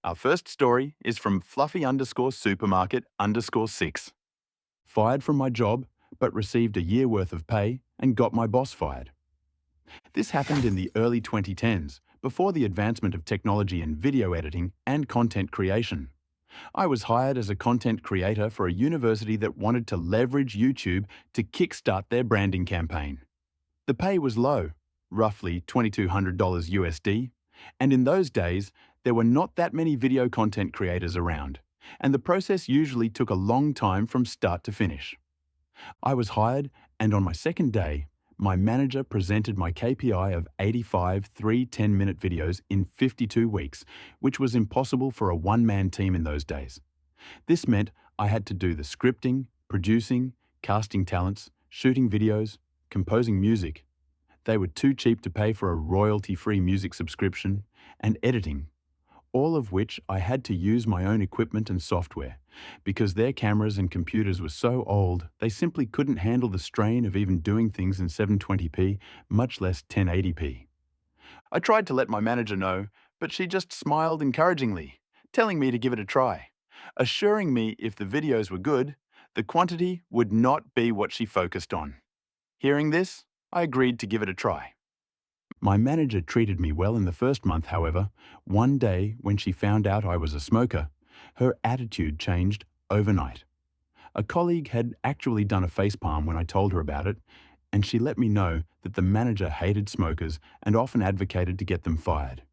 Our first story is from fluffy_supermarket_6. Fired from my job, but received a year worth of pay and got my boss fired. This happened in the early 2010s, before the advancement of technology in video editing and content creation. I was hired as a content creator for a university that wanted to leverage YouTube to kickstart their branding campaign. The pay was low, roughly $2,200 USD, and in those days, there were not that many video content creators around, and the process usually took a long time from start to finish. I was hired, and on my second day, my manager presented my KPI of 85 10-minute videos in 52 weeks, which was impossible for a one-man team in those days. This meant I had to do the scripting, producing, casting talents, shooting videos, composing music. They were too cheap to pay for a royalty-free music subscription, and editing, all of which I had to use my own equipment and software, because their cameras and computers were so old they simply couldn't handle the strain of even doing things in 720p, much less 1080p. I tried to let my manager know, but she just smiled encouragingly, telling me to give it a try, assuring me if the videos were good, the quantity would not be what she focused on. Hearing this, I agreed to give it a try. My manager treated me well in the first month, however. One day, when she found out I was a smoker, her attitude changed overnight. A colleague had actually done a facepalm when I told her about it, and she let me know that the manager hated smokers and often advocated to get them fired.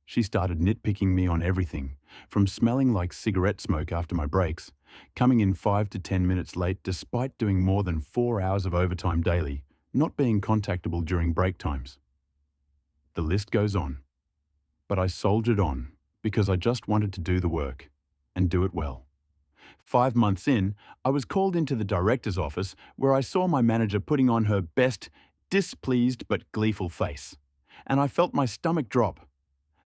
She started nitpicking me on everything, from smelling like cigarette smoke after my breaks, coming in 5 to 10 minutes late despite doing more than 4 hours of overtime daily, not being contactable during break times. The list goes on. But I soldiered on because I just wanted to do the work and do it well. 5 months in, I was called into the director's office where I saw my manager putting on her best, displeased but gleeful face, and I felt my stomach drop.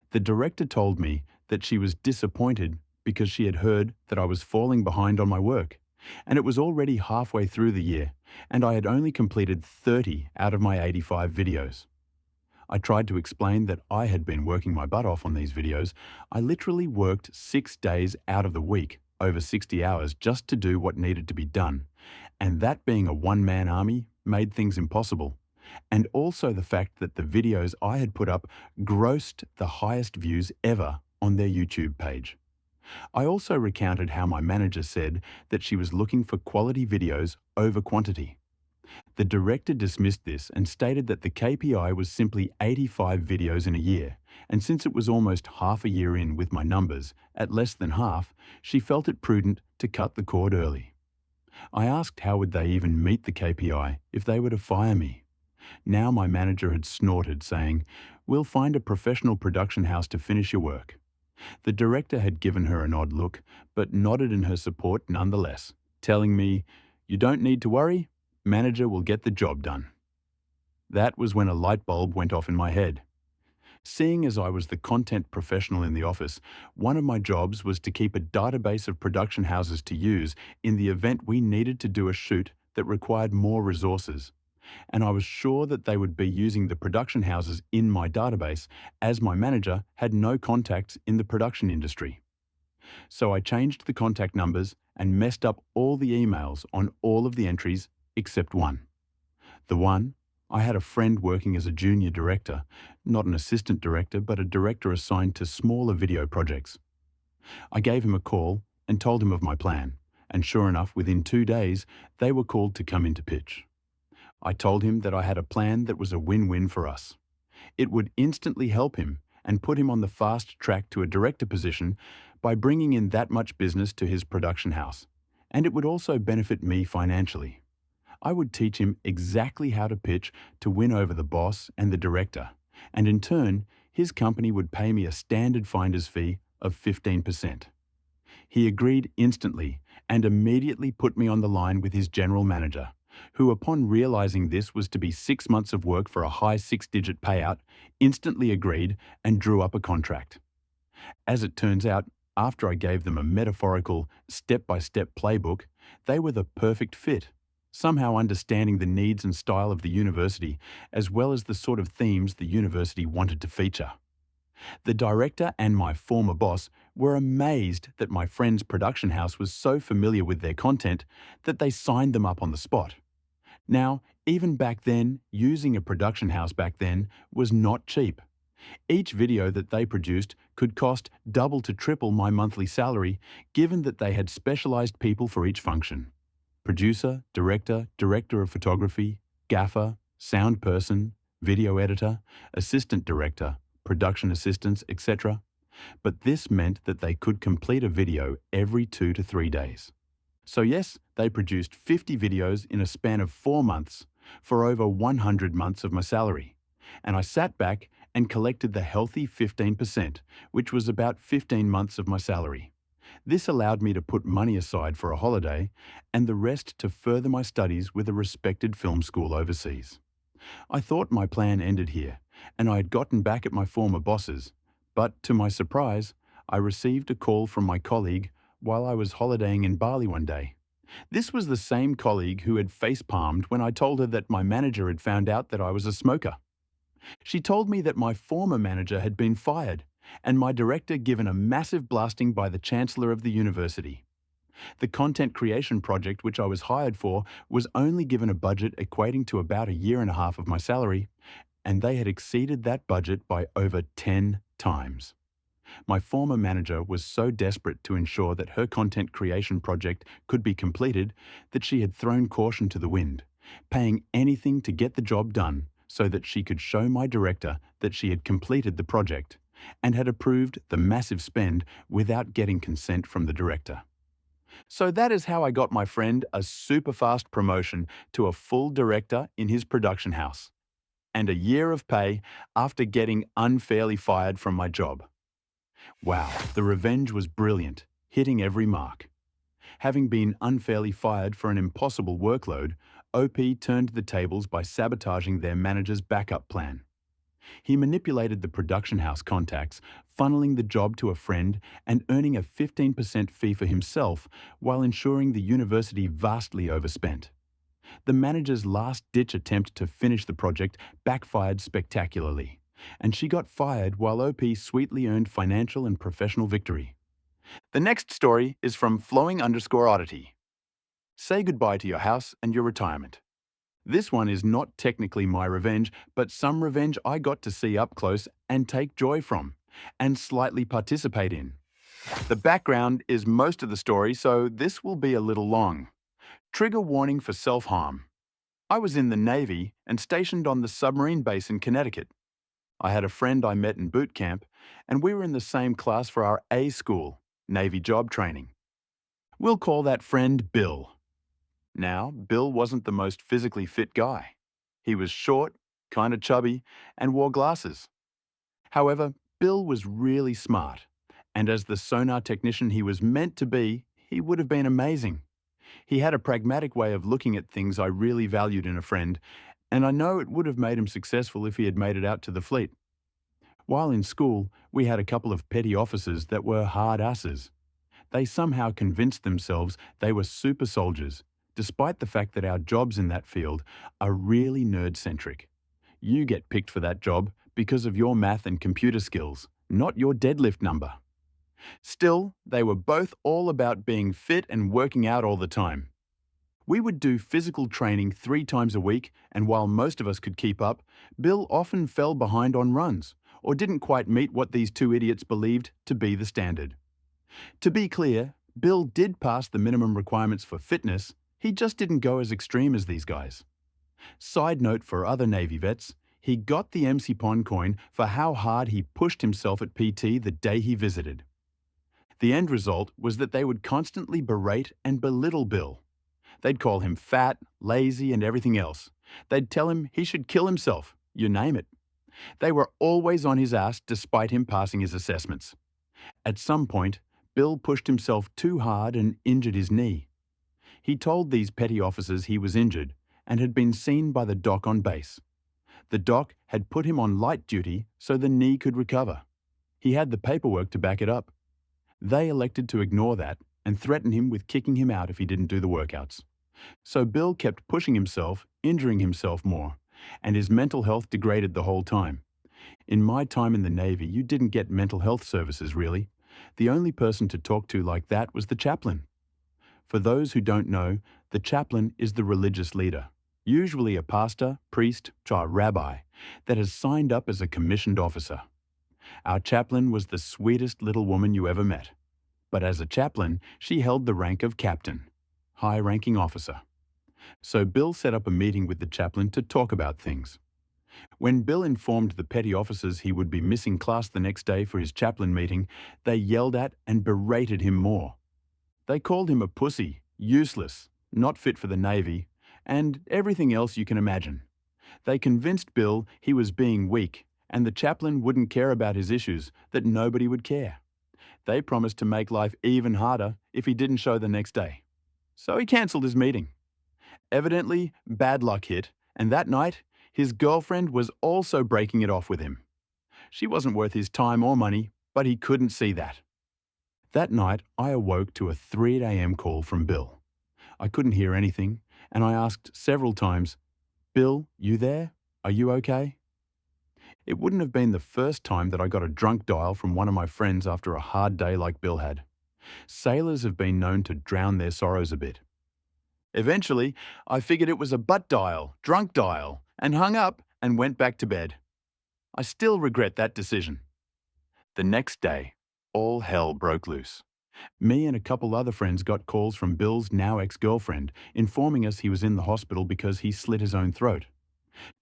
The director told me that she was disappointed because she had heard that I was falling behind on my work, and it was already halfway through the year, and I had only completed 30 out of my 85 videos. I tried to explain that I had been working my butt off on these videos. I literally worked 6 days out of the week, over 60 hours, just to do what needed to be done. And that being a one-man army made things impossible. And also the fact that the videos I had put up grossed the highest views ever on their YouTube page. I also recounted how my manager said that she was looking for quality videos over quantity. The director dismissed this and stated that the KPI was simply 85 videos in a year, and since it was almost half a year in with my numbers, at less than half, she felt it prudent to cut the cord early. I asked how would they even meet the KPI if they were to fire me. Now my manager had snorted, saying, "We'll find a professional production house to finish your work." The director had given her an odd look, but nodded in her support nonetheless, telling me, "You don't need to worry. Manager will get the job done." That was when a light bulb went off in my head. Seeing as I was the content professional in the office, one of my jobs was to keep a database of production houses to use in the event we needed to do a shoot that required more resources. And I was sure that they would be using the production houses in my database, as my manager had no contacts in the production industry. So I changed the contact numbers and messed up all the emails on all of the entries except one. The one, I had a friend working as a junior director, not an assistant director, but a director assigned to smaller video projects. I gave him a call and told him of my plan, and sure enough, within 2 days, they were called to come into pitch. I told him that I had a plan that was a win-win for us. It would instantly help him and put him on the fast track to a director position by bringing in that much business to his production house, and it would also benefit me financially. I would teach him exactly how to pitch to win over the boss and the director, and in turn, his company would pay me a standard finder's fee of 15%. He agreed instantly and immediately put me on the line with his general manager, who, upon realizing this was to be 6 months of work for a high 6-digit payout, instantly agreed and drew up a contract. As it turns out, after I gave them a metaphorical, step-by-step playbook, they were the perfect fit, somehow understanding the needs and style of the university, as well as the sort of themes the university wanted to feature. The director and my former boss were amazed that my friend's production house was so familiar with their content that they signed them up on the spot. Now, even back then, using a production house back then was not cheap. Each video that they produced could cost double to triple my monthly salary, given that they had specialized people for each function. Producer, director, director of photography, gaffer, sound person, video editor, assistant director, production assistants, etc. But this meant that they could complete a video every 2 to 3 days. So yes, they produced 50 videos in a span of 4 months for over 100 months of my salary. And I sat back and collected the healthy 15%, which was about 15 months of my salary. This allowed me to put money aside for a holiday and the rest to further my studies with a respected film school overseas. I thought my plan ended here, and I had gotten back at my former bosses, but to my surprise, I received a call from my colleague while I was holidaying in Bali one day. This was the same colleague who had face-palmed when I told her that my manager had found out that I was a smoker. She told me that my former manager had been fired and my director given a massive blasting by the chancellor of the university. The content creation project which I was hired for was only given a budget equating to about a year and a half of my salary, and they had exceeded that budget by over 10 times. My former manager was so desperate to ensure that her content creation project could be completed that she had thrown caution to the wind, paying anything to get the job done so that she could show my director that she had completed the project and had approved the massive spend without getting consent from the director. So that is how I got my friend a super fast promotion to a full director in his production house, and a year of pay after getting unfairly fired from my job. Wow, the revenge was brilliant, hitting every mark. Having been unfairly fired for an impossible workload, OP turned the tables by sabotaging their manager's backup plan. He manipulated the production house contacts, funneling the job to a friend and earning a 15% fee for himself while ensuring the university vastly overspent. The manager's last-ditch attempt to finish the project backfired spectacularly, and she got fired while OP sweetly earned financial and professional victory. The next story is from Flowing_Oddity. Say goodbye to your house and your retirement. This one is not technically my revenge, but some revenge I got to see up close and take joy from, and slightly participate in. The background is most of the story, so this will be a little long. Trigger warning for self-harm. I was in the Navy and stationed on the submarine base in Connecticut. I had a friend I met in boot camp, and we were in the same class for our A school, Navy job training. We'll call that friend Bill. Now, Bill wasn't the most physically fit guy. He was short, kind of chubby, and wore glasses. However, Bill was really smart, and as the sonar technician he was meant to be, he would have been amazing. He had a pragmatic way of looking at things I really valued in a friend, and I know it would have made him successful if he had made it out to the fleet. While in school, we had a couple of petty officers that were hard asses. They somehow convinced themselves they were super soldiers, despite the fact that our jobs in that field are really nerd-centric. You get picked for that job because of your math and computer skills, not your deadlift number. Still, they were both all about being fit and working out all the time. We would do physical training 3 times a week, and while most of us could keep up, Bill often fell behind on runs or didn't quite meet what these two idiots believed to be the standard. To be clear, Bill did pass the minimum requirements for fitness. He just didn't go as extreme as these guys. Side note for other Navy vets, he got the MC Pond coin for how hard he pushed himself at PT the day he visited. The end result was that they would constantly berate and belittle Bill. They'd call him fat, lazy, and everything else. They'd tell him he should kill himself, you name it. They were always on his ass despite him passing his assessments. At some point, Bill pushed himself too hard and injured his knee. He told these petty officers he was injured and had been seen by the doc on base. The doc had put him on light duty so the knee could recover. He had the paperwork to back it up. They elected to ignore that and threaten him with kicking him out if he didn't do the workouts. So Bill kept pushing himself, injuring himself more, and his mental health degraded the whole time. In my time in the Navy, you didn't get mental health services really, The only person to talk to like that was the chaplain. For those who don't know, the chaplain is the religious leader, usually a pastor, priest, or rabbi, that has signed up as a commissioned officer. Our chaplain was the sweetest little woman you ever met. But as a chaplain, she held the rank of captain, high-ranking officer. So Bill set up a meeting with the chaplain to talk about things. When Bill informed the petty officers he would be missing class the next day for his chaplain meeting, they yelled at and berated him more. They called him a pussy, useless, not fit for the Navy, and everything else you can imagine. They convinced Bill he was being weak and the chaplain wouldn't care about his issues, that nobody would care. They promised to make life even harder if he didn't show the next day. So he cancelled his meeting. Evidently, bad luck hit, and that night, his girlfriend was also breaking it off with him. She wasn't worth his time or money, but he couldn't see that. That night, I awoke to a 3 a.m. call from Bill. I couldn't hear anything, and I asked several times, "Bill, you there? Are you okay?" It wouldn't have been the first time that I got a drunk dial from one of my friends after a hard day like Bill had. Sailors have been known to drown their sorrows a bit. Eventually, I figured it was a butt dial, drunk dial, and hung up and went back to bed. I still regret that decision. The next day, all hell broke loose. Me and a couple other friends got calls from Bill's now ex-girlfriend informing us he was in the hospital because he slit his own throat.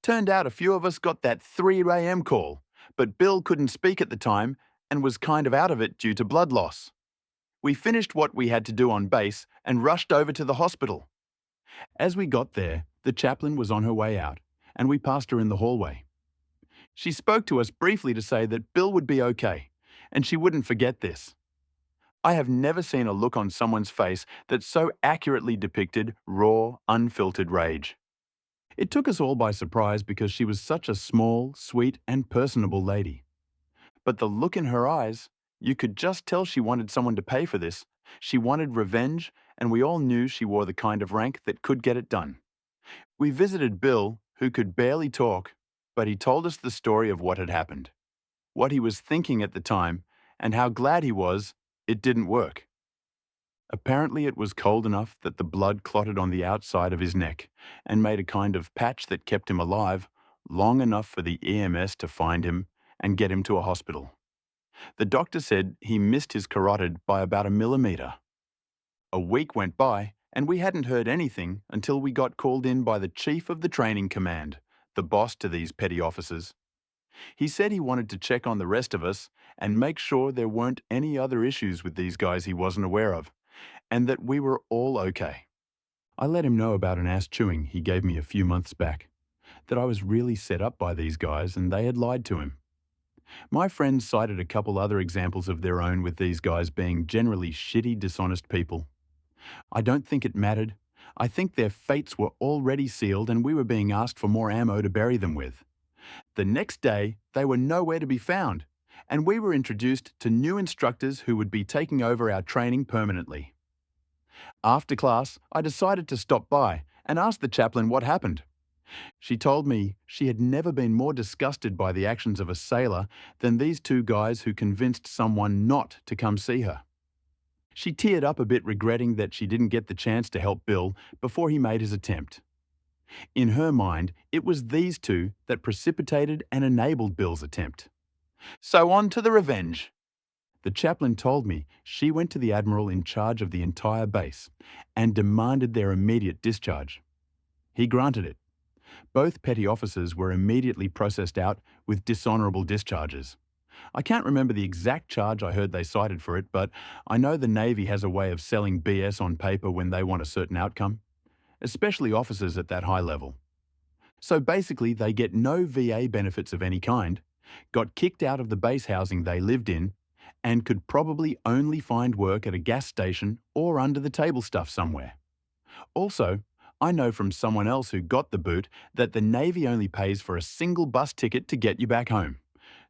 Turned out a few of us got that 3 a.m. call, but Bill couldn't speak at the time and was kind of out of it due to blood loss. We finished what we had to do on base and rushed over to the hospital. As we got there, the chaplain was on her way out, and we passed her in the hallway. She spoke to us briefly to say that Bill would be okay, and she wouldn't forget this. I have never seen a look on someone's face that so accurately depicted raw, unfiltered rage. It took us all by surprise because she was such a small, sweet, and personable lady. But the look in her eyes, you could just tell she wanted someone to pay for this. She wanted revenge, and we all knew she wore the kind of rank that could get it done. We visited Bill, who could barely talk, but he told us the story of what had happened, what he was thinking at the time, and how glad he was it didn't work. Apparently it was cold enough that the blood clotted on the outside of his neck and made a kind of patch that kept him alive long enough for the EMS to find him and get him to a hospital. The doctor said he missed his carotid by about a millimeter. A week went by and we hadn't heard anything until we got called in by the chief of the training command, the boss to these petty officers. He said he wanted to check on the rest of us and make sure there weren't any other issues with these guys he wasn't aware of, and that we were all okay. I let him know about an ass chewing he gave me a few months back, that I was really set up by these guys and they had lied to him. My friends cited a couple other examples of their own with these guys being generally shitty, dishonest people. I don't think it mattered. I think their fates were already sealed and we were being asked for more ammo to bury them with. The next day, they were nowhere to be found, and we were introduced to new instructors who would be taking over our training permanently. After class, I decided to stop by and ask the chaplain what happened. She told me she had never been more disgusted by the actions of a sailor than these two guys who convinced someone not to come see her. She teared up a bit regretting that she didn't get the chance to help Bill before he made his attempt. In her mind, it was these two that precipitated and enabled Bill's attempt. So on to the revenge. The chaplain told me she went to the admiral in charge of the entire base and demanded their immediate discharge. He granted it. Both petty officers were immediately processed out with dishonourable discharges. I can't remember the exact charge I heard they cited for it, but I know the Navy has a way of selling BS on paper when they want a certain outcome, especially officers at that high level. So basically, they get no VA benefits of any kind, got kicked out of the base housing they lived in, and could probably only find work at a gas station or under the table stuff somewhere. Also, I know from someone else who got the boot that the Navy only pays for a single bus ticket to get you back home,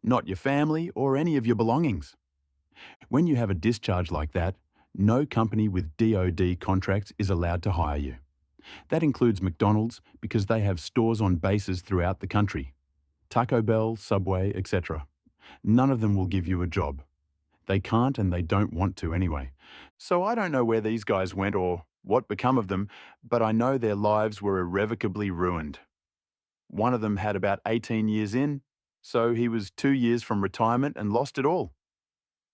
not your family or any of your belongings. When you have a discharge like that, no company with DoD contracts is allowed to hire you. That includes McDonald's because they have stores on bases throughout the country. Taco Bell, Subway, etc. None of them will give you a job. They can't and they don't want to anyway. So I don't know where these guys went or what become of them, but I know their lives were irrevocably ruined. One of them had about 18 years in, so he was 2 years from retirement and lost it all.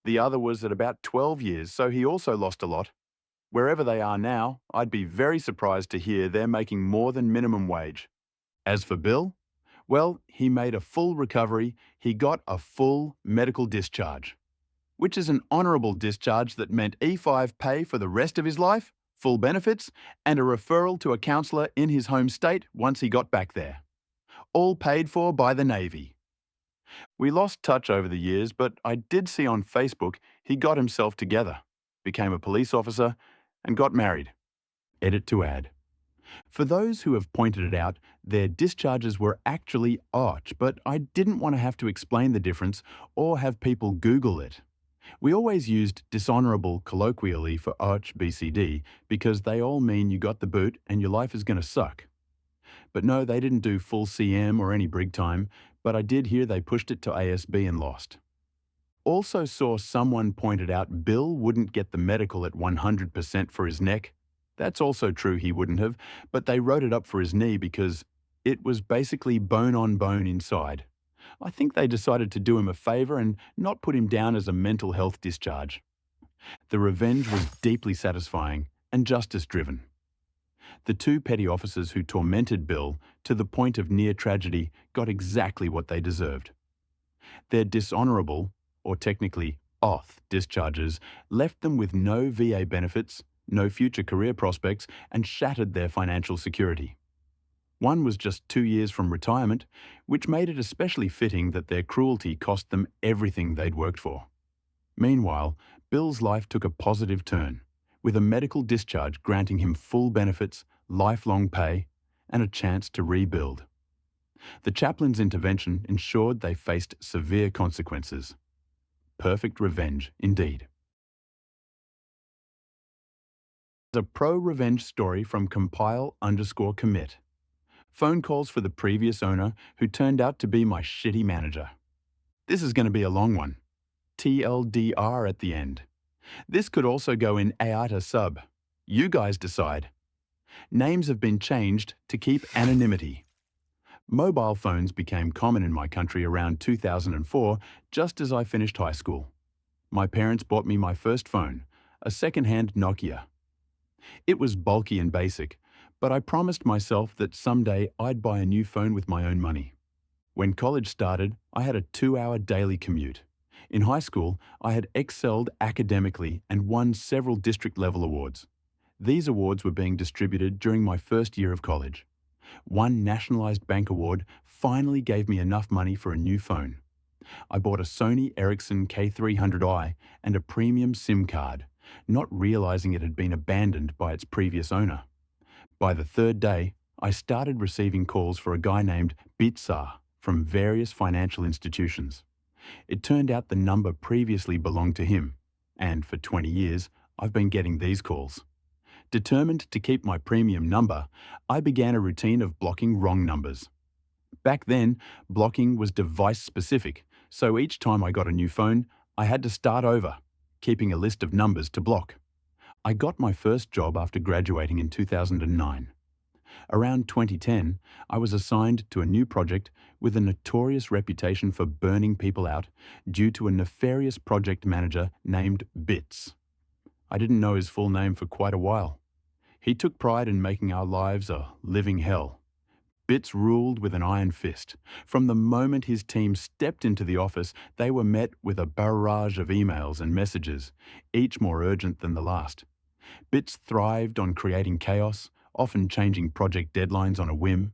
The other was at about 12 years, so he also lost a lot. Wherever they are now, I'd be very surprised to hear they're making more than minimum wage. As for Bill, well, he made a full recovery. He got a full medical discharge, which is an honourable discharge that meant E5 pay for the rest of his life, full benefits, and a referral to a counsellor in his home state once he got back there. All paid for by the Navy. We lost touch over the years, but I did see on Facebook he got himself together, became a police officer, and got married. Edit to add. For those who have pointed it out, their discharges were actually arch, but I didn't want to have to explain the difference or have people Google it. We always used dishonourable colloquially for arch BCD because they all mean you got the boot and your life is going to suck. But no, they didn't do full CM or any brig time, but I did hear they pushed it to ASB and lost. Also saw someone pointed out Bill wouldn't get the medical at 100% for his neck. That's also true, he wouldn't have, but they wrote it up for his knee because it was basically bone on bone inside. I think they decided to do him a favour and not put him down as a mental health discharge. The revenge was deeply satisfying and justice-driven. The two petty officers who tormented Bill to the point of near tragedy got exactly what they deserved. Their dishonourable, or technically OTH, discharges left them with no VA benefits, no future career prospects, and shattered their financial security. One was just 2 years from retirement, which made it especially fitting that their cruelty cost them everything they'd worked for. Meanwhile, Bill's life took a positive turn, with a medical discharge granting him full benefits, lifelong pay, and a chance to rebuild. The chaplain's intervention ensured they faced severe consequences. Perfect revenge, indeed. A pro-revenge story from compile_commit. Phone calls for the previous owner who turned out to be my shitty manager. This is going to be a long one. TLDR at the end. This could also go in AITA sub. You guys decide. Names have been changed to keep anonymity. Mobile phones became common in my country around 2004, just as I finished high school. My parents bought me my first phone, a second-hand Nokia. It was bulky and basic, but I promised myself that someday I'd buy a new phone with my own money. When college started, I had a 2-hour daily commute. In high school, I had excelled academically and won several district-level awards. These awards were being distributed during my first year of college. One nationalised bank award finally gave me enough money for a new phone. I bought a Sony Ericsson K300i and a premium SIM card, not realising it had been abandoned by its previous owner. By the third day, I started receiving calls for a guy named Bitsar from various financial institutions. It turned out the number previously belonged to him, and for 20 years, I've been getting these calls. Determined to keep my premium number, I began a routine of blocking wrong numbers. Back then, blocking was device-specific, so each time I got a new phone, I had to start over, keeping a list of numbers to block. I got my first job after graduating in 2009. Around 2010, I was assigned to a new project with a notorious reputation for burning people out due to a nefarious project manager named Bits. I didn't know his full name for quite a while. He took pride in making our lives a living hell. Bits ruled with an iron fist. From the moment his team stepped into the office, they were met with a barrage of emails and messages, each more urgent than the last. Bits thrived on creating chaos, often changing project deadlines on a whim,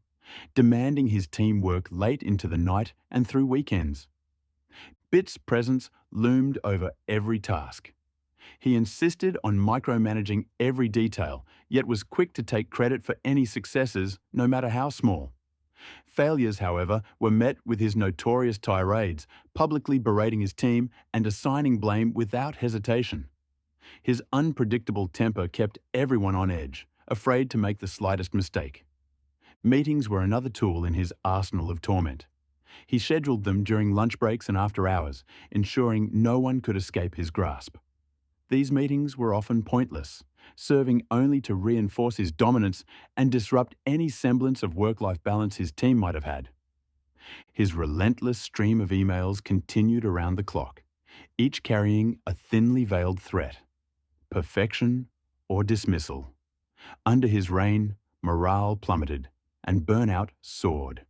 demanding his team work late into the night and through weekends. Bits' presence loomed over every task. He insisted on micromanaging every detail, yet was quick to take credit for any successes, no matter how small. Failures, however, were met with his notorious tirades, publicly berating his team and assigning blame without hesitation. His unpredictable temper kept everyone on edge, afraid to make the slightest mistake. Meetings were another tool in his arsenal of torment. He scheduled them during lunch breaks and after hours, ensuring no one could escape his grasp. These meetings were often pointless, serving only to reinforce his dominance and disrupt any semblance of work-life balance his team might have had. His relentless stream of emails continued around the clock, each carrying a thinly veiled threat: perfection or dismissal. Under his reign, morale plummeted and burnout soared.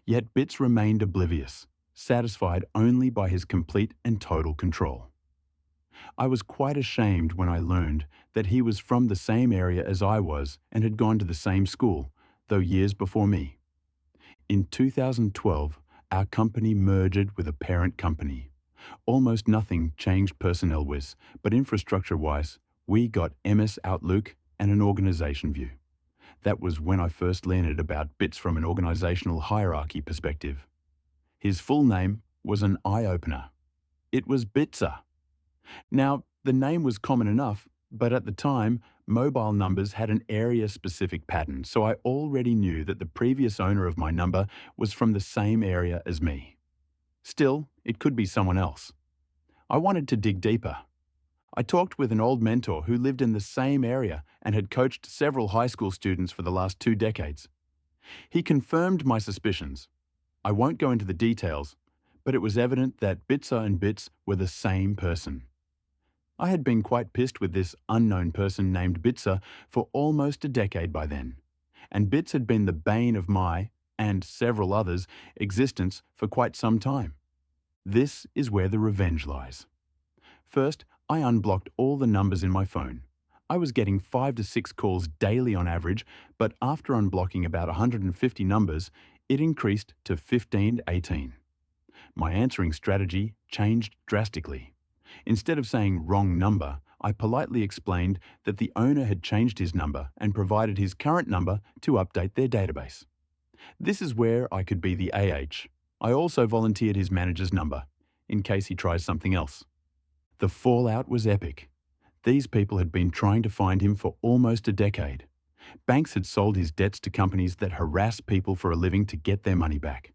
Yet Bits remained oblivious, satisfied only by his complete and total control. I was quite ashamed when I learned that he was from the same area as I was and had gone to the same school, though years before me. In 2012, our company merged with a parent company. Almost nothing changed personnel-wise, but infrastructure-wise, we got MS Outlook and an organization view. That was when I first learned about Bits from an organizational hierarchy perspective. His full name was an eye-opener. It was Bitzer. Now, the name was common enough, but at the time, mobile numbers had an area-specific pattern, so I already knew that the previous owner of my number was from the same area as me. Still, it could be someone else. I wanted to dig deeper. I talked with an old mentor who lived in the same area and had coached several high school students for the last 2 decades. He confirmed my suspicions. I won't go into the details, but it was evident that Bitzer and Bits were the same person. I had been quite pissed with this unknown person named Bitzer for almost a decade by then, and Bits had been the bane of my, and several others', existence for quite some time. This is where the revenge lies. First, I unblocked all the numbers in my phone. I was getting 5 to 6 calls daily on average, but after unblocking about 150 numbers, it increased to 15 to 18. My answering strategy changed drastically. Instead of saying wrong number, I politely explained that the owner had changed his number and provided his current number to update their database. This is where I could be the AH. I also volunteered his manager's number, in case he tries something else. The fallout was epic. These people had been trying to find him for almost a decade. Banks had sold his debts to companies that harass people for a living to get their money back.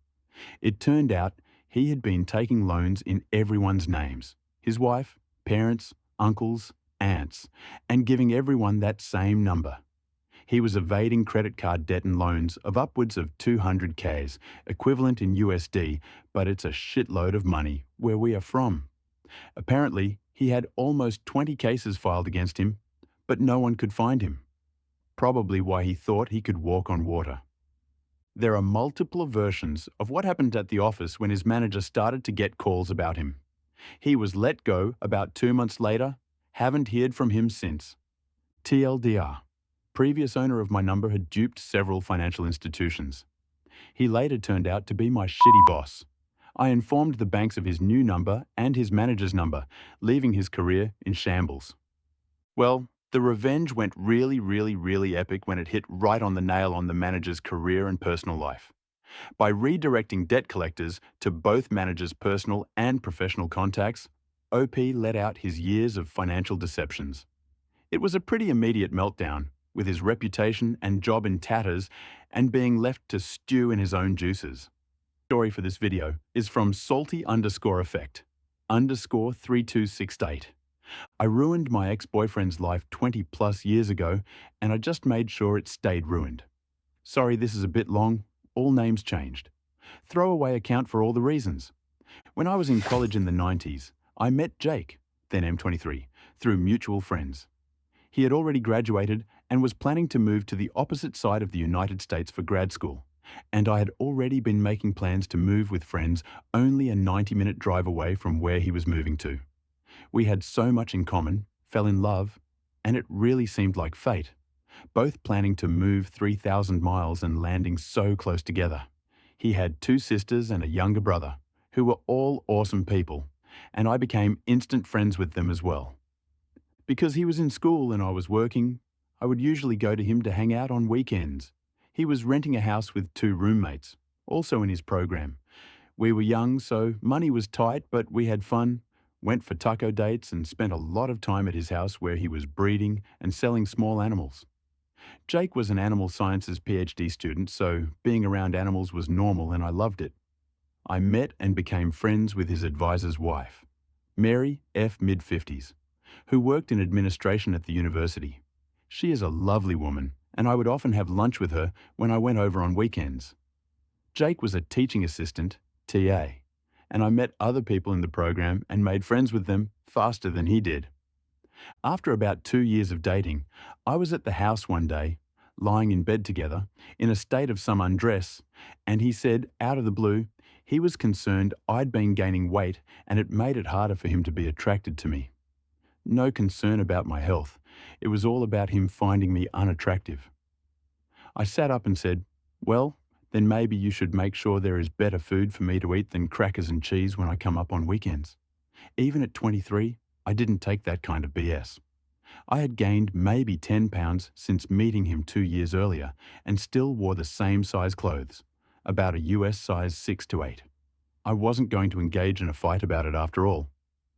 It turned out he had been taking loans in everyone's names: his wife, parents, uncles, aunts, and giving everyone that same number. He was evading credit card debt and loans of upwards of 200 Ks, equivalent in USD, but it's a shitload of money where we are from. Apparently, he had almost 20 cases filed against him, but no one could find him. Probably why he thought he could walk on water. There are multiple versions of what happened at the office when his manager started to get calls about him. He was let go about 2 months later, haven't heard from him since. TLDR. Previous owner of my number had duped several financial institutions. He later turned out to be my shitty boss. I informed the banks of his new number and his manager's number, leaving his career in shambles. Well, the revenge went really epic when it hit right on the nail on the manager's career and personal life. By redirecting debt collectors to both managers' personal and professional contacts, OP let out his years of financial deceptions. It was a pretty immediate meltdown, with his reputation and job in tatters and being left to stew in his own juices. Story for this video is from salty_effect _3268. I ruined my ex-boyfriend's life 20 plus years ago, and I just made sure it stayed ruined. Sorry this is a bit long, all names changed. Throwaway account for all the reasons. When I was in college in the 90s, I met Jake, then M23, through mutual friends. He had already graduated and was planning to move to the opposite side of the United States for grad school, and I had already been making plans to move with friends only a 90-minute drive away from where he was moving to. We had so much in common, fell in love, and it really seemed like fate, both planning to move 3,000 miles and landing so close together. He had 2 sisters and a younger brother, who were all awesome people, and I became instant friends with them as well. Because he was in school and I was working, I would usually go to him to hang out on weekends. He was renting a house with 2 roommates, also in his program. We were young, so money was tight, but we had fun, went for taco dates and spent a lot of time at his house where he was breeding and selling small animals. Jake was an animal sciences PhD student, so being around animals was normal and I loved it. I met and became friends with his advisor's wife, Mary F. mid-50s, who worked in administration at the university. She is a lovely woman, and I would often have lunch with her when I went over on weekends. Jake was a teaching assistant, TA, and I met other people in the program and made friends with them faster than he did. After about 2 years of dating, I was at the house one day, lying in bed together, in a state of some undress, and he said, out of the blue, he was concerned I'd been gaining weight and it made it harder for him to be attracted to me. No concern about my health. It was all about him finding me unattractive. I sat up and said, well, then maybe you should make sure there is better food for me to eat than crackers and cheese when I come up on weekends. Even at 23, I didn't take that kind of BS. I had gained maybe 10 pounds since meeting him 2 years earlier and still wore the same size clothes, about a US size 6 to 8. I wasn't going to engage in a fight about it after all.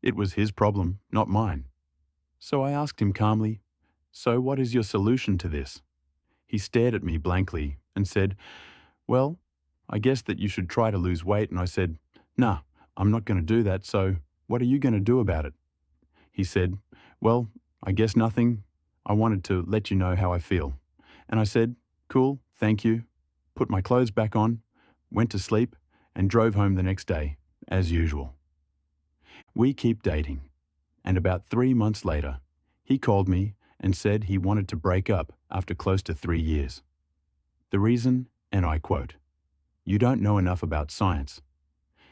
It was his problem, not mine. So I asked him calmly, so what is your solution to this? He stared at me blankly and said, well, I guess that you should try to lose weight. And I said, nah, I'm not going to do that, so what are you going to do about it? He said, well, I guess nothing. I wanted to let you know how I feel. And I said, cool, thank you. Put my clothes back on, went to sleep, and drove home the next day, as usual. We keep dating, and about 3 months later, he called me and said he wanted to break up after close to 3 years. The reason, and I quote, you don't know enough about science.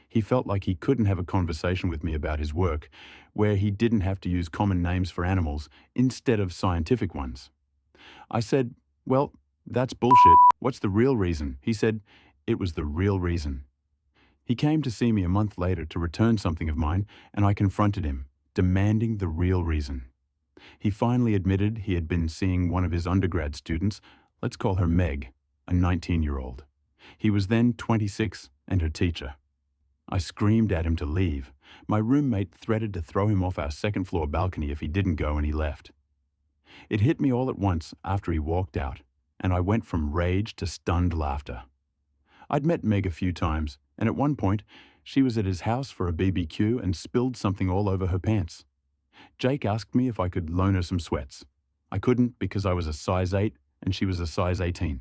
He felt like he couldn't have a conversation with me about his work, where he didn't have to use common names for animals instead of scientific ones. I said, well, that's bullshit. What's the real reason? He said, it was the real reason. He came to see me a month later to return something of mine, and I confronted him, demanding the real reason. He finally admitted he had been seeing one of his undergrad students, let's call her Meg, a 19-year-old. He was then 26 and her teacher. I screamed at him to leave. My roommate threatened to throw him off our second-floor balcony if he didn't go, and he left. It hit me all at once after he walked out, and I went from rage to stunned laughter. I'd met Meg a few times, and at one point, she was at his house for a BBQ and spilled something all over her pants. Jake asked me if I could loan her some sweats. I couldn't because I was a size 8 and she was a size 18.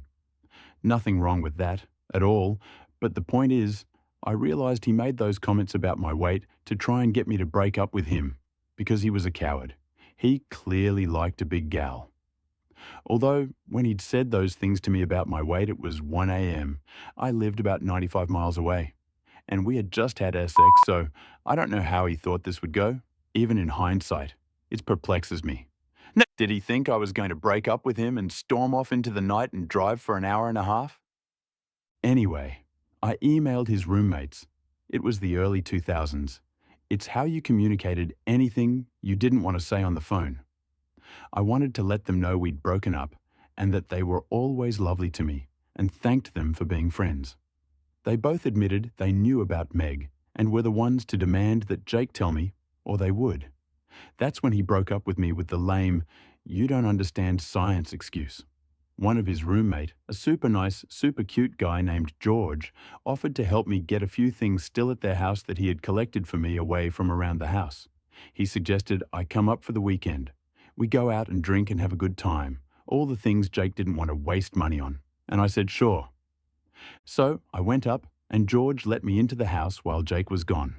Nothing wrong with that at all, but the point is, I realized he made those comments about my weight to try and get me to break up with him because he was a coward. He clearly liked a big gal. Although, when he'd said those things to me about my weight, it was 1 a.m. I lived about 95 miles away, and we had just had our sex, so I don't know how he thought this would go. Even in hindsight, it perplexes me. Did he think I was going to break up with him and storm off into the night and drive for an hour and a half? Anyway, I emailed his roommates. It was the early 2000s. It's how you communicated anything you didn't want to say on the phone. I wanted to let them know we'd broken up and that they were always lovely to me, and thanked them for being friends. They both admitted they knew about Meg and were the ones to demand that Jake tell me, or they would. That's when he broke up with me with the lame, you don't understand science excuse. One of his roommate, a super nice, super cute guy named George, offered to help me get a few things still at their house that he had collected for me away from around the house. He suggested I come up for the weekend. We go out and drink and have a good time, all the things Jake didn't want to waste money on. And I said, sure. So I went up and George let me into the house while Jake was gone.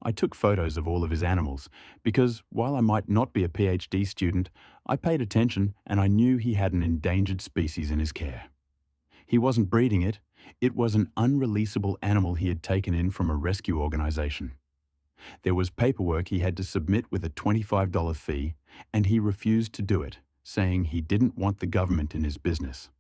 I took photos of all of his animals because while I might not be a PhD student, I paid attention and I knew he had an endangered species in his care. He wasn't breeding it. It was an unreleasable animal he had taken in from a rescue organization. There was paperwork he had to submit with a $25 fee, and he refused to do it, saying he didn't want the government in his business.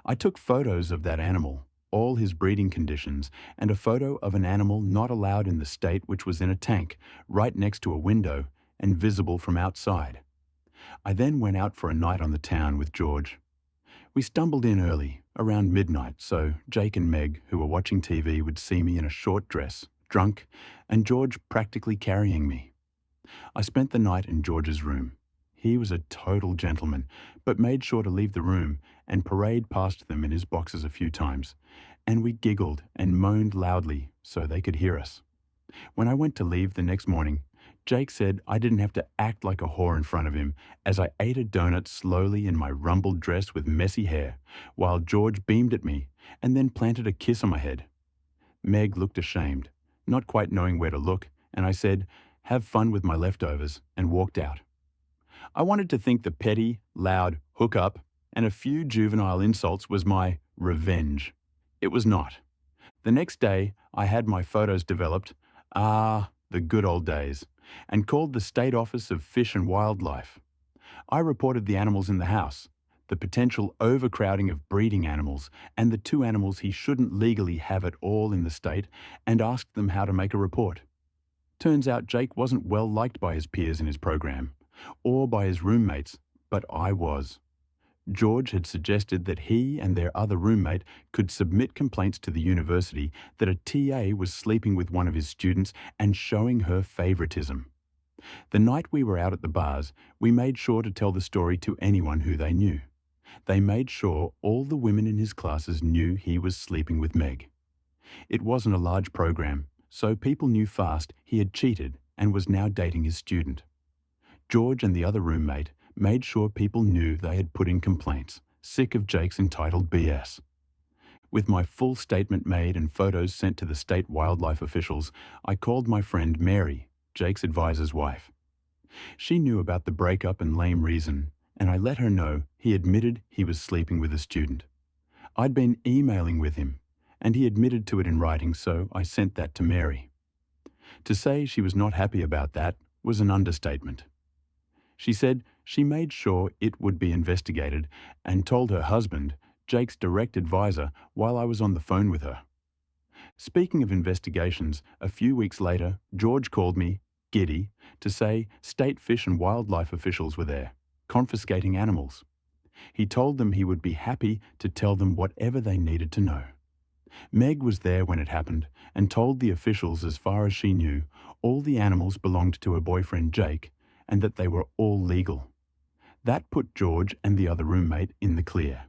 I took photos of that animal, all his breeding conditions, and a photo of an animal not allowed in the state, which was in a tank right next to a window and visible from outside. I then went out for a night on the town with George. We stumbled in early, around midnight, so Jake and Meg, who were watching TV, would see me in a short dress, drunk, and George practically carrying me. I spent the night in George's room. He was a total gentleman, but made sure to leave the room and parade past them in his boxes a few times, and we giggled and moaned loudly so they could hear us. When I went to leave the next morning, Jake said I didn't have to act like a whore in front of him as I ate a donut slowly in my rumpled dress with messy hair, while George beamed at me and then planted a kiss on my head. Meg looked ashamed, not quite knowing where to look, and I said, "Have fun with my leftovers," and walked out. I wanted to think the petty, loud hookup and a few juvenile insults was my revenge. It was not. The next day, I had my photos developed, the good old days, and called the State Office of Fish and Wildlife. I reported the animals in the house, the potential overcrowding of breeding animals, and the two animals he shouldn't legally have at all in the state, and asked them how to make a report. Turns out Jake wasn't well liked by his peers in his program, or by his roommates, but I was. George had suggested that he and their other roommate could submit complaints to the university that a TA was sleeping with one of his students and showing her favoritism. The night we were out at the bars, we made sure to tell the story to anyone who they knew. They made sure all the women in his classes knew he was sleeping with Meg. It wasn't a large program, so people knew fast he had cheated and was now dating his student. George and the other roommate made sure people knew they had put in complaints, sick of Jake's entitled BS. With my full statement made and photos sent to the state wildlife officials, I called my friend Mary, Jake's advisor's wife. She knew about the breakup and lame reason, and I let her know he admitted he was sleeping with a student. I'd been emailing with him, and he admitted to it in writing, so I sent that to Mary. To say she was not happy about that was an understatement. She said she made sure it would be investigated and told her husband, Jake's direct advisor, while I was on the phone with her. Speaking of investigations, a few weeks later, George called me, giddy, to say state fish and wildlife officials were there, confiscating animals. He told them he would be happy to tell them whatever they needed to know. Meg was there when it happened and told the officials, as far as she knew, all the animals belonged to her boyfriend Jake and that they were all legal. That put George and the other roommate in the clear.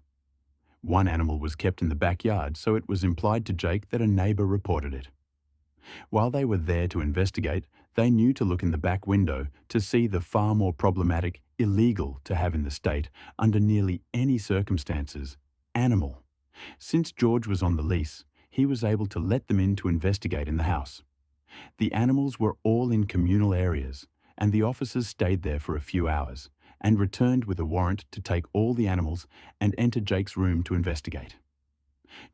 One animal was kept in the backyard, so it was implied to Jake that a neighbor reported it. While they were there to investigate, they knew to look in the back window to see the far more problematic illegal to have in the state, under nearly any circumstances, animal. Since George was on the lease, he was able to let them in to investigate in the house. The animals were all in communal areas, and the officers stayed there for a few hours and returned with a warrant to take all the animals and enter Jake's room to investigate.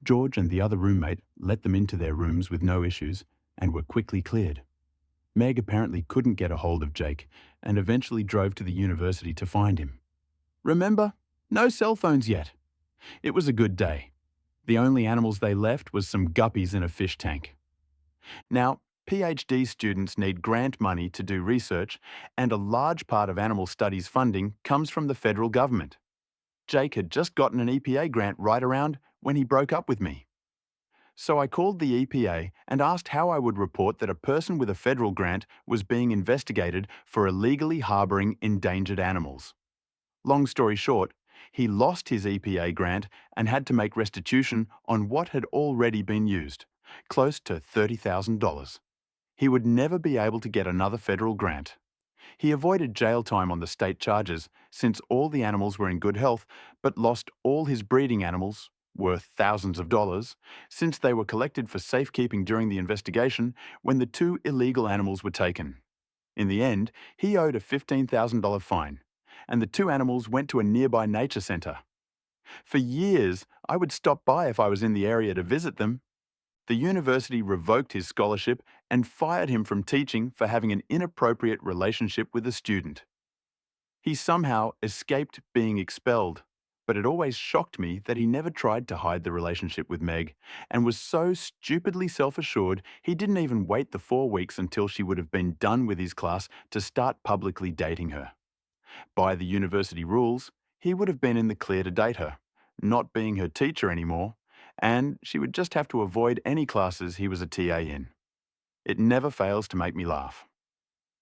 George and the other roommate let them into their rooms with no issues and were quickly cleared. Meg apparently couldn't get a hold of Jake and eventually drove to the university to find him. Remember, no cell phones yet. It was a good day. The only animals they left was some guppies in a fish tank. Now, PhD students need grant money to do research, and a large part of animal studies funding comes from the federal government. Jake had just gotten an EPA grant right around when he broke up with me. So I called the EPA and asked how I would report that a person with a federal grant was being investigated for illegally harboring endangered animals. Long story short, he lost his EPA grant and had to make restitution on what had already been used, close to $30,000. He would never be able to get another federal grant. He avoided jail time on the state charges since all the animals were in good health, but lost all his breeding animals, worth thousands of dollars, since they were collected for safekeeping during the investigation when the two illegal animals were taken. In the end, he owed a $15,000 fine, and the two animals went to a nearby nature center. For years, I would stop by if I was in the area to visit them. The university revoked his scholarship and fired him from teaching for having an inappropriate relationship with a student. He somehow escaped being expelled, but it always shocked me that he never tried to hide the relationship with Meg and was so stupidly self-assured he didn't even wait the 4 weeks until she would have been done with his class to start publicly dating her. By the university rules, he would have been in the clear to date her, not being her teacher anymore, and she would just have to avoid any classes he was a TA in. It never fails to make me laugh.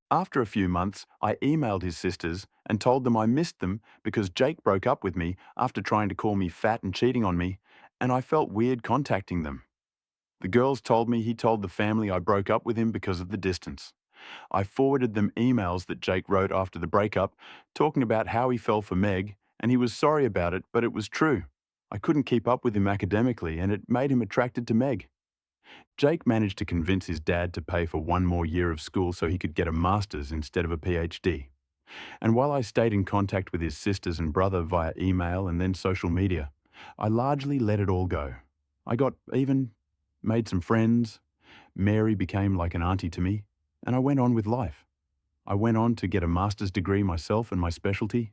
After a few months, I emailed his sisters and told them I missed them because Jake broke up with me after trying to call me fat and cheating on me, and I felt weird contacting them. The girls told me he told the family I broke up with him because of the distance. I forwarded them emails that Jake wrote after the breakup, talking about how he fell for Meg, and he was sorry about it, but it was true. I couldn't keep up with him academically, and it made him attracted to Meg. Jake managed to convince his dad to pay for one more year of school so he could get a master's instead of a PhD. And while I stayed in contact with his sisters and brother via email and then social media, I largely let it all go. I got even, made some friends. Mary became like an auntie to me, and I went on with life. I went on to get a master's degree myself in my specialty,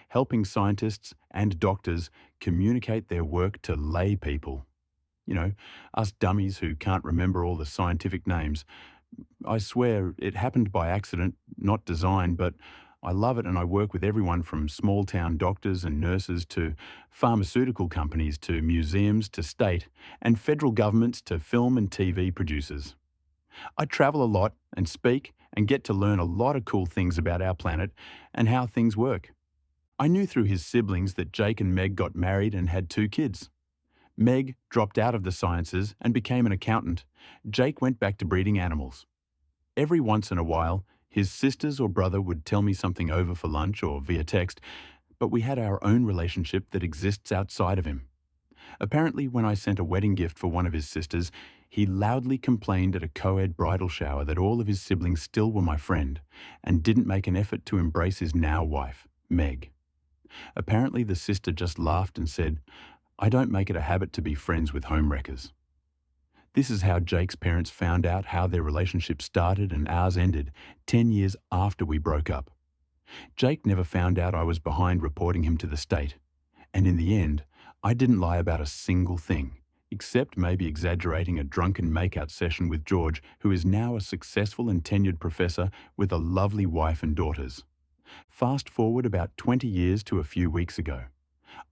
helping scientists and doctors communicate their work to lay people. You know, us dummies who can't remember all the scientific names. I swear it happened by accident, not design, but I love it and I work with everyone from small town doctors and nurses to pharmaceutical companies to museums to state and federal governments to film and TV producers. I travel a lot and speak and get to learn a lot of cool things about our planet and how things work. I knew through his siblings that Jake and Meg got married and had 2 kids. Meg dropped out of the sciences and became an accountant. Jake went back to breeding animals. Every once in a while, his sisters or brother would tell me something over for lunch or via text, but we had our own relationship that exists outside of him. Apparently, when I sent a wedding gift for one of his sisters, he loudly complained at a co-ed bridal shower that all of his siblings still were my friend and didn't make an effort to embrace his now wife, Meg. Apparently, the sister just laughed and said, "I don't make it a habit to be friends with homewreckers." This is how Jake's parents found out how their relationship started and ours ended 10 years after we broke up. Jake never found out I was behind reporting him to the state. And in the end, I didn't lie about a single thing, except maybe exaggerating a drunken makeout session with George, who is now a successful and tenured professor with a lovely wife and daughters. Fast forward about 20 years to a few weeks ago.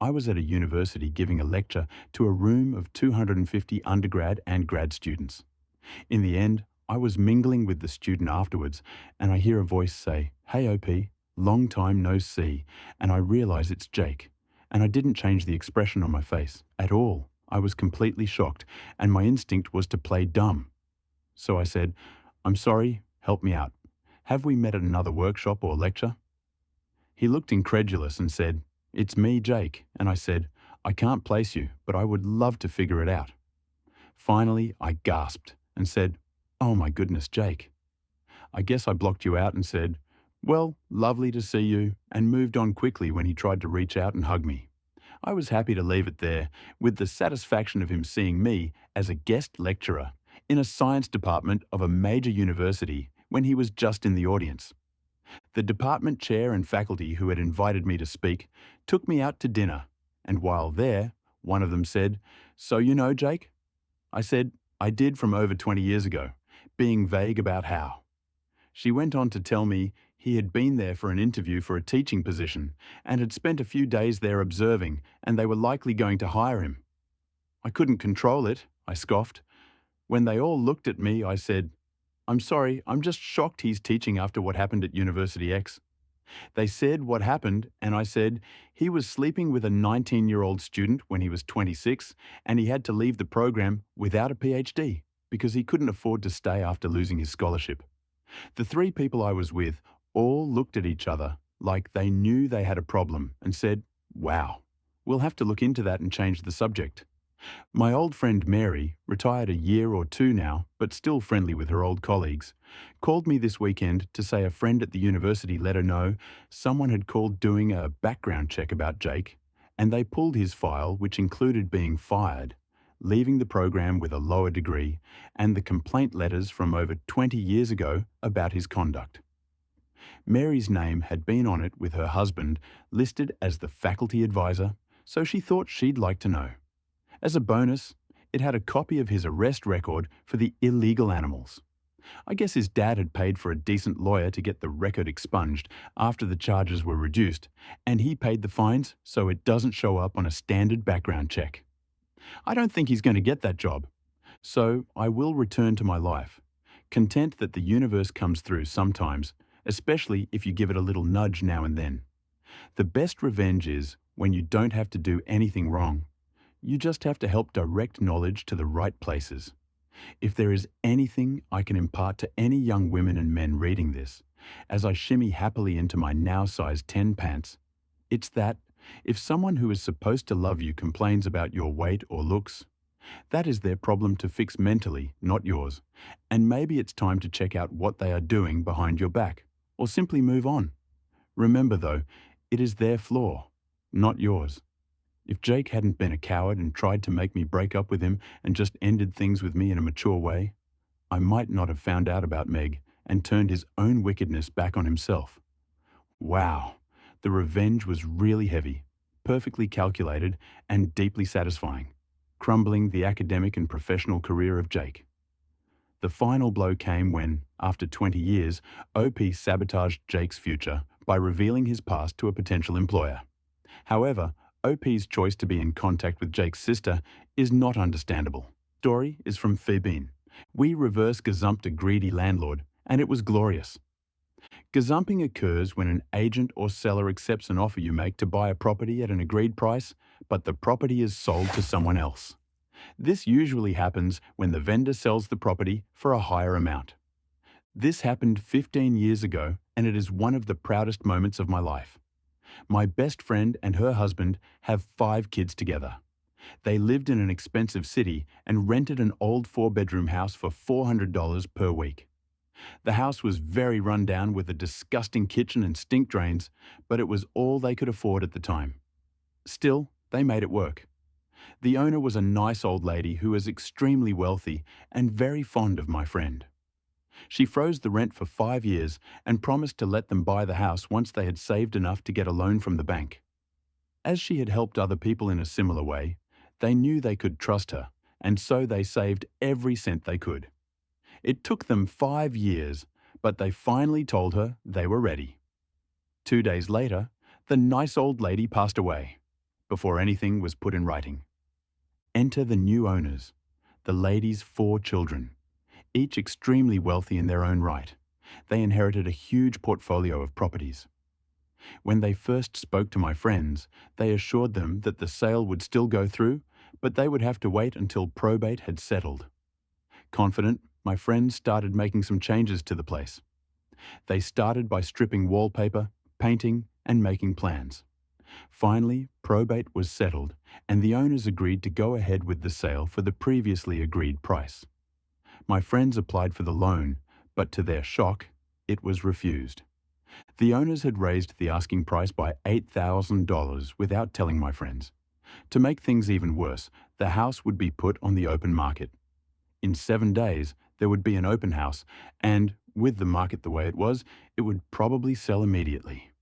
I was at a university giving a lecture to a room of 250 undergrad and grad students. In the end, I was mingling with the student afterwards, and I hear a voice say, "Hey OP, long time no see," and I realize it's Jake. And I didn't change the expression on my face at all. I was completely shocked, and my instinct was to play dumb. So I said, "I'm sorry, help me out. Have we met at another workshop or lecture?" He looked incredulous and said, "It's me, Jake," and I said, "I can't place you, but I would love to figure it out." Finally, I gasped and said, "Oh my goodness, Jake." I guess I blocked you out and said, "Well, lovely to see you," and moved on quickly when he tried to reach out and hug me. I was happy to leave it there, with the satisfaction of him seeing me as a guest lecturer in a science department of a major university when he was just in the audience. The department chair and faculty who had invited me to speak took me out to dinner, and while there, one of them said, "So you know Jake?" I said, "I did from over 20 years ago," being vague about how. She went on to tell me he had been there for an interview for a teaching position and had spent a few days there observing, and they were likely going to hire him. I couldn't control it, I scoffed. When they all looked at me, I said, "I'm sorry, I'm just shocked he's teaching after what happened at University X." They said what happened, and I said he was sleeping with a 19-year-old student when he was 26, and he had to leave the program without a PhD because he couldn't afford to stay after losing his scholarship. The 3 people I was with all looked at each other like they knew they had a problem and said, "Wow, we'll have to look into that and change the subject." My old friend Mary, retired a year or 2 now, but still friendly with her old colleagues, called me this weekend to say a friend at the university let her know someone had called doing a background check about Jake, and they pulled his file, which included being fired, leaving the program with a lower degree, and the complaint letters from over 20 years ago about his conduct. Mary's name had been on it with her husband, listed as the faculty advisor, so she thought she'd like to know. As a bonus, it had a copy of his arrest record for the illegal animals. I guess his dad had paid for a decent lawyer to get the record expunged after the charges were reduced, and he paid the fines so it doesn't show up on a standard background check. I don't think he's going to get that job, so I will return to my life, content that the universe comes through sometimes, especially if you give it a little nudge now and then. The best revenge is when you don't have to do anything wrong, You just have to help direct knowledge to the right places. If there is anything I can impart to any young women and men reading this, as I shimmy happily into my now size 10 pants, it's that if someone who is supposed to love you complains about your weight or looks, that is their problem to fix mentally, not yours. And maybe it's time to check out what they are doing behind your back, or simply move on. Remember though, it is their flaw, not yours. If Jake hadn't been a coward and tried to make me break up with him and just ended things with me in a mature way, I might not have found out about Meg and turned his own wickedness back on himself. Wow, the revenge was really heavy, perfectly calculated, and deeply satisfying, crumbling the academic and professional career of Jake. The final blow came when, after 20 years, OP sabotaged Jake's future by revealing his past to a potential employer. However, OP's choice to be in contact with Jake's sister is not understandable. Story is from Febin. We reverse gazumped a greedy landlord, and it was glorious. Gazumping occurs when an agent or seller accepts an offer you make to buy a property at an agreed price, but the property is sold to someone else. This usually happens when the vendor sells the property for a higher amount. This happened 15 years ago, and it is one of the proudest moments of my life. My best friend and her husband have 5 kids together. They lived in an expensive city and rented an old 4-bedroom house for $400 per week. The house was very run down with a disgusting kitchen and stink drains, but it was all they could afford at the time. Still, they made it work. The owner was a nice old lady who was extremely wealthy and very fond of my friend. She froze the rent for 5 years and promised to let them buy the house once they had saved enough to get a loan from the bank. As she had helped other people in a similar way, they knew they could trust her, and so they saved every cent they could. It took them 5 years, but they finally told her they were ready. 2 days later, the nice old lady passed away, before anything was put in writing. Enter the new owners, the lady's 4 children, each extremely wealthy in their own right. They inherited a huge portfolio of properties. When they first spoke to my friends, they assured them that the sale would still go through, but they would have to wait until probate had settled. Confident, my friends started making some changes to the place. They started by stripping wallpaper, painting, and making plans. Finally, probate was settled, and the owners agreed to go ahead with the sale for the previously agreed price. My friends applied for the loan, but to their shock, it was refused. The owners had raised the asking price by $8,000 without telling my friends. To make things even worse, the house would be put on the open market. In 7 days, there would be an open house, and, with the market the way it was, it would probably sell immediately.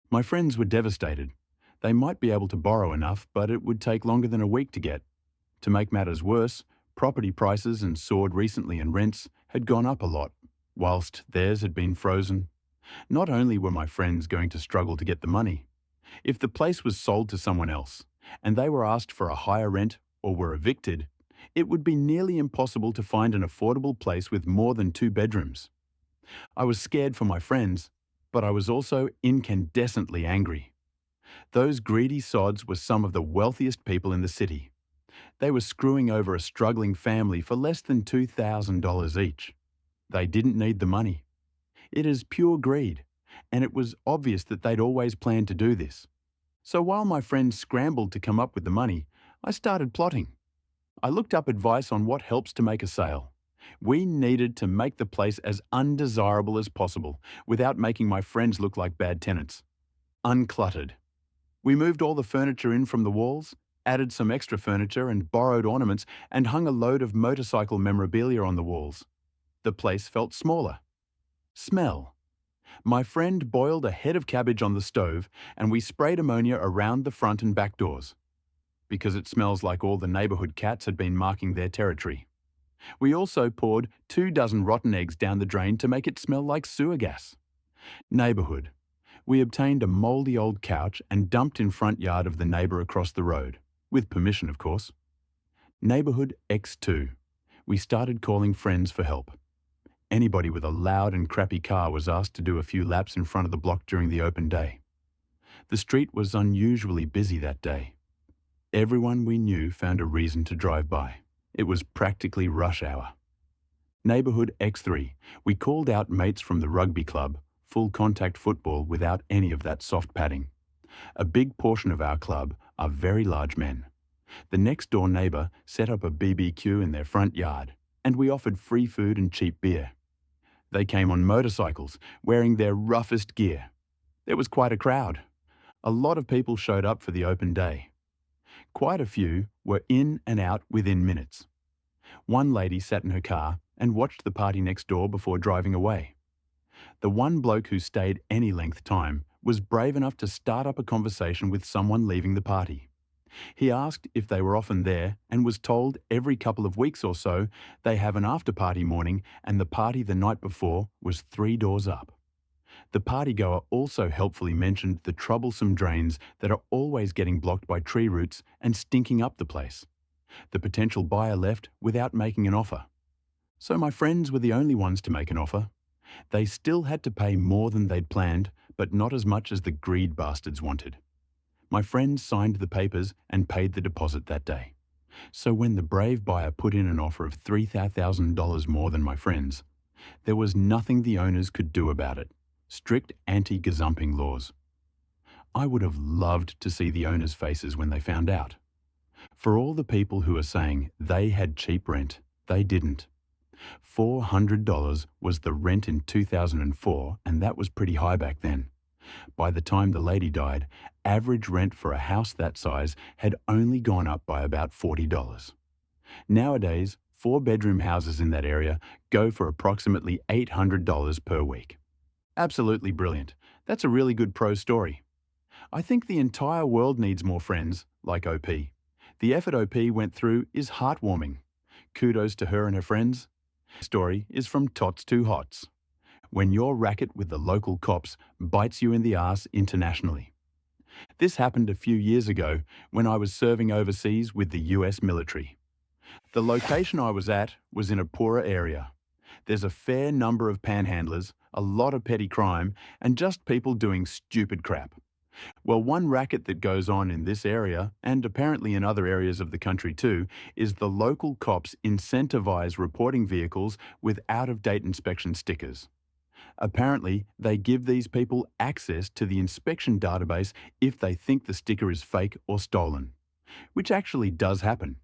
My friends were devastated. They might be able to borrow enough, but it would take longer than a week to get. To make matters worse, property prices and soared recently and rents had gone up a lot, whilst theirs had been frozen. Not only were my friends going to struggle to get the money, if the place was sold to someone else, and they were asked for a higher rent or were evicted, it would be nearly impossible to find an affordable place with more than 2 bedrooms. I was scared for my friends, but I was also incandescently angry. Those greedy sods were some of the wealthiest people in the city. They were screwing over a struggling family for less than $2,000 each. They didn't need the money. It is pure greed, and it was obvious that they'd always planned to do this. So while my friends scrambled to come up with the money, I started plotting. I looked up advice on what helps to make a sale. We needed to make the place as undesirable as possible without making my friends look like bad tenants. Uncluttered. We moved all the furniture in from the walls, added some extra furniture and borrowed ornaments, and hung a load of motorcycle memorabilia on the walls. The place felt smaller. Smell. My friend boiled a head of cabbage on the stove, and we sprayed ammonia around the front and back doors, because it smells like all the neighborhood cats had been marking their territory. We also poured 24 rotten eggs down the drain to make it smell like sewer gas. Neighborhood. We obtained a moldy old couch and dumped in front yard of the neighbor across the road, with permission, of course. Neighborhood X2. We started calling friends for help. Anybody with a loud and crappy car was asked to do a few laps in front of the block during the open day. The street was unusually busy that day. Everyone we knew found a reason to drive by. It was practically rush hour. Neighbourhood X3. We called out mates from the rugby club, full contact football without any of that soft padding. A big portion of our club are very large men. The next door neighbour set up a BBQ in their front yard, and we offered free food and cheap beer. They came on motorcycles, wearing their roughest gear. There was quite a crowd. A lot of people showed up for the open day. Quite a few were in and out within minutes. One lady sat in her car and watched the party next door before driving away. The one bloke who stayed any length time was brave enough to start up a conversation with someone leaving the party. He asked if they were often there and was told every couple of weeks or so they have an after-party morning, and the party the night before was 3 doors up. The partygoer also helpfully mentioned the troublesome drains that are always getting blocked by tree roots and stinking up the place. The potential buyer left without making an offer. So my friends were the only ones to make an offer. They still had to pay more than they'd planned, but not as much as the greed bastards wanted. My friends signed the papers and paid the deposit that day. So when the brave buyer put in an offer of $3,000 more than my friends, there was nothing the owners could do about it. Strict anti-gazumping laws. I would have loved to see the owners' faces when they found out. For all the people who are saying they had cheap rent, they didn't. $400 was the rent in 2004, and that was pretty high back then. By the time the lady died, average rent for a house that size had only gone up by about $40. Nowadays, 4-bedroom houses in that area go for approximately $800 per week. Absolutely brilliant. That's a really good pro story. I think the entire world needs more friends like OP. The effort OP went through is heartwarming. Kudos to her and her friends. Story is from Tots Two Hots. When your racket with the local cops bites you in the arse internationally. This happened a few years ago when I was serving overseas with the US military. The location I was at was in a poorer area. There's a fair number of panhandlers, a lot of petty crime, and just people doing stupid crap. Well, one racket that goes on in this area, and apparently in other areas of the country too, is the local cops incentivize reporting vehicles with out-of-date inspection stickers. Apparently, they give these people access to the inspection database if they think the sticker is fake or stolen, which actually does happen.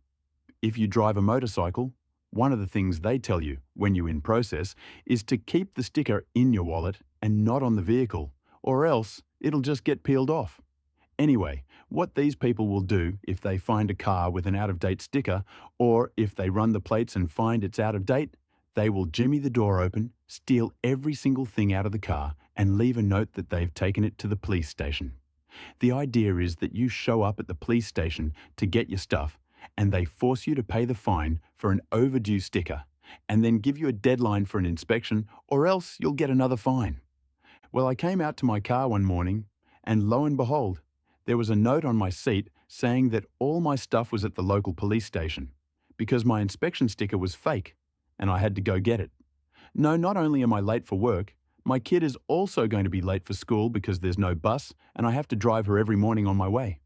If you drive a motorcycle, one of the things they tell you when you're in process is to keep the sticker in your wallet and not on the vehicle, or else it'll just get peeled off. Anyway, what these people will do if they find a car with an out-of-date sticker, or if they run the plates and find it's out of date, they will jimmy the door open, steal every single thing out of the car, and leave a note that they've taken it to the police station. The idea is that you show up at the police station to get your stuff, and they force you to pay the fine for an overdue sticker, and then give you a deadline for an inspection, or else you'll get another fine. Well, I came out to my car one morning, and lo and behold, there was a note on my seat saying that all my stuff was at the local police station, because my inspection sticker was fake, and I had to go get it. No, not only am I late for work, my kid is also going to be late for school because there's no bus, and I have to drive her every morning on my way.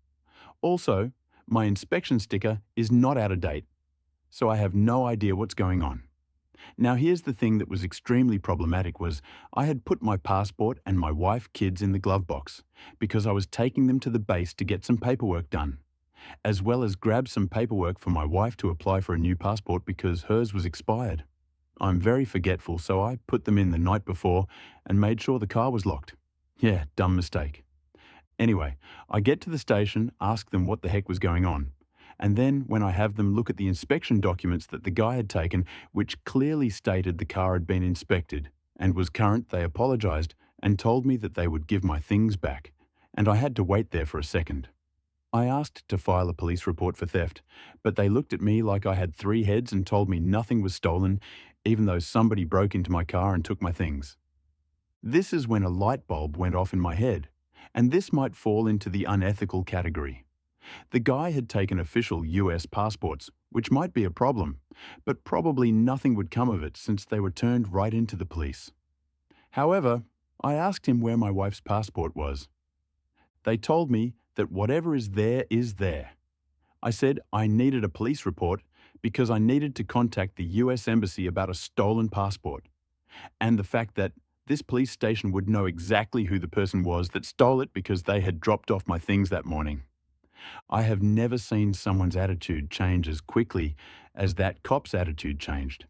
Also, my inspection sticker is not out of date, so I have no idea what's going on. Now here's the thing that was extremely problematic was I had put my passport and my wife kids in the glove box because I was taking them to the base to get some paperwork done, as well as grab some paperwork for my wife to apply for a new passport because hers was expired. I'm very forgetful, so I put them in the night before and made sure the car was locked. Yeah, dumb mistake. Anyway, I get to the station, ask them what the heck was going on, and then when I have them look at the inspection documents that the guy had taken, which clearly stated the car had been inspected and was current, they apologized and told me that they would give my things back, and I had to wait there for a second. I asked to file a police report for theft, but they looked at me like I had 3 heads and told me nothing was stolen, even though somebody broke into my car and took my things. This is when a light bulb went off in my head, and this might fall into the unethical category. The guy had taken official US passports, which might be a problem, but probably nothing would come of it since they were turned right into the police. However, I asked him where my wife's passport was. They told me that whatever is there is there. I said I needed a police report because I needed to contact the US Embassy about a stolen passport, and the fact that this police station would know exactly who the person was that stole it because they had dropped off my things that morning. I have never seen someone's attitude change as quickly as that cop's attitude changed.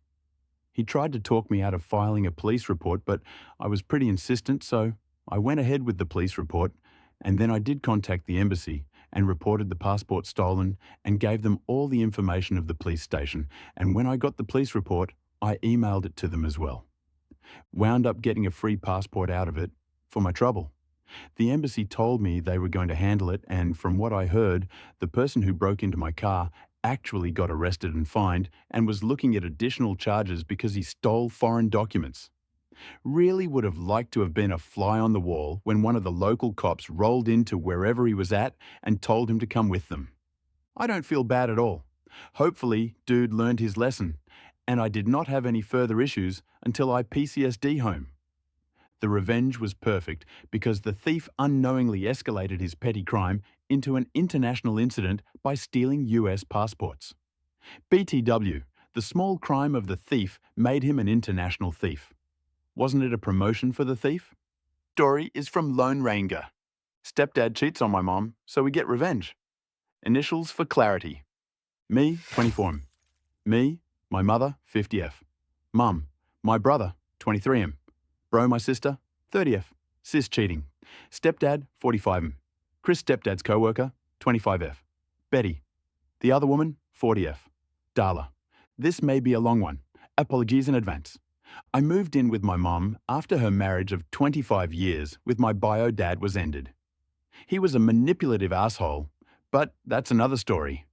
He tried to talk me out of filing a police report, but I was pretty insistent, so I went ahead with the police report, and then I did contact the embassy and reported the passport stolen and gave them all the information of the police station, and when I got the police report, I emailed it to them as well. Wound up getting a free passport out of it for my trouble. The embassy told me they were going to handle it, and from what I heard, the person who broke into my car actually got arrested and fined and was looking at additional charges because he stole foreign documents. Really would have liked to have been a fly on the wall when one of the local cops rolled into wherever he was at and told him to come with them. I don't feel bad at all. Hopefully, dude learned his lesson, and I did not have any further issues until I PTSD home. The revenge was perfect because the thief unknowingly escalated his petty crime into an international incident by stealing US passports. BTW, the small crime of the thief made him an international thief. Wasn't it a promotion for the thief? Story is from Lone Ranger. Stepdad cheats on my mom, so we get revenge. Initials for clarity. Me, 24M. Me, my mother, 50F. Mum, my brother, 23M. Bro, my sister, 30F. Sis cheating. Stepdad, 45M. Chris, stepdad's co-worker, 25F. Betty. The other woman, 40F. Darla. This may be a long one. Apologies in advance. I moved in with my mom after her marriage of 25 years with my bio dad was ended. He was a manipulative asshole, but that's another story.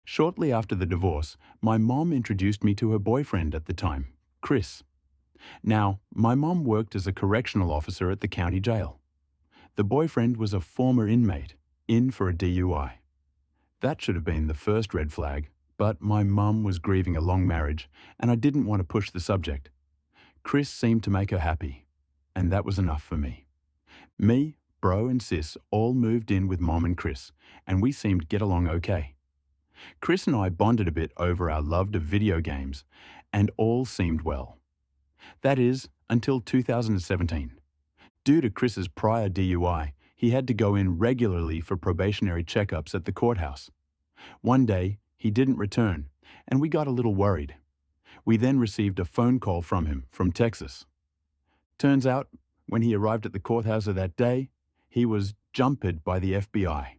Shortly after the divorce, my mom introduced me to her boyfriend at the time, Chris. Now, my mom worked as a correctional officer at the county jail. The boyfriend was a former inmate, in for a DUI. That should have been the first red flag, but my mum was grieving a long marriage, and I didn't want to push the subject. Chris seemed to make her happy, and that was enough for me. Me, bro and sis all moved in with mom and Chris, and we seemed to get along okay. Chris and I bonded a bit over our love of video games, and all seemed well. That is, until 2017. Due to Chris's prior DUI, he had to go in regularly for probationary checkups at the courthouse. One day, he didn't return, and we got a little worried. We then received a phone call from him from Texas. Turns out, when he arrived at the courthouse of that day, he was jumped by the FBI.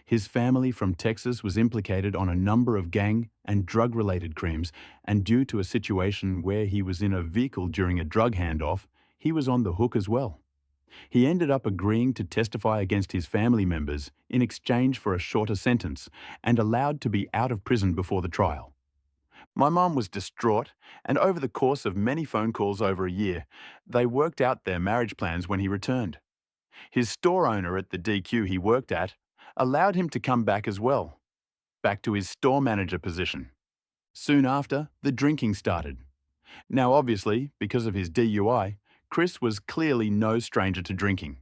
His family from Texas was implicated on a number of gang and drug-related crimes, and due to a situation where he was in a vehicle during a drug handoff, he was on the hook as well. He ended up agreeing to testify against his family members in exchange for a shorter sentence and allowed to be out of prison before the trial. My mom was distraught, and over the course of many phone calls over a year, they worked out their marriage plans when he returned. His store owner at the DQ he worked at allowed him to come back as well, back to his store manager position. Soon after, the drinking started. Now obviously, because of his DUI, Chris was clearly no stranger to drinking.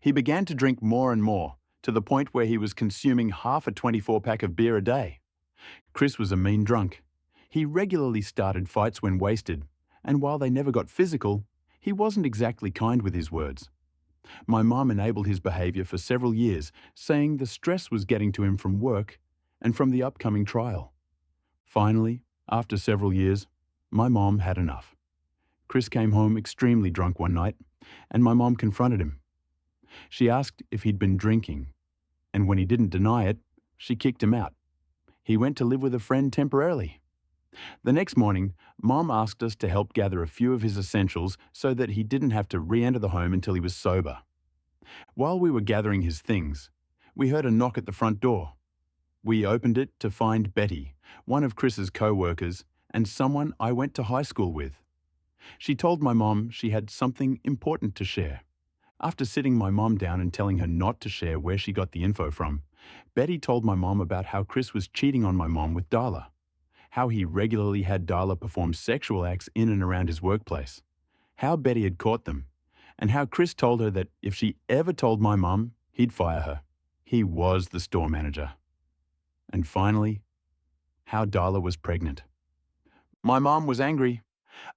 He began to drink more and more, to the point where he was consuming half a 24-pack of beer a day. Chris was a mean drunk. He regularly started fights when wasted, and while they never got physical, he wasn't exactly kind with his words. My mom enabled his behavior for several years, saying the stress was getting to him from work and from the upcoming trial. Finally, after several years, my mom had enough. Chris came home extremely drunk one night, and my mom confronted him. She asked if he'd been drinking, and when he didn't deny it, she kicked him out. He went to live with a friend temporarily. The next morning, Mom asked us to help gather a few of his essentials so that he didn't have to re-enter the home until he was sober. While we were gathering his things, we heard a knock at the front door. We opened it to find Betty, one of Chris's co-workers, and someone I went to high school with. She told my mom she had something important to share. After sitting my mom down and telling her not to share where she got the info from, Betty told my mom about how Chris was cheating on my mom with Darla, how he regularly had Darla perform sexual acts in and around his workplace, how Betty had caught them, and how Chris told her that if she ever told my mom, he'd fire her. He was the store manager. And finally, how Darla was pregnant. My mom was angry.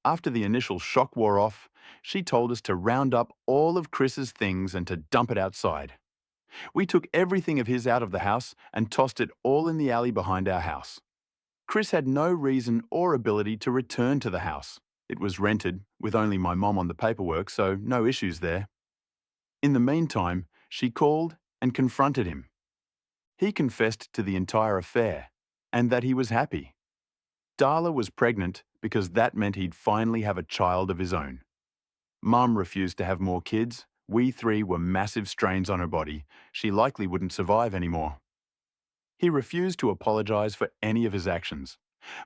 After the initial shock wore off, she told us to round up all of Chris's things and to dump it outside. We took everything of his out of the house and tossed it all in the alley behind our house. Chris had no reason or ability to return to the house. It was rented, with only my mom on the paperwork, so no issues there. In the meantime, she called and confronted him. He confessed to the entire affair, and that he was happy. Darla was pregnant because that meant he'd finally have a child of his own. Mum refused to have more kids. We three were massive strains on her body. She likely wouldn't survive anymore. He refused to apologize for any of his actions.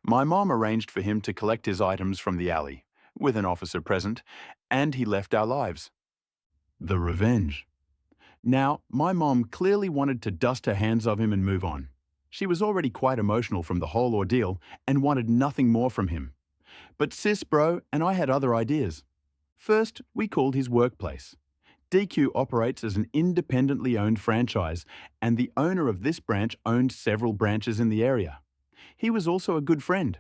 My mom arranged for him to collect his items from the alley, with an officer present, and he left our lives. The revenge. Now, my mom clearly wanted to dust her hands of him and move on. She was already quite emotional from the whole ordeal and wanted nothing more from him. But sis bro and I had other ideas. First, we called his workplace. DQ operates as an independently owned franchise, and the owner of this branch owned several branches in the area. He was also a good friend.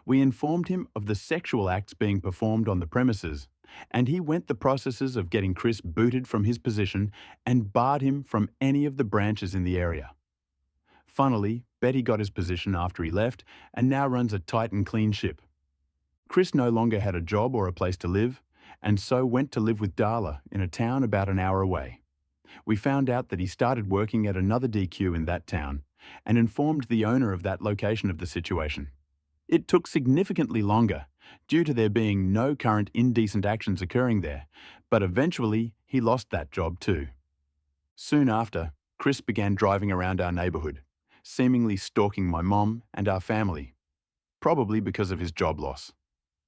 We informed him of the sexual acts being performed on the premises, and he went the processes of getting Chris booted from his position and barred him from any of the branches in the area. Funnily, Betty got his position after he left and now runs a tight and clean ship. Chris no longer had a job or a place to live, and so went to live with Darla in a town about an hour away. We found out that he started working at another DQ in that town and informed the owner of that location of the situation. It took significantly longer, due to there being no current indecent actions occurring there, but eventually he lost that job too. Soon after, Chris began driving around our neighbourhood, seemingly stalking my mom and our family, probably because of his job loss.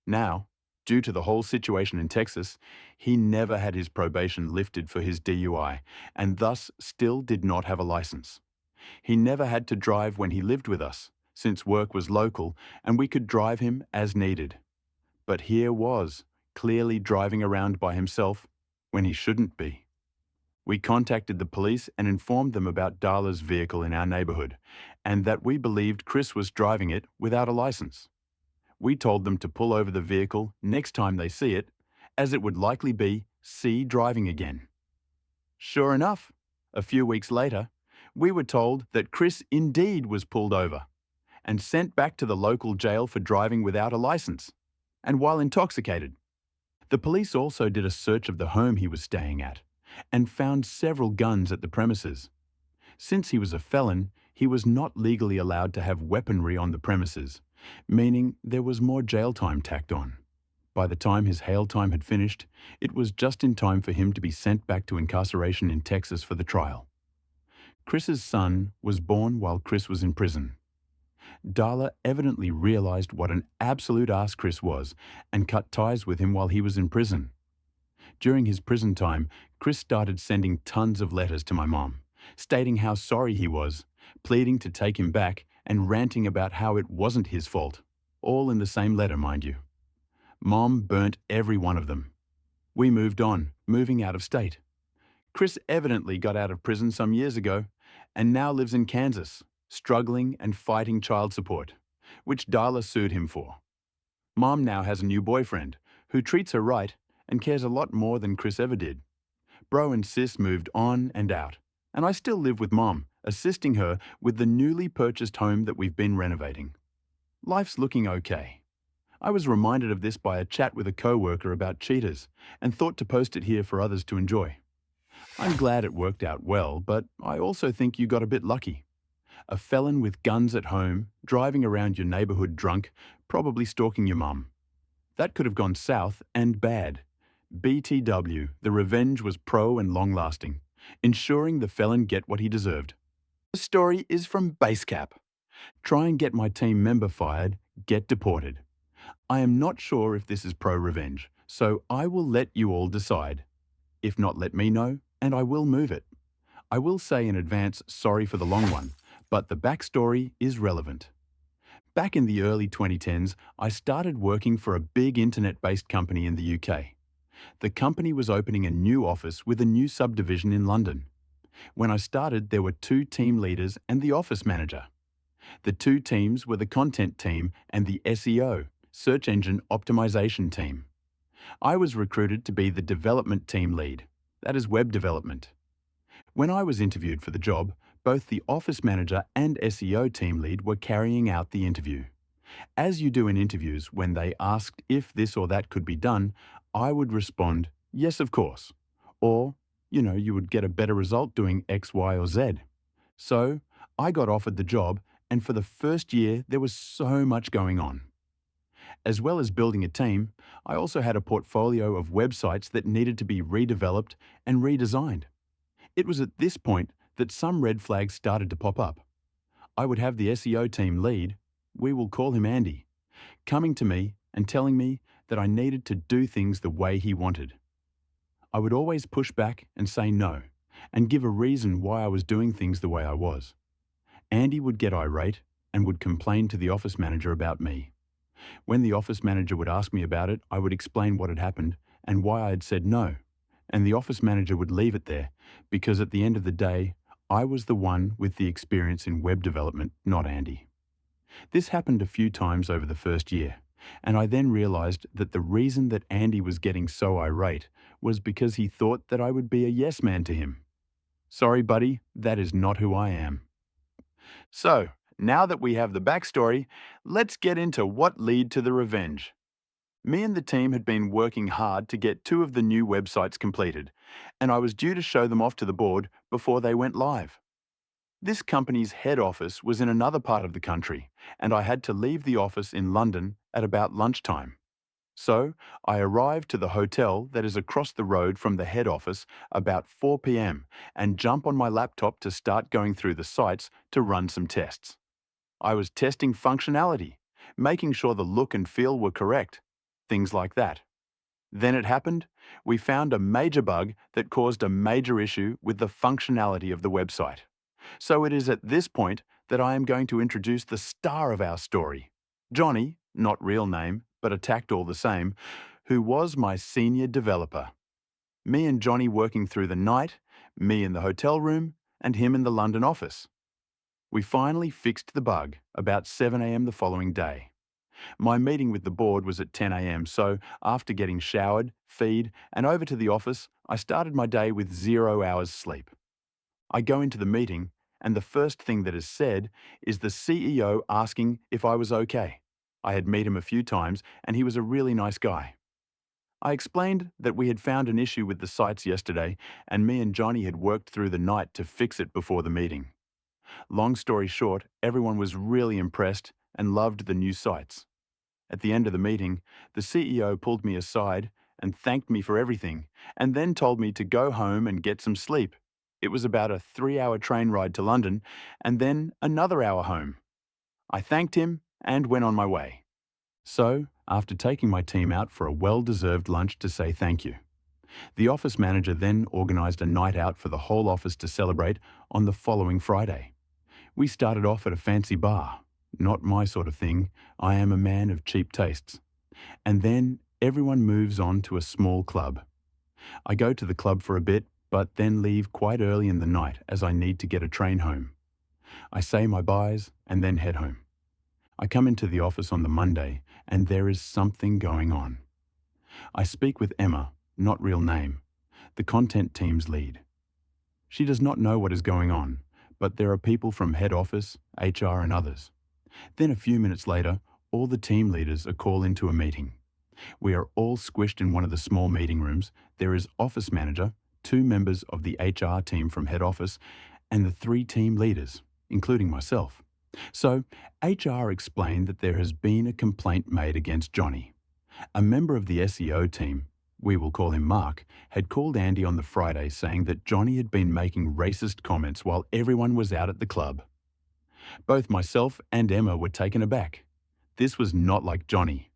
Now, due to the whole situation in Texas, he never had his probation lifted for his DUI and thus still did not have a license. He never had to drive when he lived with us, since work was local and we could drive him as needed. But here was, clearly driving around by himself when he shouldn't be. We contacted the police and informed them about Darla's vehicle in our neighbourhood and that we believed Chris was driving it without a license. We told them to pull over the vehicle next time they see it, as it would likely be C driving again. Sure enough, a few weeks later, we were told that Chris indeed was pulled over and sent back to the local jail for driving without a license and while intoxicated. The police also did a search of the home he was staying at and found several guns at the premises. Since he was a felon, he was not legally allowed to have weaponry on the premises, meaning there was more jail time tacked on. By the time his jail time had finished, it was just in time for him to be sent back to incarceration in Texas for the trial. Chris's son was born while Chris was in prison. Darla evidently realized what an absolute ass Chris was and cut ties with him while he was in prison. During his prison time, Chris started sending tons of letters to my mom, stating how sorry he was, pleading to take him back, and ranting about how it wasn't his fault, all in the same letter, mind you. Mom burnt every one of them. We moved on, moving out of state. Chris evidently got out of prison some years ago and now lives in Kansas, struggling and fighting child support, which Darla sued him for. Mom now has a new boyfriend who treats her right and cares a lot more than Chris ever did. Bro and sis moved on and out, and I still live with Mom, assisting her with the newly purchased home that we've been renovating. Life's looking okay. I was reminded of this by a chat with a co-worker about cheaters and thought to post it here for others to enjoy. I'm glad it worked out well, but I also think you got a bit lucky. A felon with guns at home, driving around your neighbourhood drunk, probably stalking your mum. That could have gone south and bad. BTW, the revenge was pro and long-lasting, ensuring the felon get what he deserved. The story is from Basecap. Try and get my team member fired, get deported. I am not sure if this is pro-revenge, so I will let you all decide. If not, let me know, and I will move it. I will say in advance sorry for the long one, but the backstory is relevant. Back in the early 2010s, I started working for a big internet-based company in the UK. The company was opening a new office with a new subdivision in London. When I started, there were 2 team leaders and the office manager. The two teams were the content team and the SEO, search engine optimization team. I was recruited to be the development team lead, that is web development. When I was interviewed for the job, both the office manager and SEO team lead were carrying out the interview. As you do in interviews, when they asked if this or that could be done, I would respond, yes, of course. Or, you would get a better result doing X, Y, or Z. So, I got offered the job, and for the first year, there was so much going on. As well as building a team, I also had a portfolio of websites that needed to be redeveloped and redesigned. It was at this point that some red flags started to pop up. I would have the SEO team lead, we will call him Andy, coming to me and telling me that I needed to do things the way he wanted. I would always push back and say no, and give a reason why I was doing things the way I was. Andy would get irate and would complain to the office manager about me. When the office manager would ask me about it, I would explain what had happened and why I had said no, and the office manager would leave it there, because at the end of the day, I was the one with the experience in web development, not Andy. This happened a few times over the first year, and I then realized that the reason that Andy was getting so irate was because he thought that I would be a yes man to him. Sorry, buddy, that is not who I am. So, now that we have the backstory, let's get into what led to the revenge. Me and the team had been working hard to get 2 of the new websites completed, and I was due to show them off to the board before they went live. This company's head office was in another part of the country, and I had to leave the office in London at about lunchtime. So, I arrived to the hotel that is across the road from the head office about 4 p.m. and jump on my laptop to start going through the sites to run some tests. I was testing functionality, making sure the look and feel were correct, things like that. Then it happened. We found a major bug that caused a major issue with the functionality of the website. So it is at this point that I am going to introduce the star of our story, Johnny, not real name, but attacked all the same, who was my senior developer. Me and Johnny working through the night, me in the hotel room, and him in the London office. We finally fixed the bug about 7 a.m. the following day. My meeting with the board was at 10 a.m, so after getting showered, feed, and over to the office, I started my day with 0 hours sleep. I go into the meeting, and the first thing that is said is the CEO asking if I was okay. I had met him a few times, and he was a really nice guy. I explained that we had found an issue with the sites yesterday, and me and Johnny had worked through the night to fix it before the meeting. Long story short, everyone was really impressed and loved the new sites. At the end of the meeting, the CEO pulled me aside and thanked me for everything, and then told me to go home and get some sleep. It was about a 3-hour train ride to London, and then another hour home. I thanked him and went on my way. So, after taking my team out for a well-deserved lunch to say thank you, the office manager then organised a night out for the whole office to celebrate on the following Friday. We started off at a fancy bar. Not my sort of thing. I am a man of cheap tastes. And then everyone moves on to a small club. I go to the club for a bit, but then leave quite early in the night as I need to get a train home. I say my byes and then head home. I come into the office on the Monday and there is something going on. I speak with Emma, not real name, the content team's lead. She does not know what is going on, but there are people from head office, HR and others. Then a few minutes later, all the team leaders are called into a meeting. We are all squished in one of the small meeting rooms. There is office manager, 2 members of the HR team from head office, and the 3 team leaders, including myself. So, HR explained that there has been a complaint made against Johnny. A member of the SEO team, we will call him Mark, had called Andy on the Friday saying that Johnny had been making racist comments while everyone was out at the club. Both myself and Emma were taken aback. This was not like Johnny.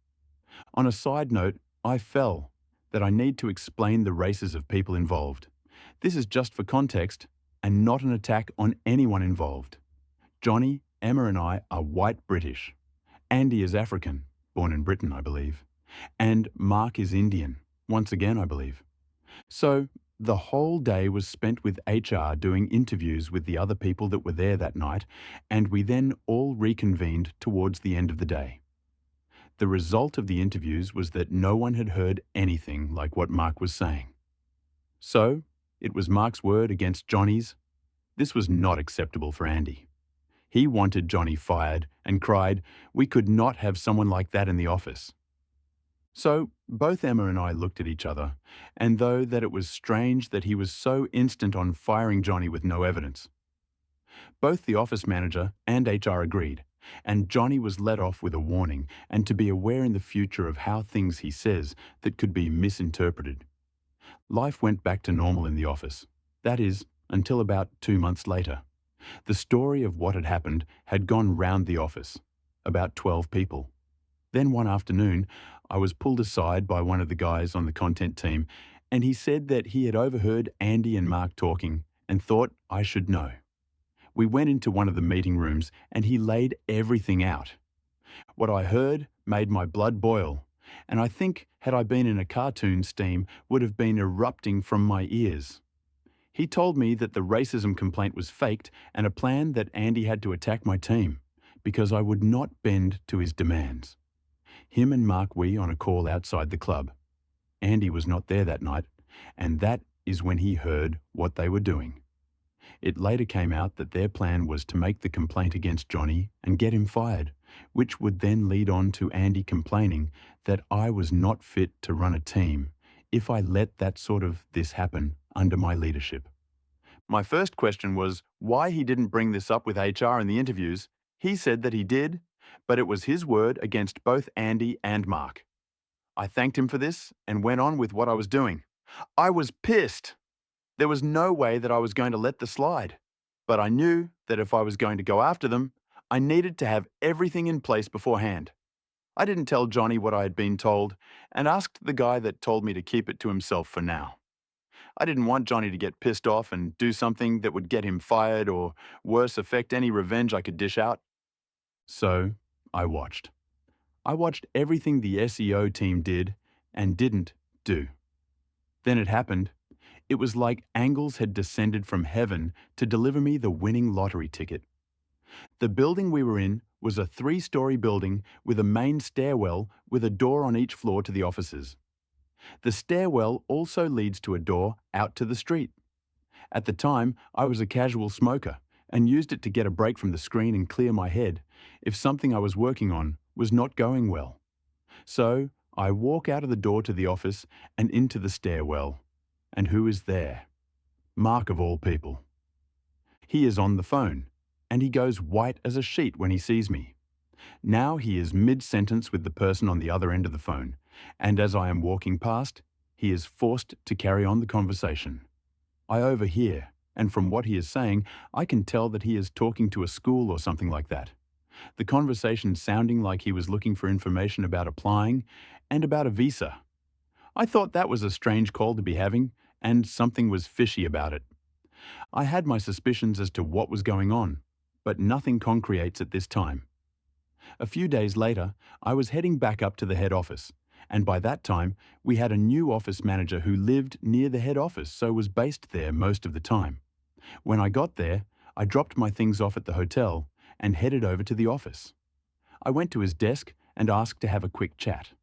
On a side note, I fell that I need to explain the races of people involved. This is just for context and not an attack on anyone involved. Johnny, Emma and I are white British. Andy is African, born in Britain, I believe. And Mark is Indian, once again, I believe. So, The whole day was spent with HR doing interviews with the other people that were there that night, and we then all reconvened towards the end of the day. The result of the interviews was that no one had heard anything like what Mark was saying. So, it was Mark's word against Johnny's. This was not acceptable for Andy. He wanted Johnny fired and cried, "We could not have someone like that in the office." So, both Emma and I looked at each other, and though that it was strange that he was so instant on firing Johnny with no evidence. Both the office manager and HR agreed, and Johnny was let off with a warning and to be aware in the future of how things he says that could be misinterpreted. Life went back to normal in the office. That is, until about 2 months later. The story of what had happened had gone round the office, about 12 people. Then one afternoon, I was pulled aside by one of the guys on the content team, and he said that he had overheard Andy and Mark talking and thought I should know. We went into one of the meeting rooms and he laid everything out. What I heard made my blood boil, and I think had I been in a cartoon, steam would have been erupting from my ears. He told me that the racism complaint was faked and a plan that Andy had to attack my team, because I would not bend to his demands. Him and Mark were on a call outside the club. Andy was not there that night, and that is when he heard what they were doing. It later came out that their plan was to make the complaint against Johnny and get him fired, which would then lead on to Andy complaining that I was not fit to run a team if I let that sort of this happen under my leadership. My first question was why he didn't bring this up with HR in the interviews. He said that he did, but it was his word against both Andy and Mark. I thanked him for this and went on with what I was doing. I was pissed. There was no way that I was going to let this slide, but I knew that if I was going to go after them, I needed to have everything in place beforehand. I didn't tell Johnny what I had been told and asked the guy that told me to keep it to himself for now. I didn't want Johnny to get pissed off and do something that would get him fired or, worse, affect any revenge I could dish out. So, I watched. I watched everything the SEO team did and didn't do. Then it happened. It was like angels had descended from heaven to deliver me the winning lottery ticket. The building we were in was a 3-story building with a main stairwell with a door on each floor to the offices. The stairwell also leads to a door out to the street. At the time, I was a casual smoker and used it to get a break from the screen and clear my head if something I was working on was not going well. So, I walk out of the door to the office and into the stairwell. And who is there? Mark of all people. He is on the phone, and he goes white as a sheet when he sees me. Now he is mid-sentence with the person on the other end of the phone, and as I am walking past, he is forced to carry on the conversation. I overhear, and from what he is saying, I can tell that he is talking to a school or something like that. The conversation sounding like he was looking for information about applying and about a visa. I thought that was a strange call to be having, and something was fishy about it. I had my suspicions as to what was going on, but nothing concretes at this time. A few days later, I was heading back up to the head office, and by that time, we had a new office manager who lived near the head office, so was based there most of the time. When I got there, I dropped my things off at the hotel and headed over to the office. I went to his desk and asked to have a quick chat.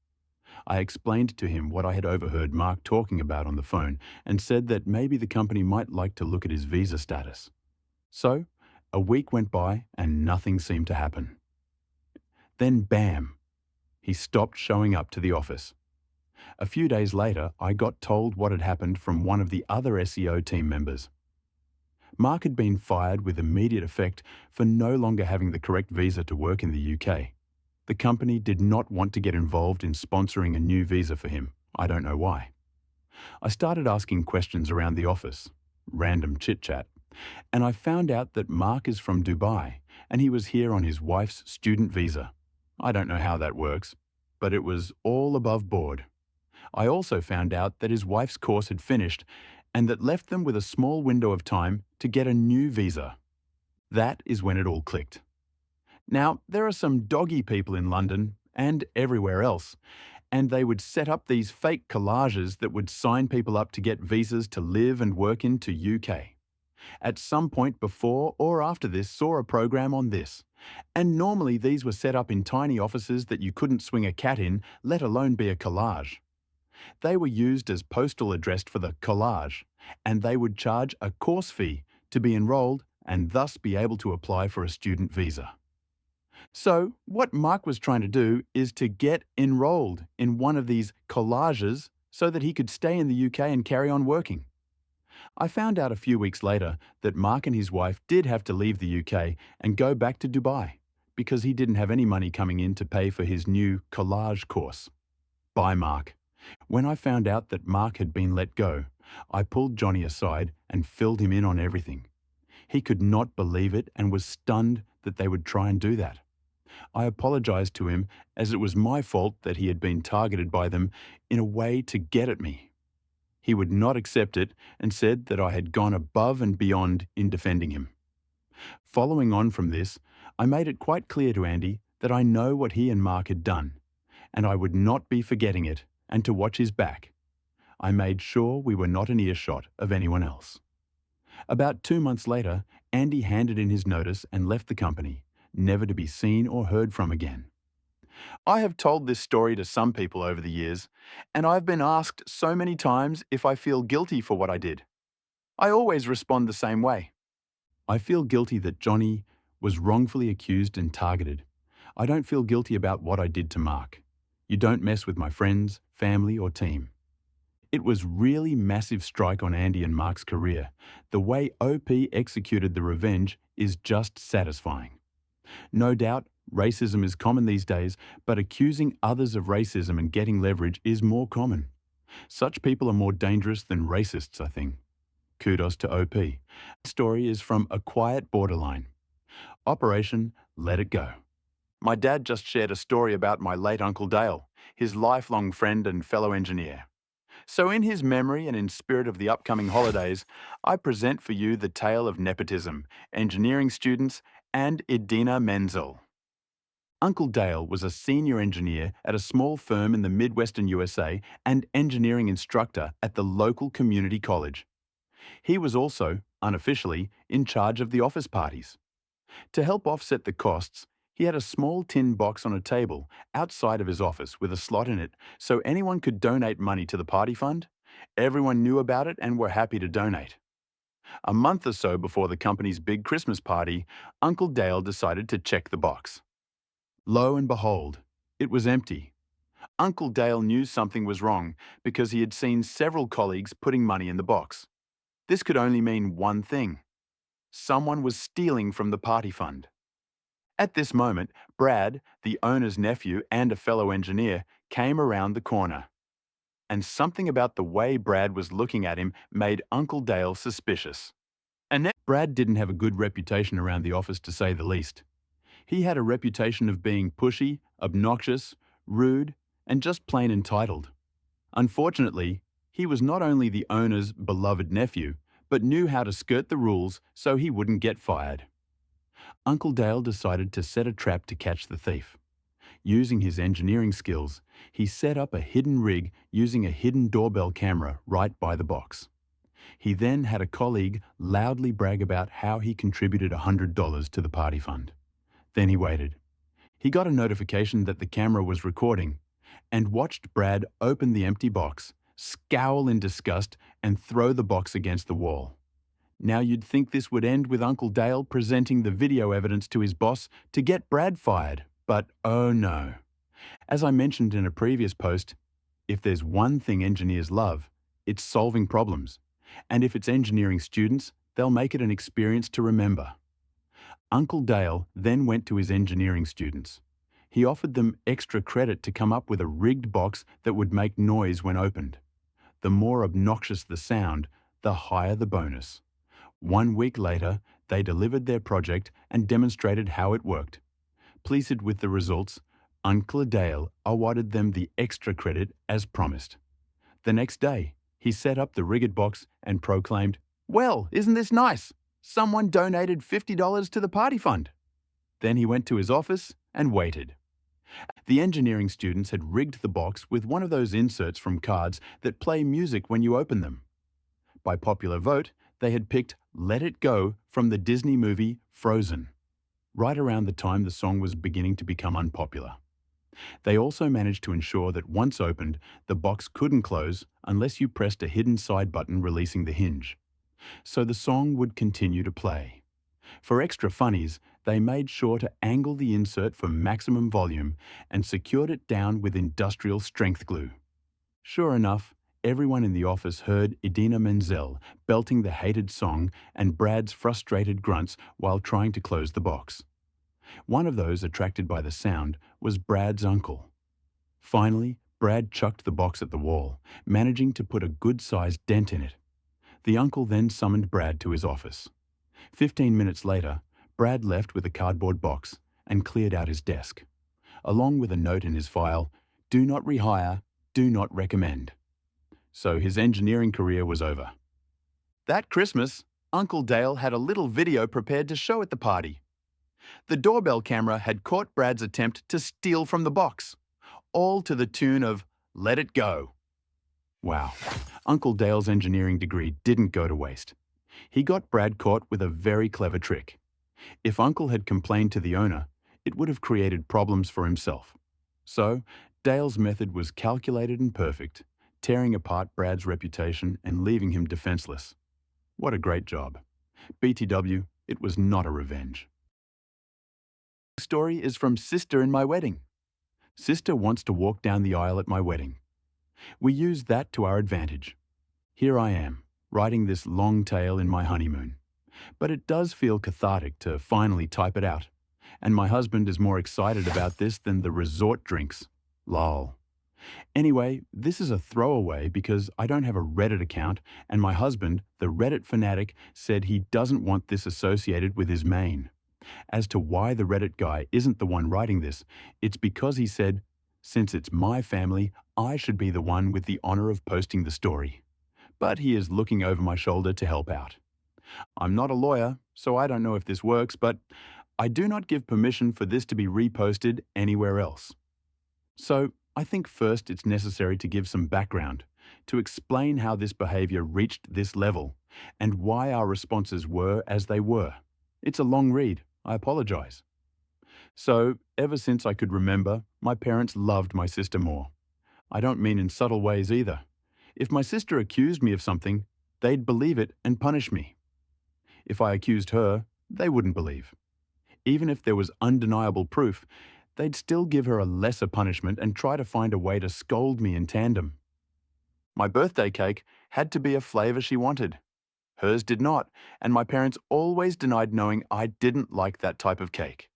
I explained to him what I had overheard Mark talking about on the phone and said that maybe the company might like to look at his visa status. So, a week went by and nothing seemed to happen. Then bam! He stopped showing up to the office. A few days later, I got told what had happened from one of the other SEO team members. Mark had been fired with immediate effect for no longer having the correct visa to work in the UK. The company did not want to get involved in sponsoring a new visa for him. I don't know why. I started asking questions around the office, random chit-chat, and I found out that Mark is from Dubai and he was here on his wife's student visa. I don't know how that works, but it was all above board. I also found out that his wife's course had finished and that left them with a small window of time to get a new visa. That is when it all clicked. Now, there are some doggy people in London and everywhere else, and they would set up these fake collages that would sign people up to get visas to live and work into UK. At some point before or after this saw a program on this. And normally these were set up in tiny offices that you couldn't swing a cat in, let alone be a collage. They were used as postal address for the collage, and they would charge a course fee to be enrolled and thus be able to apply for a student visa. So, what Mark was trying to do is to get enrolled in one of these collages so that he could stay in the UK and carry on working. I found out a few weeks later that Mark and his wife did have to leave the UK and go back to Dubai because he didn't have any money coming in to pay for his new collage course. Bye, Mark. When I found out that Mark had been let go, I pulled Johnny aside and filled him in on everything. He could not believe it and was stunned that they would try and do that. I apologized to him as it was my fault that he had been targeted by them in a way to get at me. He would not accept it and said that I had gone above and beyond in defending him. Following on from this, I made it quite clear to Andy that I know what he and Mark had done, and I would not be forgetting it and to watch his back. I made sure we were not in earshot of anyone else. About 2 months later, Andy handed in his notice and left the company, never to be seen or heard from again. I have told this story to some people over the years, and I've been asked so many times if I feel guilty for what I did. I always respond the same way. I feel guilty that Johnny was wrongfully accused and targeted. I don't feel guilty about what I did to Mark. You don't mess with my friends, family, or team. It was really massive strike on Andy and Mark's career. The way OP executed the revenge is just satisfying. No doubt, racism is common these days, but accusing others of racism and getting leverage is more common. Such people are more dangerous than racists, I think. Kudos to OP. The story is from A Quiet Borderline. Operation Let It Go. My dad just shared a story about my late Uncle Dale, his lifelong friend and fellow engineer. So in his memory and in spirit of the upcoming holidays, I present for you the tale of nepotism, engineering students, and Idina Menzel. Uncle Dale was a senior engineer at a small firm in the Midwestern USA and engineering instructor at the local community college. He was also, unofficially, in charge of the office parties. To help offset the costs, he had a small tin box on a table outside of his office with a slot in it so anyone could donate money to the party fund. Everyone knew about it and were happy to donate. A month or so before the company's big Christmas party, Uncle Dale decided to check the box. Lo and behold, it was empty. Uncle Dale knew something was wrong because he had seen several colleagues putting money in the box. This could only mean one thing. Someone was stealing from the party fund. At this moment, Brad, the owner's nephew and a fellow engineer, came around the corner. And something about the way Brad was looking at him made Uncle Dale suspicious. Brad didn't have a good reputation around the office, to say the least. He had a reputation of being pushy, obnoxious, rude, and just plain entitled. Unfortunately, he was not only the owner's beloved nephew, but knew how to skirt the rules so he wouldn't get fired. Uncle Dale decided to set a trap to catch the thief. Using his engineering skills, he set up a hidden rig using a hidden doorbell camera right by the box. He then had a colleague loudly brag about how he contributed $100 to the party fund. Then he waited. He got a notification that the camera was recording and watched Brad open the empty box, scowl in disgust, and throw the box against the wall. Now you'd think this would end with Uncle Dale presenting the video evidence to his boss to get Brad fired, but oh no. As I mentioned in a previous post, if there's one thing engineers love, it's solving problems. And if it's engineering students, they'll make it an experience to remember. Uncle Dale then went to his engineering students. He offered them extra credit to come up with a rigged box that would make noise when opened. The more obnoxious the sound, the higher the bonus. 1 week later, they delivered their project and demonstrated how it worked. Pleased with the results, Uncle Dale awarded them the extra credit as promised. The next day, he set up the rigged box and proclaimed, "Well, isn't this nice? Someone donated $50 to the party fund." Then he went to his office and waited. The engineering students had rigged the box with one of those inserts from cards that play music when you open them. By popular vote, they had picked Let It Go from the Disney movie Frozen, right around the time the song was beginning to become unpopular. They also managed to ensure that once opened, the box couldn't close unless you pressed a hidden side button releasing the hinge. So the song would continue to play. For extra funnies, they made sure to angle the insert for maximum volume and secured it down with industrial strength glue. Sure enough, everyone in the office heard Idina Menzel belting the hated song and Brad's frustrated grunts while trying to close the box. One of those attracted by the sound was Brad's uncle. Finally, Brad chucked the box at the wall, managing to put a good-sized dent in it. The uncle then summoned Brad to his office. 15 minutes later, Brad left with a cardboard box and cleared out his desk, along with a note in his file, "Do not rehire, do not recommend." So his engineering career was over. That Christmas, Uncle Dale had a little video prepared to show at the party. The doorbell camera had caught Brad's attempt to steal from the box, all to the tune of Let It Go. Wow, Uncle Dale's engineering degree didn't go to waste. He got Brad caught with a very clever trick. If Uncle had complained to the owner, it would have created problems for himself. So, Dale's method was calculated and perfect, tearing apart Brad's reputation and leaving him defenseless. What a great job. BTW, it was not a revenge. The story is from Sister in my wedding. Sister wants to walk down the aisle at my wedding. We used that to our advantage. Here I am, writing this long tale in my honeymoon. But it does feel cathartic to finally type it out. And my husband is more excited about this than the resort drinks. Lol. Anyway, this is a throwaway because I don't have a Reddit account, and my husband, the Reddit fanatic, said he doesn't want this associated with his main. As to why the Reddit guy isn't the one writing this, it's because he said, since it's my family, I should be the one with the honor of posting the story. But he is looking over my shoulder to help out. I'm not a lawyer, so I don't know if this works, but I do not give permission for this to be reposted anywhere else. So, I think first it's necessary to give some background, to explain how this behavior reached this level, and why our responses were as they were. It's a long read, I apologize. So, ever since I could remember, my parents loved my sister more. I don't mean in subtle ways either. If my sister accused me of something, they'd believe it and punish me. If I accused her, they wouldn't believe. Even if there was undeniable proof, they'd still give her a lesser punishment and try to find a way to scold me in tandem. My birthday cake had to be a flavor she wanted. Hers did not, and my parents always denied knowing I didn't like that type of cake.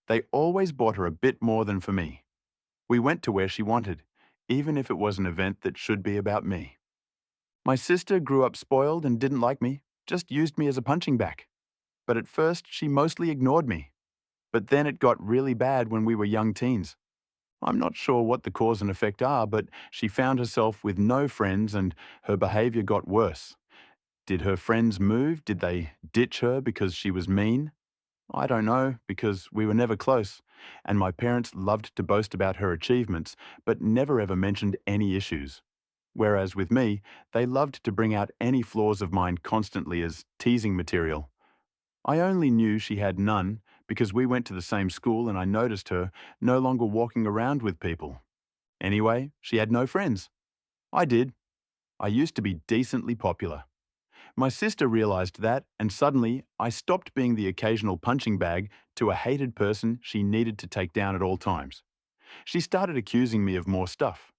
They always bought her a bit more than for me. We went to where she wanted, even if it was an event that should be about me. My sister grew up spoiled and didn't like me, just used me as a punching bag. But at first, she mostly ignored me. But then it got really bad when we were young teens. I'm not sure what the cause and effect are, but she found herself with no friends and her behavior got worse. Did her friends move? Did they ditch her because she was mean? I don't know, because we were never close, and my parents loved to boast about her achievements, but never ever mentioned any issues. Whereas with me, they loved to bring out any flaws of mine constantly as teasing material. I only knew she had none because we went to the same school and I noticed her no longer walking around with people. Anyway, she had no friends. I did. I used to be decently popular. My sister realized that, and suddenly I stopped being the occasional punching bag to a hated person she needed to take down at all times. She started accusing me of more stuff.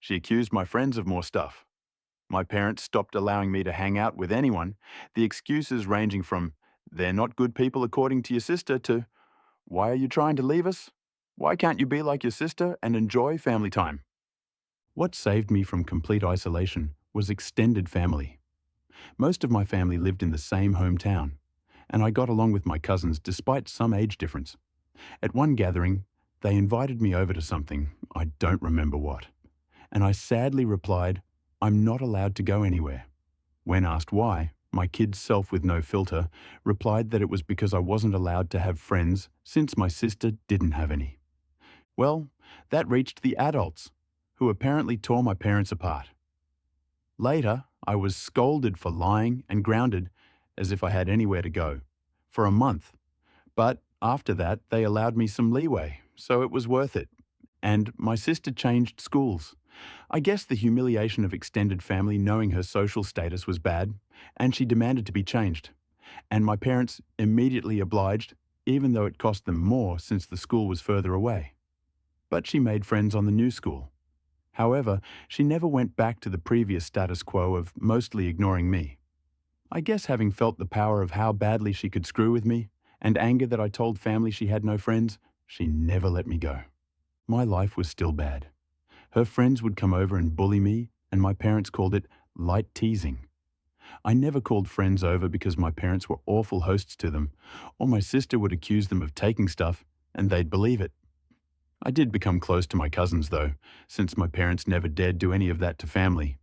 She accused my friends of more stuff. My parents stopped allowing me to hang out with anyone, the excuses ranging from, "They're not good people according to your sister," to, "Why are you trying to leave us? Why can't you be like your sister and enjoy family time?" What saved me from complete isolation was extended family. Most of my family lived in the same hometown, and I got along with my cousins despite some age difference. At one gathering, they invited me over to something, I don't remember what, and I sadly replied, "I'm not allowed to go anywhere." When asked why, my kid self with no filter replied that it was because I wasn't allowed to have friends since my sister didn't have any. Well, That reached the adults, who apparently tore my parents apart. Later, I was scolded for lying and grounded, as if I had anywhere to go, for a month. But after that, they allowed me some leeway, so it was worth it. And my sister changed schools. I guess the humiliation of extended family knowing her social status was bad, and she demanded to be changed. And my parents immediately obliged, even though it cost them more since the school was further away. But she made friends on the new school. However, she never went back to the previous status quo of mostly ignoring me. I guess having felt the power of how badly she could screw with me, and anger that I told family she had no friends, she never let me go. My life was still bad. Her friends would come over and bully me, and my parents called it light teasing. I never called friends over because my parents were awful hosts to them, or my sister would accuse them of taking stuff, and they'd believe it. I did become close to my cousins, though, since my parents never dared do any of that to family.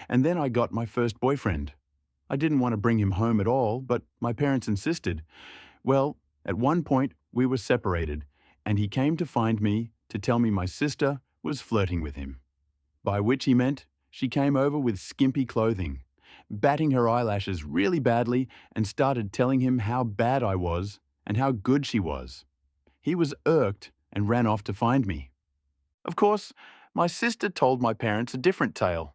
And then I got my first boyfriend. I didn't want to bring him home at all, but my parents insisted. Well, at one point, we were separated, and he came to find me to tell me my sister was flirting with him. By which he meant she came over with skimpy clothing, batting her eyelashes really badly, and started telling him how bad I was and how good she was. He was irked and ran off to find me. Of course, my sister told my parents a different tale,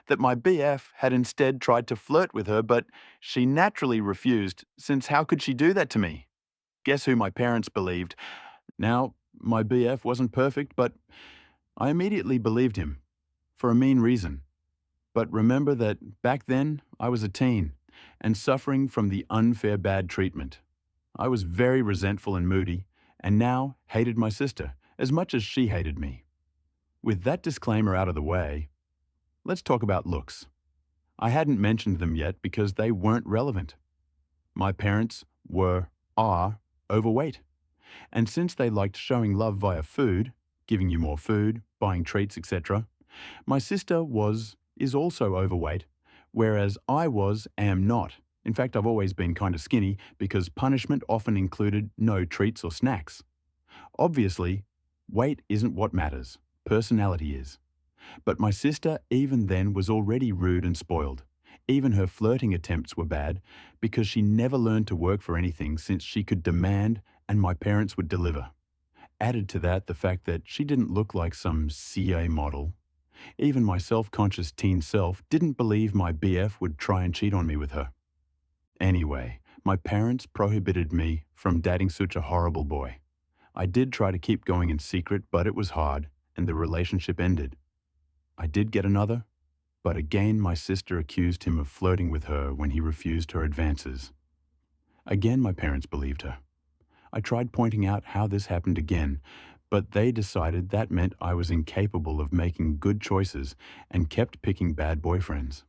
that my BF had instead tried to flirt with her, but she naturally refused, since how could she do that to me? Guess who my parents believed? Now, my BF wasn't perfect, but I immediately believed him, for a mean reason. But remember that back then I was a teen, and suffering from the unfair bad treatment. I was very resentful and moody, and now hated my sister as much as she hated me. With that disclaimer out of the way, let's talk about looks. I hadn't mentioned them yet because they weren't relevant. My parents are overweight. And since they liked showing love via food, giving you more food, buying treats, etc., my sister is also overweight, whereas I am not. In fact, I've always been kind of skinny because punishment often included no treats or snacks. Obviously, weight isn't what matters. Personality is. But my sister even then was already rude and spoiled. Even her flirting attempts were bad because she never learned to work for anything since she could demand and my parents would deliver. Added to that the fact that she didn't look like some CA model. Even my self-conscious teen self didn't believe my BF would try and cheat on me with her. Anyway, my parents prohibited me from dating such a horrible boy. I did try to keep going in secret, but it was hard, and the relationship ended. I did get another, but again my sister accused him of flirting with her when he refused her advances. Again my parents believed her. I tried pointing out how this happened again, but they decided that meant I was incapable of making good choices and kept picking bad boyfriends.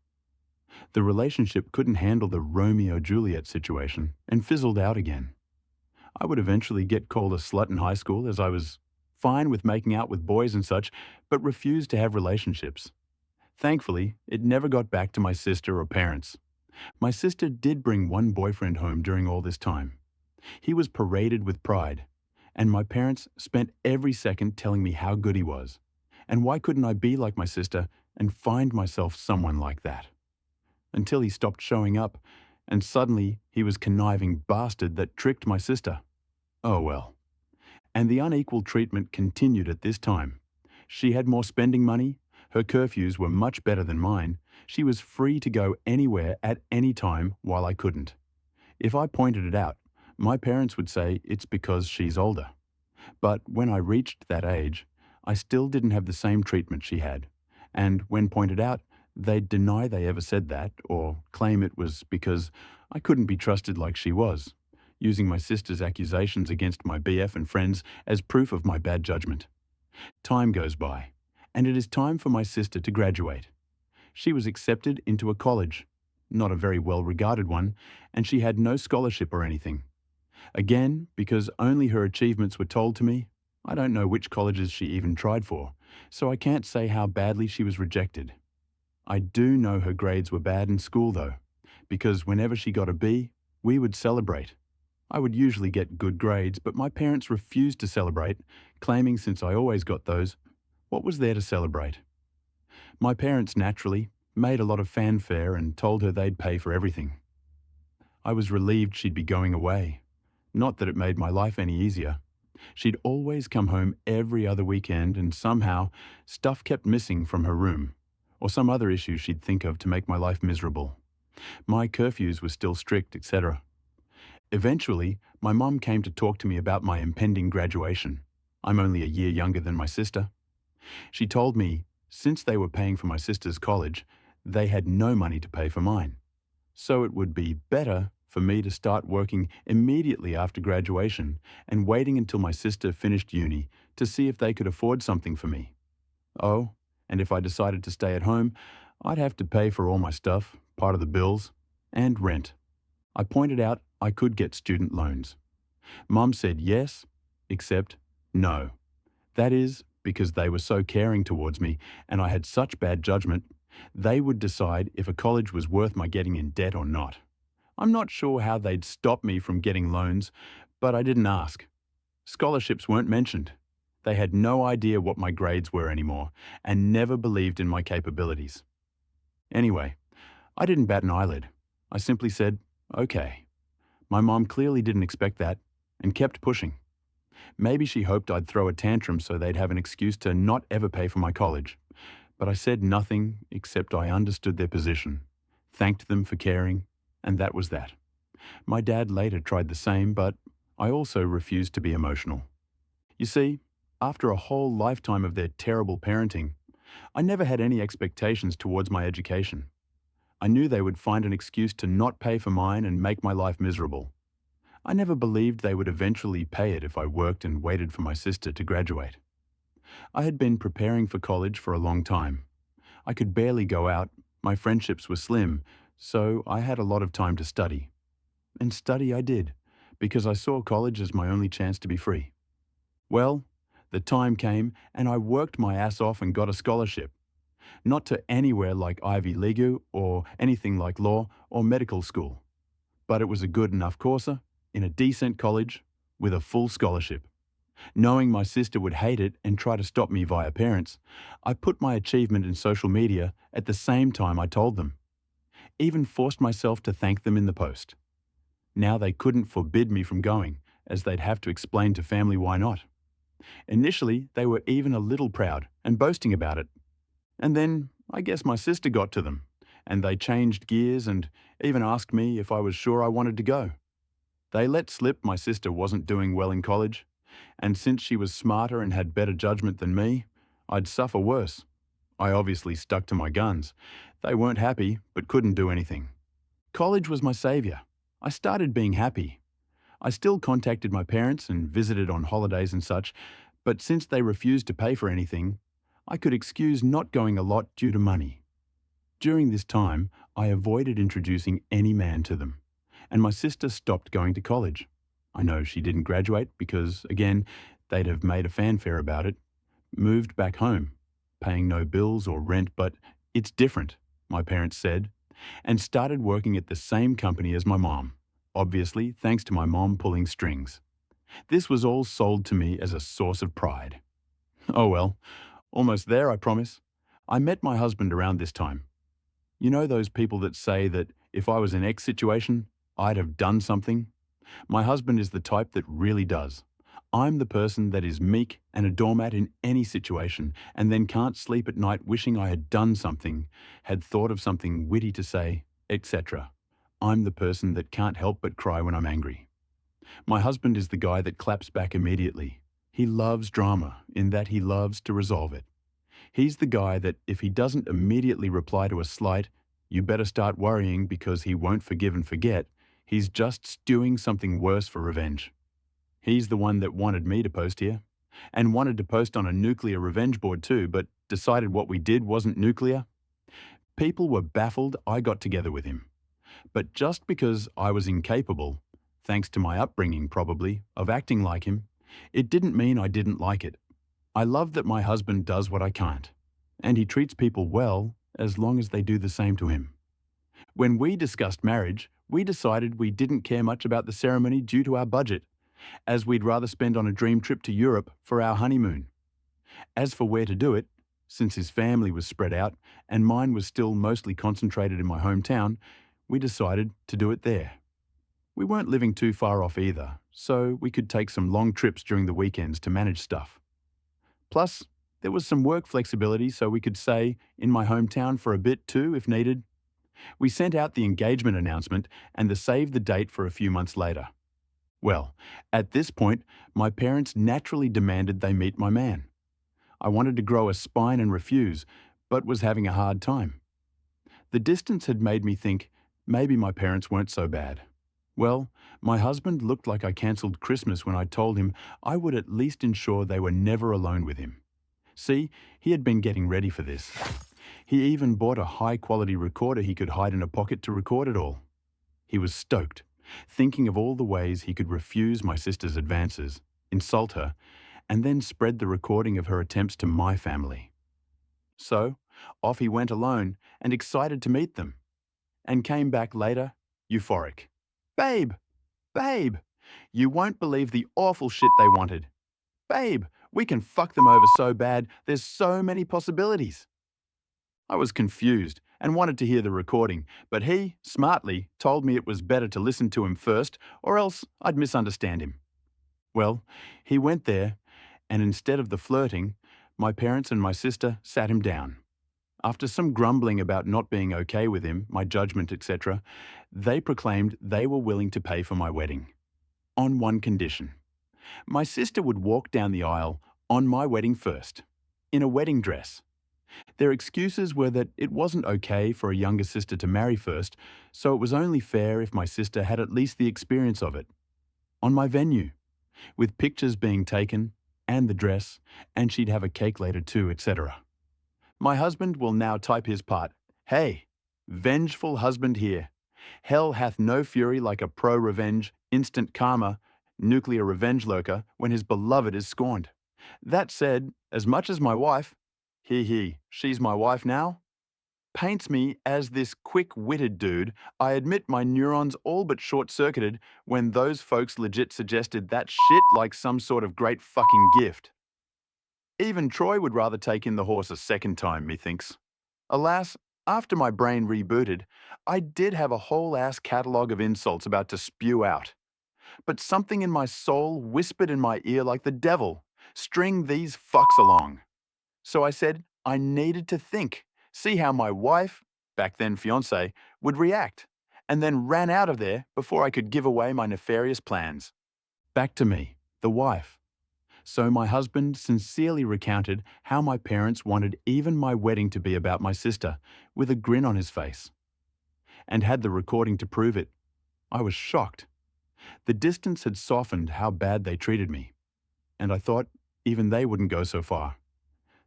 The relationship couldn't handle the Romeo-Juliet situation and fizzled out again. I would eventually get called a slut in high school as I was fine with making out with boys and such, but refused to have relationships. Thankfully, it never got back to my sister or parents. My sister did bring one boyfriend home during all this time. He was paraded with pride, and my parents spent every second telling me how good he was. And why couldn't I be like my sister and find myself someone like that? Until he stopped showing up, and suddenly he was conniving bastard that tricked my sister. Oh well. And the unequal treatment continued at this time. She had more spending money, her curfews were much better than mine, she was free to go anywhere at any time while I couldn't. If I pointed it out, my parents would say it's because she's older. But when I reached that age, I still didn't have the same treatment she had. And when pointed out, they'd deny they ever said that or claim it was because I couldn't be trusted like she was, using my sister's accusations against my BF and friends as proof of my bad judgment. Time goes by, and it is time for my sister to graduate. She was accepted into a college, not a very well-regarded one, and she had no scholarship or anything. Again, because only her achievements were told to me, I don't know which colleges she even tried for, so I can't say how badly she was rejected. I do know her grades were bad in school though, because whenever she got a B, we would celebrate. I would usually get good grades, but my parents refused to celebrate, claiming since I always got those, what was there to celebrate? My parents naturally made a lot of fanfare and told her they'd pay for everything. I was relieved she'd be going away. Not that it made my life any easier. She'd always come home every other weekend and somehow stuff kept missing from her room, or some other issue she'd think of to make my life miserable. My curfews were still strict, etc. Eventually, my mum came to talk to me about my impending graduation. I'm only a year younger than my sister. She told me, since they were paying for my sister's college, they had no money to pay for mine. So it would be better for me to start working immediately after graduation and waiting until my sister finished uni to see if they could afford something for me. Oh, and if I decided to stay at home, I'd have to pay for all my stuff, part of the bills, and rent. I pointed out I could get student loans. Mum said yes, except no. That is, because they were so caring towards me and I had such bad judgment, they would decide if a college was worth my getting in debt or not. I'm not sure how they'd stop me from getting loans, but I didn't ask. Scholarships weren't mentioned. They had no idea what my grades were anymore and never believed in my capabilities. Anyway, I didn't bat an eyelid. I simply said, okay. My mom clearly didn't expect that and kept pushing. Maybe she hoped I'd throw a tantrum so they'd have an excuse to not ever pay for my college. But I said nothing except I understood their position, thanked them for caring, and that was that. My dad later tried the same, but I also refused to be emotional. You see, after a whole lifetime of their terrible parenting, I never had any expectations towards my education. I knew they would find an excuse to not pay for mine and make my life miserable. I never believed they would eventually pay it if I worked and waited for my sister to graduate. I had been preparing for college for a long time. I could barely go out, my friendships were slim, so I had a lot of time to study. And study I did, because I saw college as my only chance to be free. Well, the time came and I worked my ass off and got a scholarship. Not to anywhere like Ivy League or anything like law or medical school. But it was a good enough course, in a decent college, with a full scholarship. Knowing my sister would hate it and try to stop me via parents, I put my achievement in social media at the same time I told them. Even forced myself to thank them in the post. Now they couldn't forbid me from going, as they'd have to explain to family why not. Initially, they were even a little proud and boasting about it. And then, I guess my sister got to them, and they changed gears and even asked me if I was sure I wanted to go. They let slip my sister wasn't doing well in college, and since she was smarter and had better judgment than me, I'd suffer worse. I obviously stuck to my guns. They weren't happy, but couldn't do anything. College was my savior. I started being happy. I still contacted my parents and visited on holidays and such, but since they refused to pay for anything, I could excuse not going a lot due to money. During this time, I avoided introducing any man to them, and my sister stopped going to college. I know she didn't graduate because, again, they'd have made a fanfare about it, moved back home, paying no bills or rent, but it's different, my parents said, and started working at the same company as my mom, obviously thanks to my mom pulling strings. This was all sold to me as a source of pride. Oh well, almost there, I promise. I met my husband around this time. You know those people that say that if I was in X situation, I'd have done something? My husband is the type that really does. I'm the person that is meek and a doormat in any situation and then can't sleep at night wishing I had done something, had thought of something witty to say, etc. I'm the person that can't help but cry when I'm angry. My husband is the guy that claps back immediately. He loves drama in that he loves to resolve it. He's the guy that if he doesn't immediately reply to a slight, you better start worrying because he won't forgive and forget, he's just stewing something worse for revenge. He's the one that wanted me to post here, and wanted to post on a nuclear revenge board too, but decided what we did wasn't nuclear. People were baffled I got together with him. But just because I was incapable, thanks to my upbringing probably, of acting like him, it didn't mean I didn't like it. I love that my husband does what I can't, and he treats people well as long as they do the same to him. When we discussed marriage, We decided we didn't care much about the ceremony due to our budget, as we'd rather spend on a dream trip to Europe for our honeymoon. As for where to do it, since his family was spread out and mine was still mostly concentrated in my hometown, we decided to do it there. We weren't living too far off either, so we could take some long trips during the weekends to manage stuff. Plus, there was some work flexibility so we could stay in my hometown for a bit too if needed. We sent out the engagement announcement and the save the date for a few months later. Well, at this point, my parents naturally demanded they meet my man. I wanted to grow a spine and refuse, but was having a hard time. The distance had made me think maybe my parents weren't so bad. Well, my husband looked like I cancelled Christmas when I told him I would at least ensure they were never alone with him. See, he had been getting ready for this. He even bought a high-quality recorder he could hide in a pocket to record it all. He was stoked, thinking of all the ways he could refuse my sister's advances, insult her, and then spread the recording of her attempts to my family. So, off he went alone and excited to meet them, and came back later, euphoric. Babe, babe, you won't believe the awful shit they wanted. Babe, we can fuck them over so bad, there's so many possibilities. I was confused and wanted to hear the recording, but he, smartly, told me it was better to listen to him first or else I'd misunderstand him. Well, he went there, and instead of the flirting, my parents and my sister sat him down. After some grumbling about not being okay with him, my judgment, etc., they proclaimed they were willing to pay for my wedding. On one condition. My sister would walk down the aisle on my wedding first, in a wedding dress. Their excuses were that it wasn't okay for a younger sister to marry first, so it was only fair if my sister had at least the experience of it. On my venue, with pictures being taken, and the dress, and she'd have a cake later too, etc. My husband will now type his part. Hey, vengeful husband here. Hell hath no fury like a pro-revenge, instant karma, nuclear revenge lurker when his beloved is scorned. That said, as much as my wife, she's my wife now, paints me as this quick-witted dude, I admit my neurons all but short-circuited when those folks legit suggested that shit like some sort of great fucking gift. Even Troy would rather take in the horse a second time, methinks. Alas, after my brain rebooted, I did have a whole-ass catalogue of insults about to spew out. But something in my soul whispered in my ear like the devil, string these fucks along. So I said I needed to think, see how my wife, back then fiancé, would react, and then ran out of there before I could give away my nefarious plans. Back to me, the wife. So my husband sincerely recounted how my parents wanted even my wedding to be about my sister, with a grin on his face. And had the recording to prove it. I was shocked. The distance had softened how bad they treated me. And I thought even they wouldn't go so far.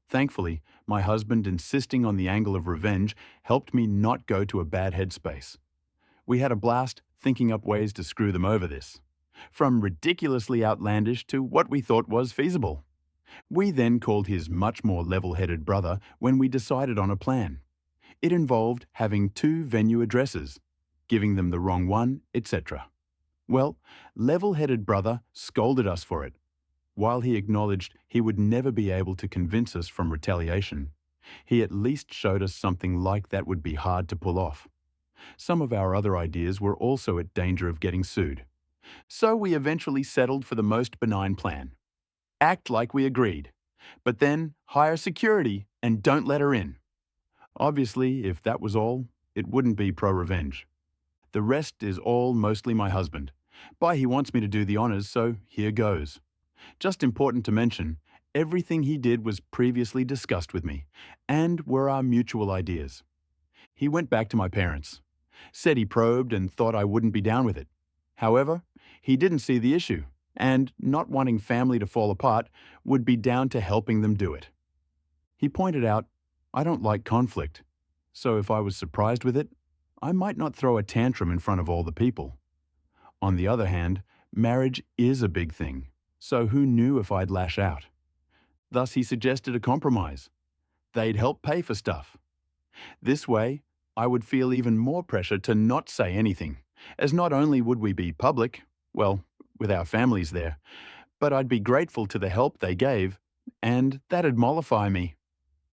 Thankfully, my husband insisting on the angle of revenge helped me not go to a bad headspace. We had a blast thinking up ways to screw them over this, from ridiculously outlandish to what we thought was feasible. We then called his much more level-headed brother when we decided on a plan. It involved having 2 venue addresses, giving them the wrong one, etc. Well, level-headed brother scolded us for it. While he acknowledged he would never be able to convince us from retaliation, he at least showed us something like that would be hard to pull off. Some of our other ideas were also at danger of getting sued. So we eventually settled for the most benign plan. Act like we agreed, but then hire security and don't let her in. Obviously, if that was all, it wouldn't be pro-revenge. The rest is all mostly my husband. But he wants me to do the honors, so here goes. Just important to mention, everything he did was previously discussed with me, and were our mutual ideas. He went back to my parents, said he probed and thought I wouldn't be down with it. However, he didn't see the issue, and not wanting family to fall apart would be down to helping them do it. He pointed out, I don't like conflict, so if I was surprised with it, I might not throw a tantrum in front of all the people. On the other hand, marriage is a big thing. So who knew if I'd lash out? Thus he suggested a compromise. They'd help pay for stuff. This way, I would feel even more pressure to not say anything, as not only would we be public, well, with our families there, but I'd be grateful to the help they gave, and that'd mollify me.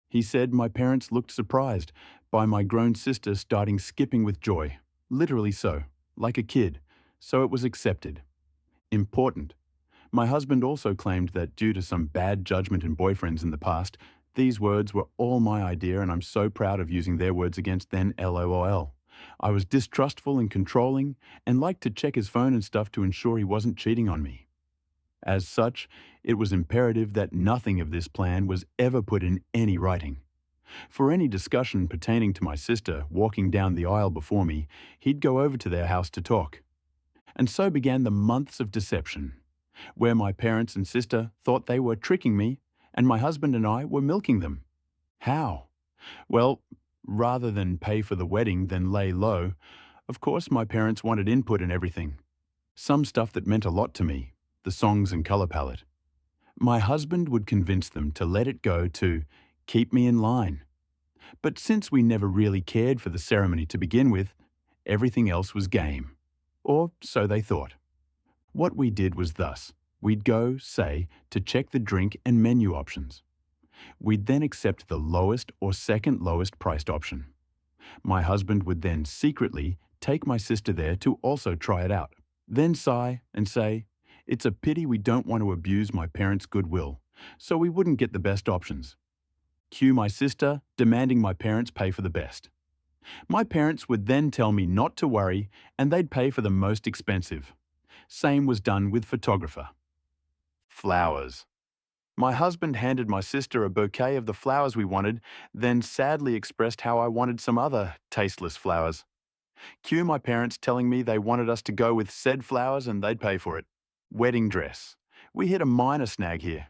He said my parents looked surprised by my grown sister starting skipping with joy, literally so, like a kid, so it was accepted. Important. My husband also claimed that due to some bad judgment in boyfriends in the past, these words were all my idea and I'm so proud of using their words against then LOL. I was distrustful and controlling and liked to check his phone and stuff to ensure he wasn't cheating on me. As such, it was imperative that nothing of this plan was ever put in any writing. For any discussion pertaining to my sister walking down the aisle before me, he'd go over to their house to talk. And so began the months of deception, where my parents and sister thought they were tricking me, and my husband and I were milking them. How? Well, rather than pay for the wedding then lay low, of course my parents wanted input in everything. Some stuff that meant a lot to me, the songs and color palette. My husband would convince them to let it go to keep me in line. But since we never really cared for the ceremony to begin with, everything else was game. Or so they thought. What we did was thus. We'd go, say, to check the drink and menu options. We'd then accept the lowest or second lowest priced option. My husband would then secretly take my sister there to also try it out. Then sigh and say, "It's a pity we don't want to abuse my parents' goodwill, so we wouldn't get the best options." Cue my sister demanding my parents pay for the best. My parents would then tell me not to worry and they'd pay for the most expensive. Same was done with photographer. Flowers. My husband handed my sister a bouquet of the flowers we wanted, then sadly expressed how I wanted some other tasteless flowers. Cue my parents telling me they wanted us to go with said flowers and they'd pay for it. Wedding dress. We hit a minor snag here.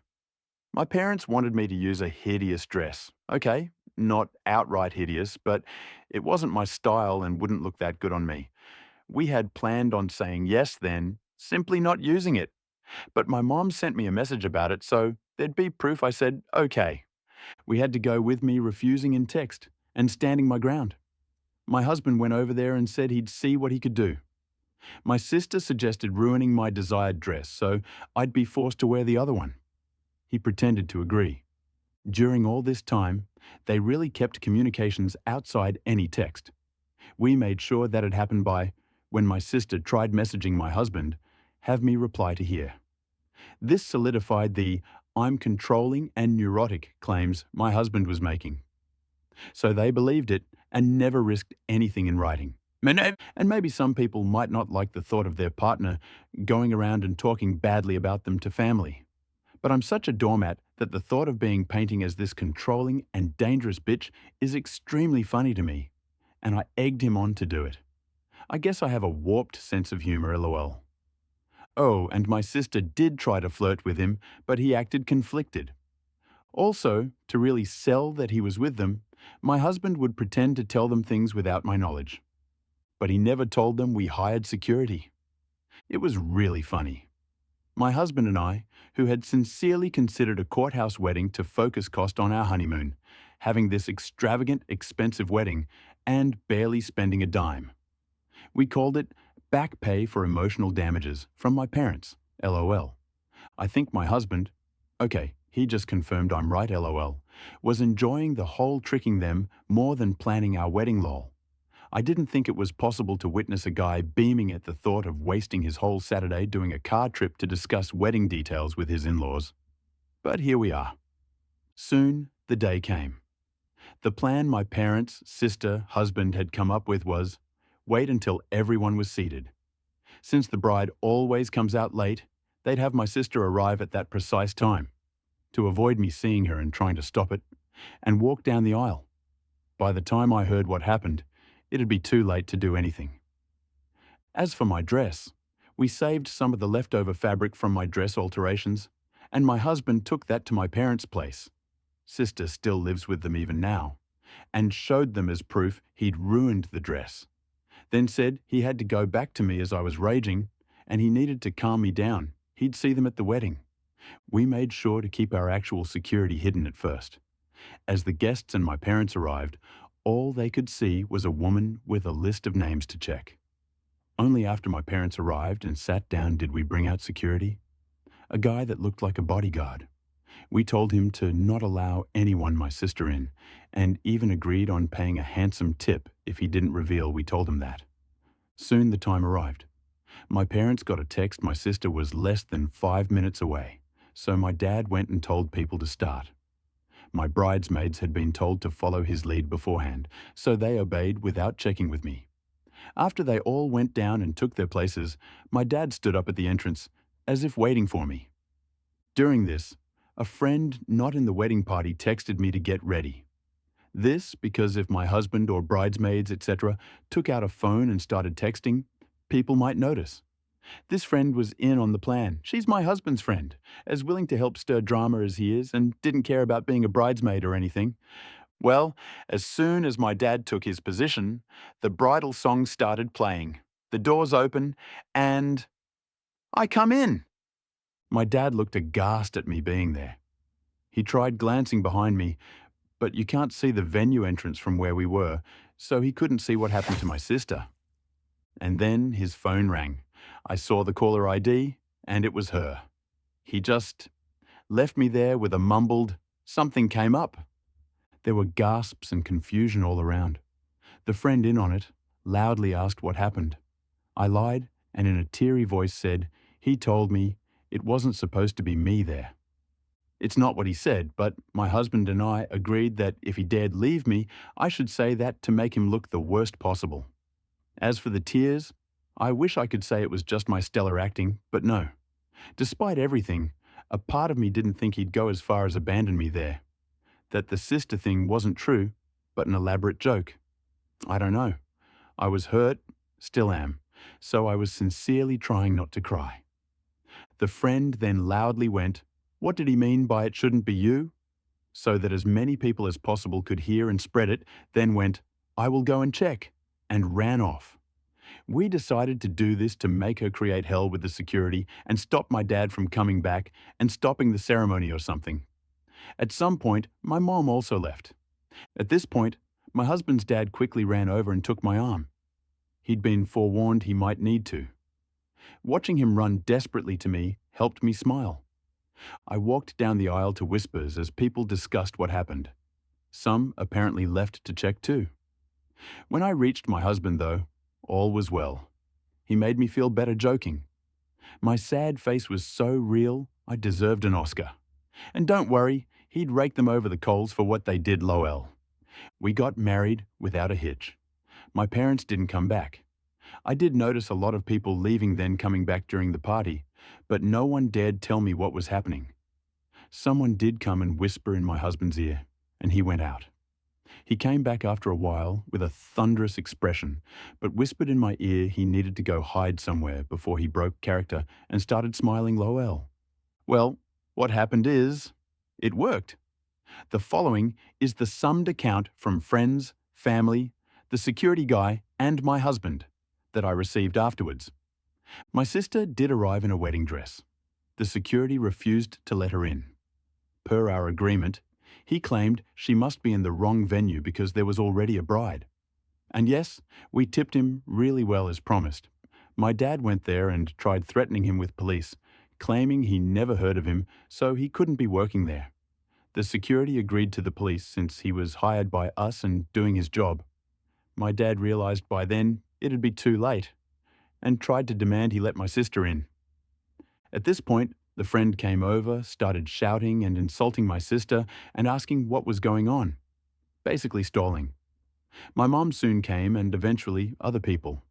My parents wanted me to use a hideous dress. Okay, not outright hideous, but it wasn't my style and wouldn't look that good on me. We had planned on saying yes then, simply not using it. But my mom sent me a message about it, so there'd be proof I said okay. We had to go with me refusing in text and standing my ground. My husband went over there and said he'd see what he could do. My sister suggested ruining my desired dress, so I'd be forced to wear the other one. He pretended to agree. During all this time, they really kept communications outside any text. We made sure that it happened by, when my sister tried messaging my husband, have me reply to here. This solidified the "I'm controlling and neurotic" claims my husband was making. So they believed it and never risked anything in writing. And maybe some people might not like the thought of their partner going around and talking badly about them to family. But I'm such a doormat that the thought of being painting as this controlling and dangerous bitch is extremely funny to me, and I egged him on to do it. I guess I have a warped sense of humor, lol. Oh, and my sister did try to flirt with him, but he acted conflicted. Also, to really sell that he was with them, my husband would pretend to tell them things without my knowledge. But he never told them we hired security. It was really funny. My husband and I, who had sincerely considered a courthouse wedding to focus cost on our honeymoon, having this extravagant, expensive wedding and barely spending a dime. We called it back pay for emotional damages from my parents, lol. I think my husband, okay, he just confirmed I'm right, lol, was enjoying the whole tricking them more than planning our wedding, lol. I didn't think it was possible to witness a guy beaming at the thought of wasting his whole Saturday doing a car trip to discuss wedding details with his in-laws. But here we are. Soon, the day came. The plan my parents, sister, husband had come up with was, wait until everyone was seated. Since the bride always comes out late, they'd have my sister arrive at that precise time, to avoid me seeing her and trying to stop it, and walk down the aisle. By the time I heard what happened, it'd be too late to do anything. As for my dress, we saved some of the leftover fabric from my dress alterations, and my husband took that to my parents' place. Sister still lives with them even now, and showed them as proof he'd ruined the dress. Then said he had to go back to me as I was raging, and he needed to calm me down. He'd see them at the wedding. We made sure to keep our actual security hidden at first. As the guests and my parents arrived, all they could see was a woman with a list of names to check. Only after my parents arrived and sat down did we bring out security. A guy that looked like a bodyguard. We told him to not allow anyone my sister in, and even agreed on paying a handsome tip if he didn't reveal we told him that. Soon the time arrived. My parents got a text my sister was less than 5 minutes away, so my dad went and told people to start. My bridesmaids had been told to follow his lead beforehand, so they obeyed without checking with me. After they all went down and took their places, my dad stood up at the entrance, as if waiting for me. During this, a friend not in the wedding party texted me to get ready. This because if my husband or bridesmaids, etc., took out a phone and started texting, people might notice. This friend was in on the plan. She's my husband's friend, as willing to help stir drama as he is, and didn't care about being a bridesmaid or anything. Well, as soon as my dad took his position, the bridal song started playing. The doors open, and I come in. My dad looked aghast at me being there. He tried glancing behind me, but you can't see the venue entrance from where we were, so he couldn't see what happened to my sister. And then his phone rang. I saw the caller ID, and it was her. He just left me there with a mumbled, "Something came up." There were gasps and confusion all around. The friend in on it loudly asked what happened. I lied, and in a teary voice said, he told me it wasn't supposed to be me there. It's not what he said, but my husband and I agreed that if he dared leave me, I should say that to make him look the worst possible. As for the tears, I wish I could say it was just my stellar acting, but no. Despite everything, a part of me didn't think he'd go as far as abandon me there. That the sister thing wasn't true, but an elaborate joke. I don't know. I was hurt, still am, so I was sincerely trying not to cry. The friend then loudly went, "What did he mean by it shouldn't be you?" So that as many people as possible could hear and spread it, then went, "I will go and check," and ran off. We decided to do this to make her create hell with the security and stop my dad from coming back and stopping the ceremony or something. At some point, my mom also left. At this point, my husband's dad quickly ran over and took my arm. He'd been forewarned he might need to. Watching him run desperately to me helped me smile. I walked down the aisle to whispers as people discussed what happened. Some apparently left to check too. When I reached my husband, though, all was well. He made me feel better joking. My sad face was so real, I deserved an Oscar. And don't worry, he'd rake them over the coals for what they did, Lowell. We got married without a hitch. My parents didn't come back. I did notice a lot of people leaving then coming back during the party, but no one dared tell me what was happening. Someone did come and whisper in my husband's ear, and he went out. He came back after a while with a thunderous expression, but whispered in my ear he needed to go hide somewhere before he broke character and started smiling Lowell. Well, what happened is, it worked. The following is the summed account from friends, family, the security guy, and my husband that I received afterwards. My sister did arrive in a wedding dress. The security refused to let her in. Per our agreement, he claimed she must be in the wrong venue because there was already a bride. And yes, we tipped him really well as promised. My dad went there and tried threatening him with police, claiming he never heard of him, so he couldn't be working there. The security agreed to the police since he was hired by us and doing his job. My dad realized by then it'd be too late and tried to demand he let my sister in. At this point, the friend came over, started shouting and insulting my sister and asking what was going on, basically stalling. My mom soon came and eventually other people.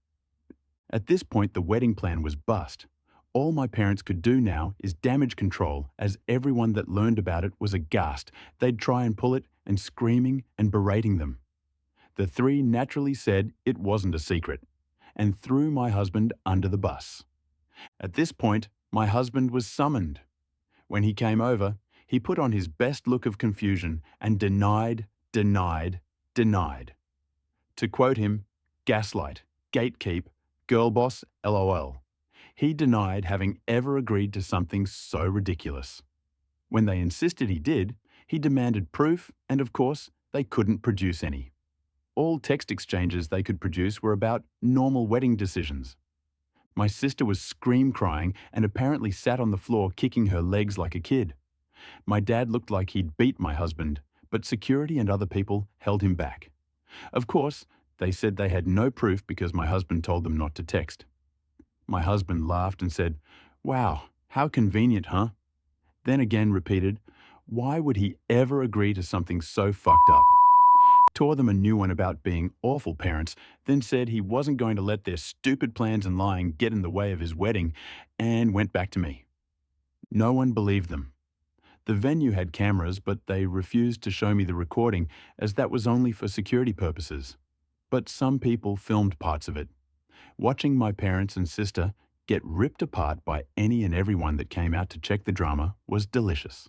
At this point, the wedding plan was bust. All my parents could do now is damage control, as everyone that learned about it was aghast. They'd try and pull it and screaming and berating them. The three naturally said it wasn't a secret and threw my husband under the bus. At this point, my husband was summoned. When he came over, he put on his best look of confusion and denied. To quote him, gaslight, gatekeep, girl boss, LOL. He denied having ever agreed to something so ridiculous. When they insisted he did, he demanded proof, and of course, they couldn't produce any. All text exchanges they could produce were about normal wedding decisions. My sister was scream crying and apparently sat on the floor kicking her legs like a kid. My dad looked like he'd beat my husband, but security and other people held him back. Of course, they said they had no proof because my husband told them not to text. My husband laughed and said, "Wow, how convenient, huh?" Then again repeated, "Why would he ever agree to something so fucked up?" Tore them a new one about being awful parents, then said he wasn't going to let their stupid plans and lying get in the way of his wedding, and went back to me. No one believed them. The venue had cameras, but they refused to show me the recording as that was only for security purposes. But some people filmed parts of it. Watching my parents and sister get ripped apart by any and everyone that came out to check the drama was delicious.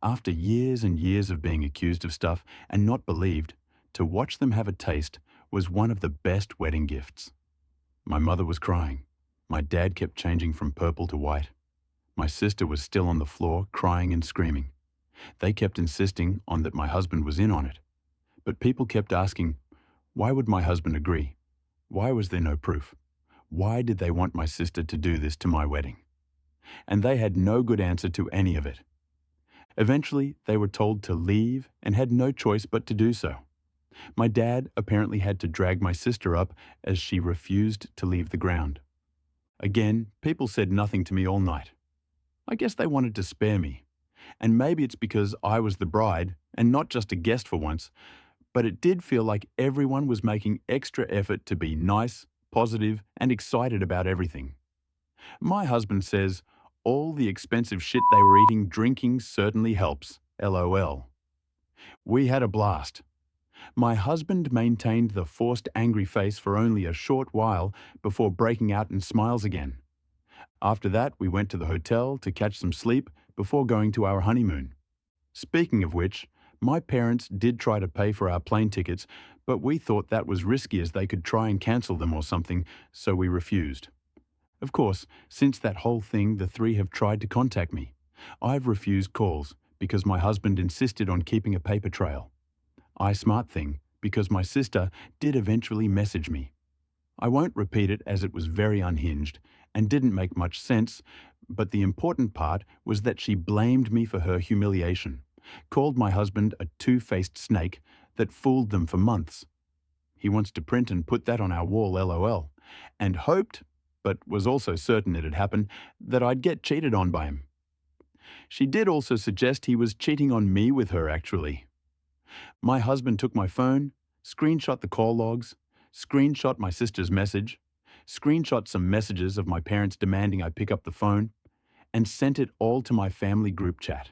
After years and years of being accused of stuff and not believed, to watch them have a taste was one of the best wedding gifts. My mother was crying. My dad kept changing from purple to white. My sister was still on the floor, crying and screaming. They kept insisting on that my husband was in on it. But people kept asking, why would my husband agree? Why was there no proof? Why did they want my sister to do this to my wedding? And they had no good answer to any of it. Eventually, they were told to leave and had no choice but to do so. My dad apparently had to drag my sister up as she refused to leave the ground. Again, people said nothing to me all night. I guess they wanted to spare me. And maybe it's because I was the bride and not just a guest for once, but it did feel like everyone was making extra effort to be nice, positive, and excited about everything. My husband says, all the expensive shit they were eating, drinking certainly helps, LOL. We had a blast. My husband maintained the forced angry face for only a short while before breaking out in smiles again. After that, we went to the hotel to catch some sleep before going to our honeymoon. Speaking of which, my parents did try to pay for our plane tickets, but we thought that was risky as they could try and cancel them or something, so we refused. Of course, since that whole thing, the three have tried to contact me. I've refused calls because my husband insisted on keeping a paper trail. I smart thing because my sister did eventually message me. I won't repeat it as it was very unhinged and didn't make much sense, but the important part was that she blamed me for her humiliation, called my husband a two-faced snake that fooled them for months. He wants to print and put that on our wall, LOL, and hoped, but was also certain it had happened, that I'd get cheated on by him. She did also suggest he was cheating on me with her, actually. My husband took my phone, screenshot the call logs, screenshot my sister's message, screenshot some messages of my parents demanding I pick up the phone, and sent it all to my family group chat,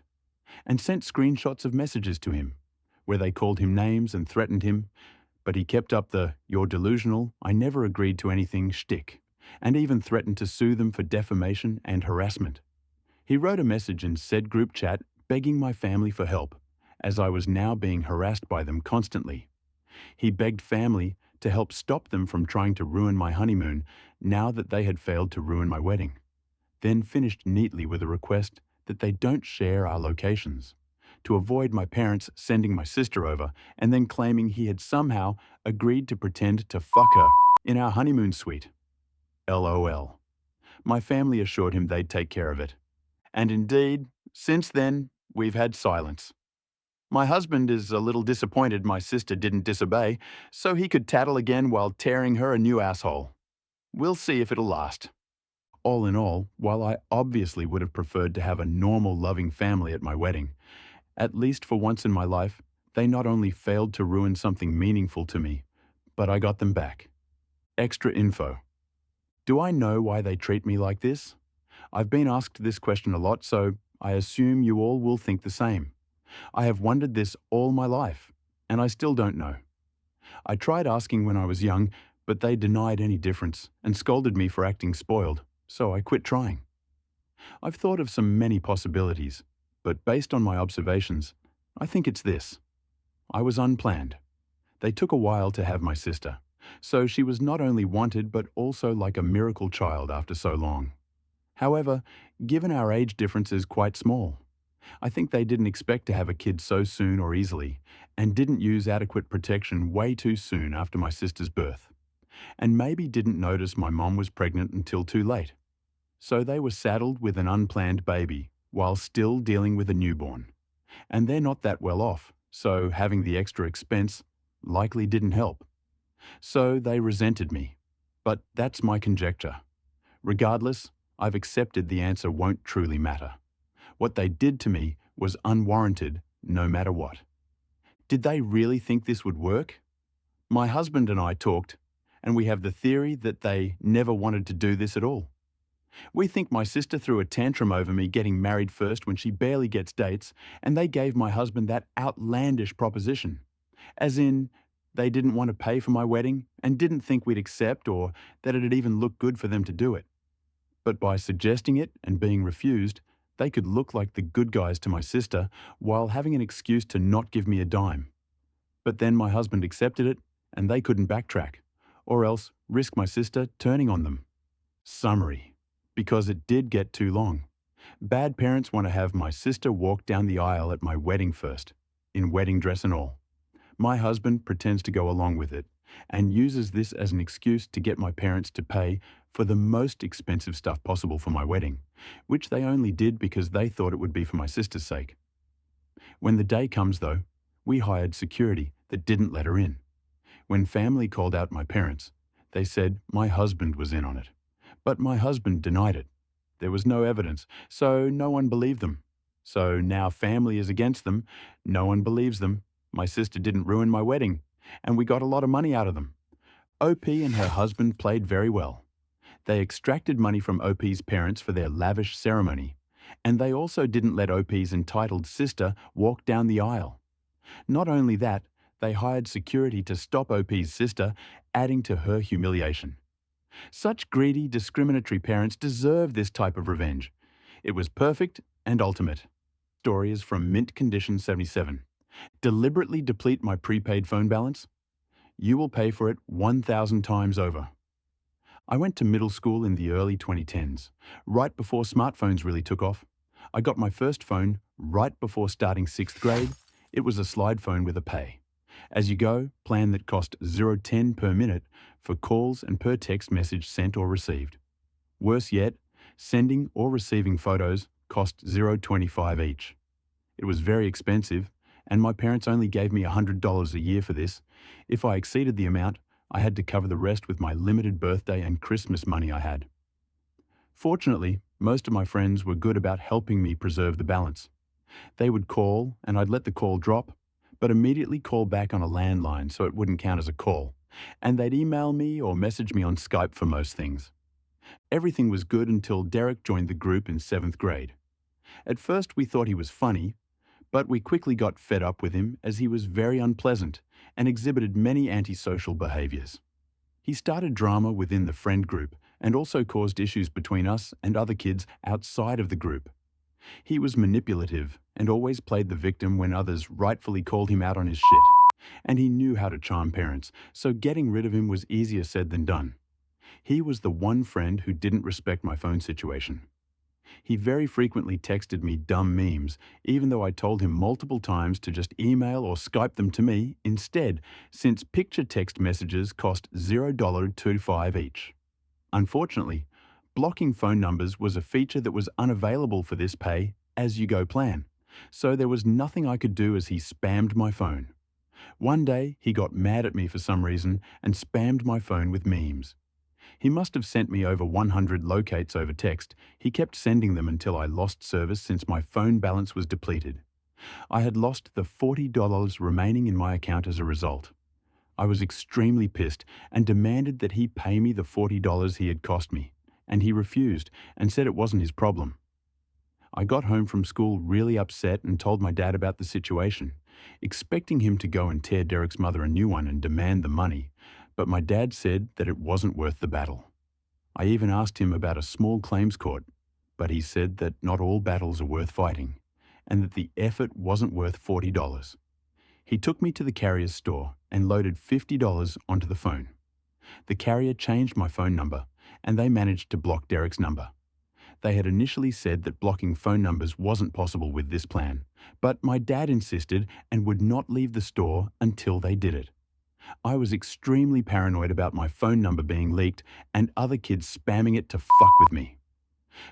and sent screenshots of messages to him, where they called him names and threatened him, but he kept up the "you're delusional, I never agreed to anything" shtick, and even threatened to sue them for defamation and harassment. He wrote a message in said group chat begging my family for help, as I was now being harassed by them constantly. He begged family to help stop them from trying to ruin my honeymoon now that they had failed to ruin my wedding, then finished neatly with a request that they don't share our locations, to avoid my parents sending my sister over and then claiming he had somehow agreed to pretend to fuck her in our honeymoon suite. LOL. My family assured him they'd take care of it. And indeed, since then, we've had silence. My husband is a little disappointed my sister didn't disobey, so he could tattle again while tearing her a new asshole. We'll see if it'll last. All in all, while I obviously would have preferred to have a normal, loving family at my wedding, at least for once in my life, they not only failed to ruin something meaningful to me, but I got them back. Extra info. Do I know why they treat me like this? I've been asked this question a lot, so I assume you all will think the same. I have wondered this all my life, and I still don't know. I tried asking when I was young, but they denied any difference and scolded me for acting spoiled, so I quit trying. I've thought of many possibilities, but based on my observations, I think it's this. I was unplanned. They took a while to have my sister, so she was not only wanted but also like a miracle child after so long. However, given our age difference is quite small, I think they didn't expect to have a kid so soon or easily, and didn't use adequate protection way too soon after my sister's birth. and maybe didn't notice my mom was pregnant until too late. So they were saddled with an unplanned baby while still dealing with a newborn. And they're not that well off, so having the extra expense likely didn't help. So they resented me. But that's my conjecture. Regardless, I've accepted the answer won't truly matter. What they did to me was unwarranted, no matter what. Did they really think this would work? My husband and I talked, and we have the theory that they never wanted to do this at all. We think my sister threw a tantrum over me getting married first when she barely gets dates, and they gave my husband that outlandish proposition. As in, they didn't want to pay for my wedding and didn't think we'd accept or that it'd even look good for them to do it. But by suggesting it and being refused, they could look like the good guys to my sister while having an excuse to not give me a dime. But then my husband accepted it and they couldn't backtrack, or else risk my sister turning on them. Summary. Because it did get too long. Bad parents want to have my sister walk down the aisle at my wedding first, in wedding dress and all. My husband pretends to go along with it and uses this as an excuse to get my parents to pay for the most expensive stuff possible for my wedding, which they only did because they thought it would be for my sister's sake. When the day comes, though, we hired security that didn't let her in. When family called out my parents, they said my husband was in on it. But my husband denied it. There was no evidence, so no one believed them. So now family is against them, no one believes them. My sister didn't ruin my wedding, and we got a lot of money out of them. OP and her husband played very well. They extracted money from OP's parents for their lavish ceremony, and they also didn't let OP's entitled sister walk down the aisle. Not only that, they hired security to stop OP's sister, adding to her humiliation. Such greedy, discriminatory parents deserve this type of revenge. It was perfect and ultimate. Story is from Mint Condition 77. Deliberately deplete my prepaid phone balance? You will pay for it 1,000 times over. I went to middle school in the early 2010s, right before smartphones really took off. I got my first phone right before starting 6th grade. It was a slide phone with a pay. As you go, plan that cost 0.10 per minute for calls and per text message sent or received. Worse yet, sending or receiving photos cost 0.25 each. It was very expensive, and my parents only gave me $100 a year for this. If I exceeded the amount, I had to cover the rest with my limited birthday and Christmas money I had. Fortunately, most of my friends were good about helping me preserve the balance. They would call, and I'd let the call drop, but immediately call back on a landline so it wouldn't count as a call, and they'd email me or message me on Skype for most things. Everything was good until Derek joined the group in 7th grade. At first we thought he was funny, but we quickly got fed up with him as he was very unpleasant and exhibited many antisocial behaviors. He started drama within the friend group and also caused issues between us and other kids outside of the group. He was manipulative and always played the victim when others rightfully called him out on his shit. And he knew how to charm parents, so getting rid of him was easier said than done. He was the one friend who didn't respect my phone situation. He very frequently texted me dumb memes, even though I told him multiple times to just email or Skype them to me instead, since picture text messages cost $0.25 each. Unfortunately, blocking phone numbers was a feature that was unavailable for this pay-as-you-go plan, so there was nothing I could do as he spammed my phone. One day, he got mad at me for some reason and spammed my phone with memes. He must have sent me over 100 locates over text. He kept sending them until I lost service since my phone balance was depleted. I had lost the $40 remaining in my account as a result. I was extremely pissed and demanded that he pay me the $40 he had cost me, and he refused and said it wasn't his problem. I got home from school really upset and told my dad about the situation, expecting him to go and tear Derek's mother a new one and demand the money, but my dad said that it wasn't worth the battle. I even asked him about a small claims court, but he said that not all battles are worth fighting, and that the effort wasn't worth $40. He took me to the carrier's store and loaded $50 onto the phone. The carrier changed my phone number, and they managed to block Derek's number. They had initially said that blocking phone numbers wasn't possible with this plan, but my dad insisted and would not leave the store until they did it. I was extremely paranoid about my phone number being leaked and other kids spamming it to fuck with me.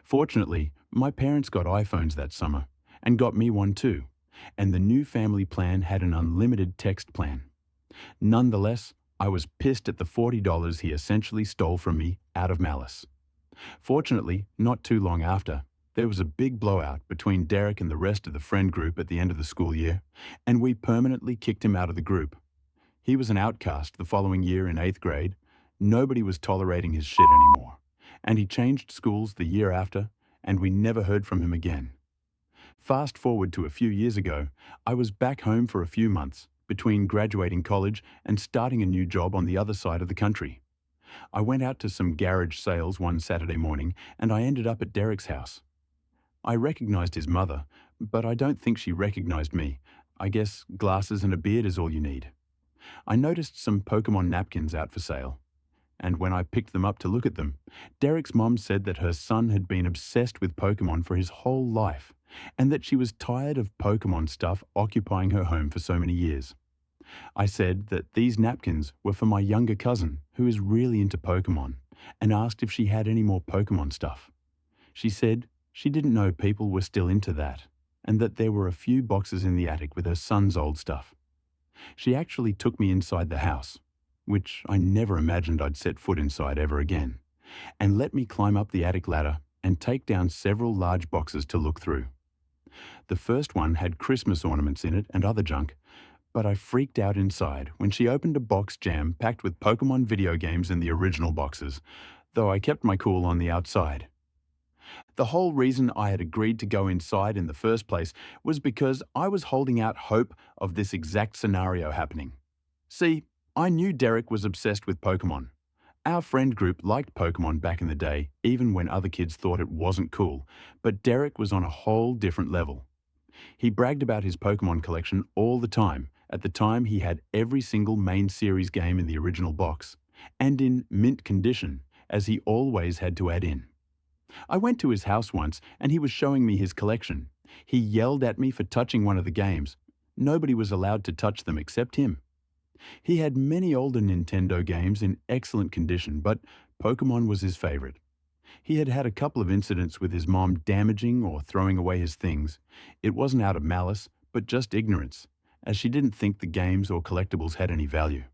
Fortunately, my parents got iPhones that summer and got me one too, and the new family plan had an unlimited text plan. Nonetheless, I was pissed at the $40 he essentially stole from me out of malice. Fortunately, not too long after, there was a big blowout between Derek and the rest of the friend group at the end of the school year, and we permanently kicked him out of the group. He was an outcast the following year in 8th grade. Nobody was tolerating his shit anymore, and he changed schools the year after, and we never heard from him again. Fast forward to a few years ago, I was back home for a few months, between graduating college and starting a new job on the other side of the country. I went out to some garage sales one Saturday morning, and I ended up at Derek's house. I recognized his mother, but I don't think she recognized me. I guess glasses and a beard is all you need. I noticed some Pokemon napkins out for sale, and when I picked them up to look at them, Derek's mom said that her son had been obsessed with Pokemon for his whole life, and that she was tired of Pokemon stuff occupying her home for so many years. I said that these napkins were for my younger cousin, who is really into Pokemon, and asked if she had any more Pokemon stuff. She said she didn't know people were still into that, and that there were a few boxes in the attic with her son's old stuff. She actually took me inside the house, which I never imagined I'd set foot inside ever again, and let me climb up the attic ladder and take down several large boxes to look through. The first one had Christmas ornaments in it and other junk, but I freaked out inside when she opened a box jam-packed with Pokemon video games in the original boxes, though I kept my cool on the outside. The whole reason I had agreed to go inside in the first place was because I was holding out hope of this exact scenario happening. See, I knew Derek was obsessed with Pokemon. Our friend group liked Pokemon back in the day, even when other kids thought it wasn't cool, but Derek was on a whole different level. He bragged about his Pokemon collection all the time. At the time, he had every single main series game in the original box, and in mint condition, as he always had to add in. I went to his house once, and he was showing me his collection. He yelled at me for touching one of the games. Nobody was allowed to touch them except him. He had many older Nintendo games in excellent condition, but Pokemon was his favorite. He had had a couple of incidents with his mom damaging or throwing away his things. It wasn't out of malice, but just ignorance, as she didn't think the games or collectibles had any value.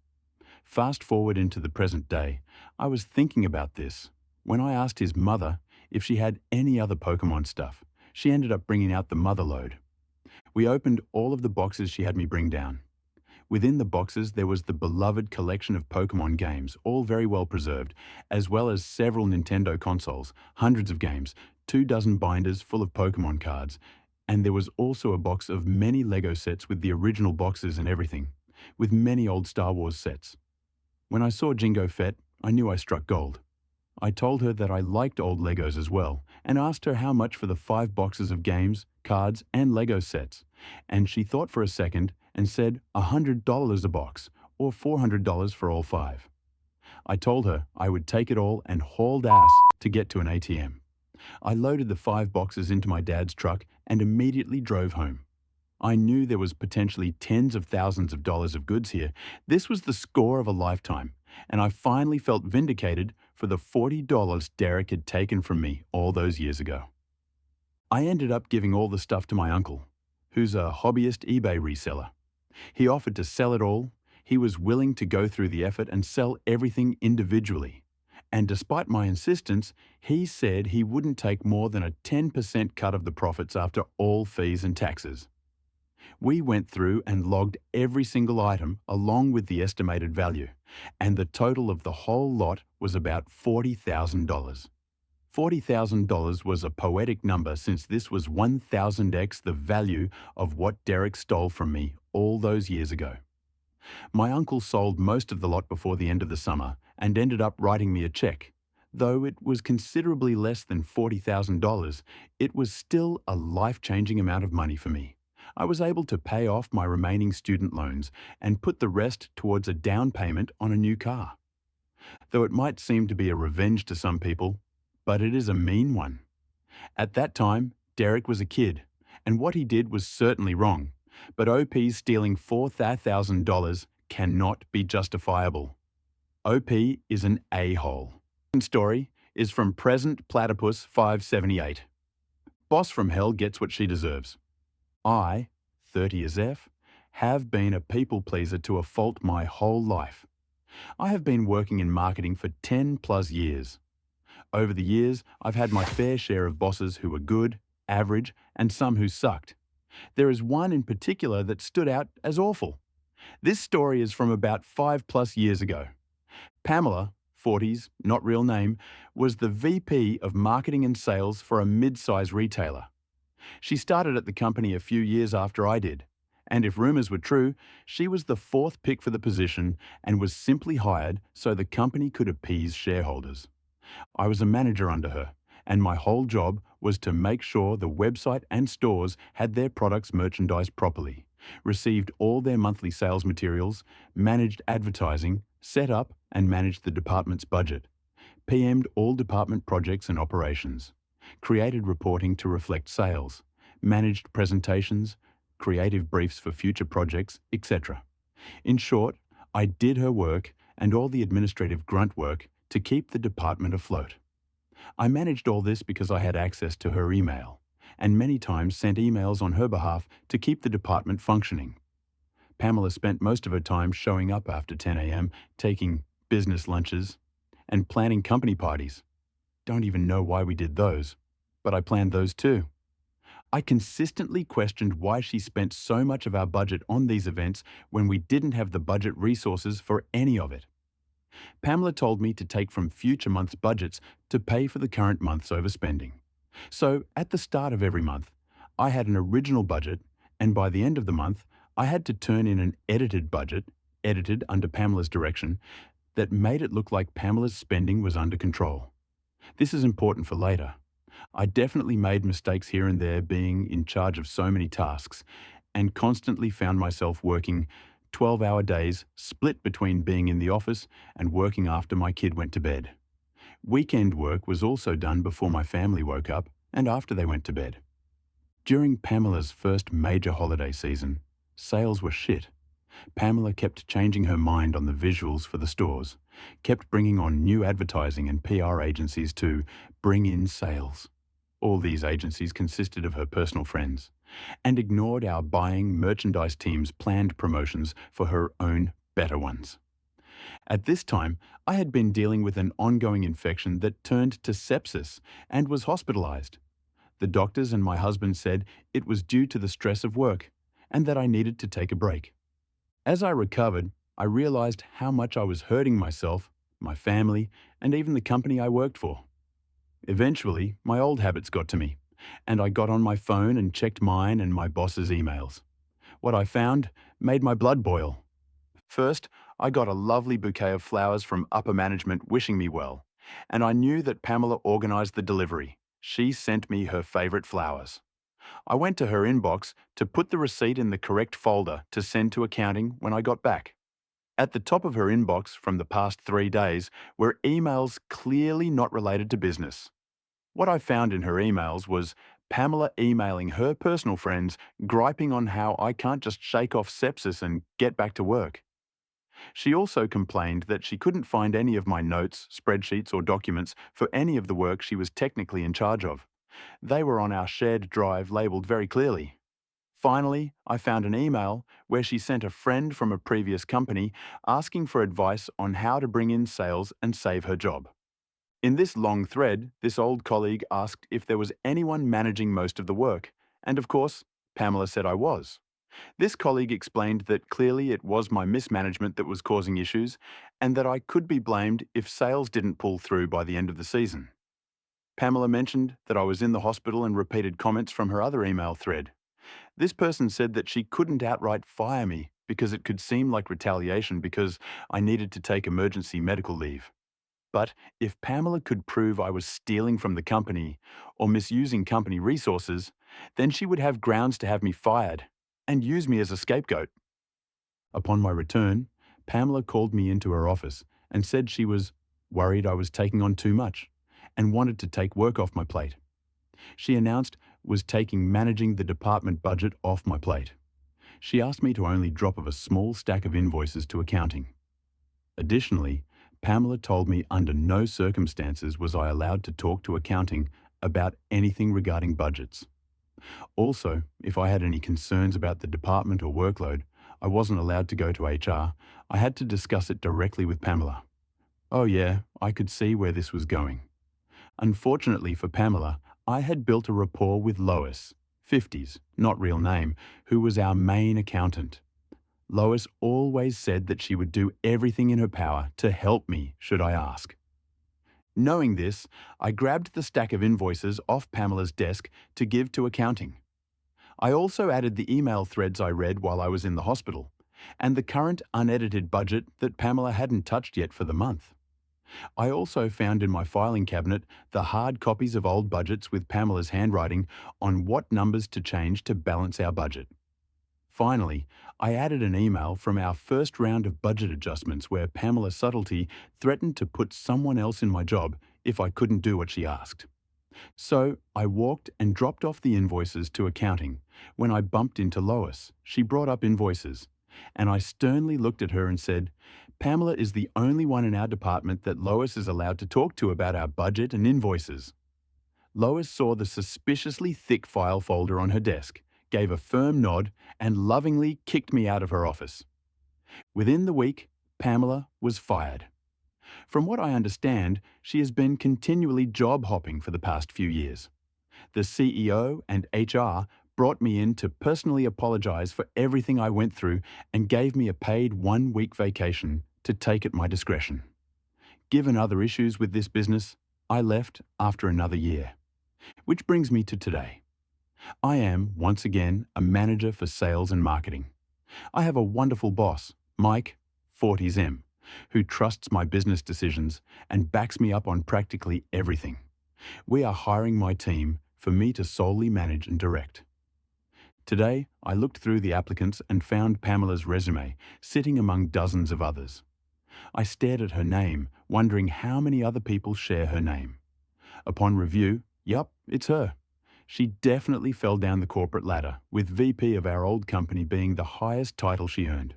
Fast forward into the present day, I was thinking about this. When I asked his mother if she had any other Pokemon stuff, she ended up bringing out the mother load. We opened all of the boxes she had me bring down. Within the boxes, there was the beloved collection of Pokemon games, all very well preserved, as well as several Nintendo consoles, hundreds of games, 24 binders full of Pokemon cards, and there was also a box of many Lego sets with the original boxes and everything, with many old Star Wars sets. When I saw Jingo Fett, I knew I struck gold. I told her that I liked old Legos as well, and asked her how much for the 5 boxes of games, cards, and Lego sets, and she thought for a second and said $100 a box, or $400 for all 5. I told her I would take it all and hauled ass to get to an ATM. I loaded the 5 boxes into my dad's truck and immediately drove home. I knew there was potentially tens of thousands of dollars of goods here. This was the score of a lifetime, and I finally felt vindicated for the $40 Derek had taken from me all those years ago. I ended up giving all the stuff to my uncle, who's a hobbyist eBay reseller. He offered to sell it all. He was willing to go through the effort and sell everything individually. And despite my insistence, he said he wouldn't take more than a 10% cut of the profits after all fees and taxes. We went through and logged every single item along with the estimated value, and the total of the whole lot was about $40,000. $40,000 was a poetic number since this was 1,000x the value of what Derek stole from me all those years ago. My uncle sold most of the lot before the end of the summer and ended up writing me a check. Though it was considerably less than $40,000, it was still a life-changing amount of money for me. I was able to pay off my remaining student loans and put the rest towards a down payment on a new car. Though it might seem to be a revenge to some people, but it is a mean one. At that time, Derek was a kid, and what he did was certainly wrong, but OP's stealing $4,000 cannot be justifiable. OP is an a-hole. Second story is from Present Platypus 578. Boss from hell gets what she deserves. I, 30 as F, have been a people pleaser to a fault my whole life. I have been working in marketing for 10 plus years. Over the years, I've had my fair share of bosses who were good, average, and some who sucked. There is one in particular that stood out as awful. This story is from about 5 plus years ago. Pamela, 40s, not real name, was the VP of Marketing and Sales for a mid-size retailer. She started at the company a few years after I did, and if rumours were true, she was the fourth pick for the position and was simply hired so the company could appease shareholders. I was a manager under her, and my whole job was to make sure the website and stores had their products merchandised properly, received all their monthly sales materials, managed advertising, set up and managed the department's budget, PM'd all department projects and operations, created reporting to reflect sales, managed presentations, creative briefs for future projects, etc. In short, I did her work and all the administrative grunt work to keep the department afloat. I managed all this because I had access to her email, and many times sent emails on her behalf to keep the department functioning. Pamela spent most of her time showing up after 10 a.m., taking business lunches, and planning company parties. Don't even know why we did those, but I planned those too. I consistently questioned why she spent so much of our budget on these events when we didn't have the budget resources for any of it. Pamela told me to take from future months' budgets to pay for the current month's overspending. So, at the start of every month, I had an original budget, and by the end of the month, I had to turn in an edited budget, edited under Pamela's direction, that made it look like Pamela's spending was under control. This is important for later. I definitely made mistakes here and there being in charge of so many tasks, and constantly found myself working 12-hour days split between being in the office and working after my kid went to bed. Weekend work was also done before my family woke up and after they went to bed. During Pamela's first major holiday season, sales were shit. Pamela kept changing her mind on the visuals for the stores, kept bringing on new advertising and PR agencies to bring in sales. All these agencies consisted of her personal friends, and ignored our buying merchandise team's planned promotions for her own better ones. At this time, I had been dealing with an ongoing infection that turned to sepsis and was hospitalized. The doctors and my husband said it was due to the stress of work and that I needed to take a break. As I recovered, I realized how much I was hurting myself, my family, and even the company I worked for. Eventually, my old habits got to me, and I got on my phone and checked mine and my boss's emails. What I found made my blood boil. First, I got a lovely bouquet of flowers from upper management wishing me well, and I knew that Pamela organized the delivery. She sent me her favorite flowers. I went to her inbox to put the receipt in the correct folder to send to accounting when I got back. At the top of her inbox from the past 3 days were emails clearly not related to business. What I found in her emails was Pamela emailing her personal friends griping on how I can't just shake off sepsis and get back to work. She also complained that she couldn't find any of my notes, spreadsheets, or documents for any of the work she was technically in charge of. They were on our shared drive labelled very clearly. Finally, I found an email where she sent a friend from a previous company asking for advice on how to bring in sales and save her job. In this long thread, this old colleague asked if there was anyone managing most of the work, and of course, Pamela said I was. This colleague explained that clearly it was my mismanagement that was causing issues, and that I could be blamed if sales didn't pull through by the end of the season. Pamela mentioned that I was in the hospital and repeated comments from her other email thread. This person said that she couldn't outright fire me because it could seem like retaliation because I needed to take emergency medical leave. But if Pamela could prove I was stealing from the company or misusing company resources, then she would have grounds to have me fired and use me as a scapegoat. Upon my return, Pamela called me into her office and said she was worried I was taking on too much and wanted to take work off my plate. She announced was taking managing the department budget off my plate. She asked me to only drop of a small stack of invoices to accounting. Additionally, Pamela told me under no circumstances was I allowed to talk to accounting about anything regarding budgets. Also, if I had any concerns about the department or workload, I wasn't allowed to go to HR. I had to discuss it directly with Pamela. Oh yeah, I could see where this was going. Unfortunately for Pamela, I had built a rapport with Lois, 50s, not real name, who was our main accountant. Lois always said that she would do everything in her power to help me should I ask. Knowing this, I grabbed the stack of invoices off Pamela's desk to give to accounting. I also added the email threads I read while I was in the hospital, and the current unedited budget that Pamela hadn't touched yet for the month. I also found in my filing cabinet the hard copies of old budgets with Pamela's handwriting on what numbers to change to balance our budget. Finally, I added an email from our first round of budget adjustments where Pamela's subtlety threatened to put someone else in my job if I couldn't do what she asked. So I walked and dropped off the invoices to accounting. When I bumped into Lois, she brought up invoices, and I sternly looked at her and said, "Pamela is the only one in our department that Lois is allowed to talk to about our budget and invoices." Lois saw the suspiciously thick file folder on her desk, gave a firm nod, and lovingly kicked me out of her office. Within the week, Pamela was fired. From what I understand, she has been continually job hopping for the past few years. The CEO and HR brought me in to personally apologize for everything I went through and gave me a paid 1-week vacation to take at my discretion. Given other issues with this business, I left after another year. Which brings me to today. I am, once again, a manager for sales and marketing. I have a wonderful boss, Mike, 40s M, who trusts my business decisions and backs me up on practically everything. We are hiring my team for me to solely manage and direct. Today, I looked through the applicants and found Pamela's resume sitting among dozens of others. I stared at her name, wondering how many other people share her name. Upon review, yup, it's her. She definitely fell down the corporate ladder, with VP of our old company being the highest title she earned.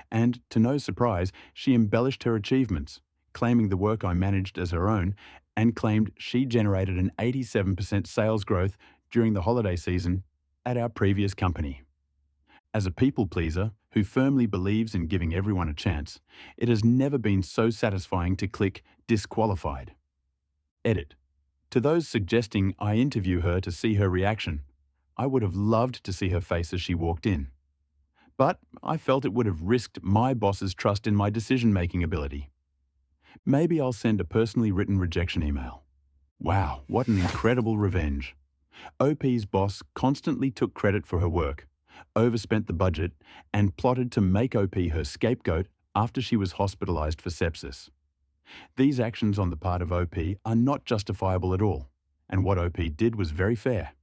And, to no surprise, she embellished her achievements, claiming the work I managed as her own, and claimed she generated an 87% sales growth during the holiday season at our previous company. As a people pleaser who firmly believes in giving everyone a chance, it has never been so satisfying to click disqualified. Edit. To those suggesting I interview her to see her reaction, I would have loved to see her face as she walked in. But I felt it would have risked my boss's trust in my decision-making ability. Maybe I'll send a personally written rejection email. Wow, what an incredible revenge. OP's boss constantly took credit for her work, overspent the budget, and plotted to make OP her scapegoat after she was hospitalized for sepsis. These actions on the part of OP are not justifiable at all, and what OP did was very fair.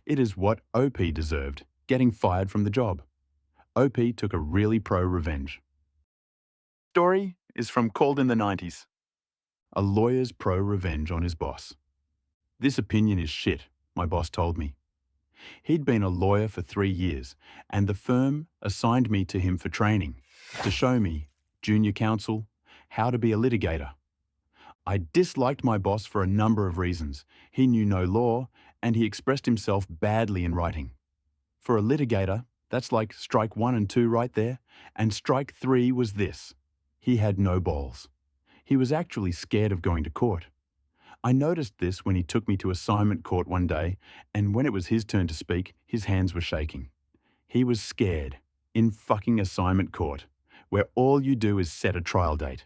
It is what OP deserved, getting fired from the job. OP took a really pro-revenge. Story is from Called in the 90s. A lawyer's pro-revenge on his boss. "This opinion is shit," my boss told me. He'd been a lawyer for 3 years, and the firm assigned me to him for training, to show me, junior counsel, how to be a litigator. I disliked my boss for a number of reasons. He knew no law, and he expressed himself badly in writing. For a litigator, that's like strike 1 and 2 right there, and strike 3 was this. He had no balls. He was actually scared of going to court. I noticed this when he took me to assignment court one day, and when it was his turn to speak, his hands were shaking. He was scared, in fucking assignment court, where all you do is set a trial date.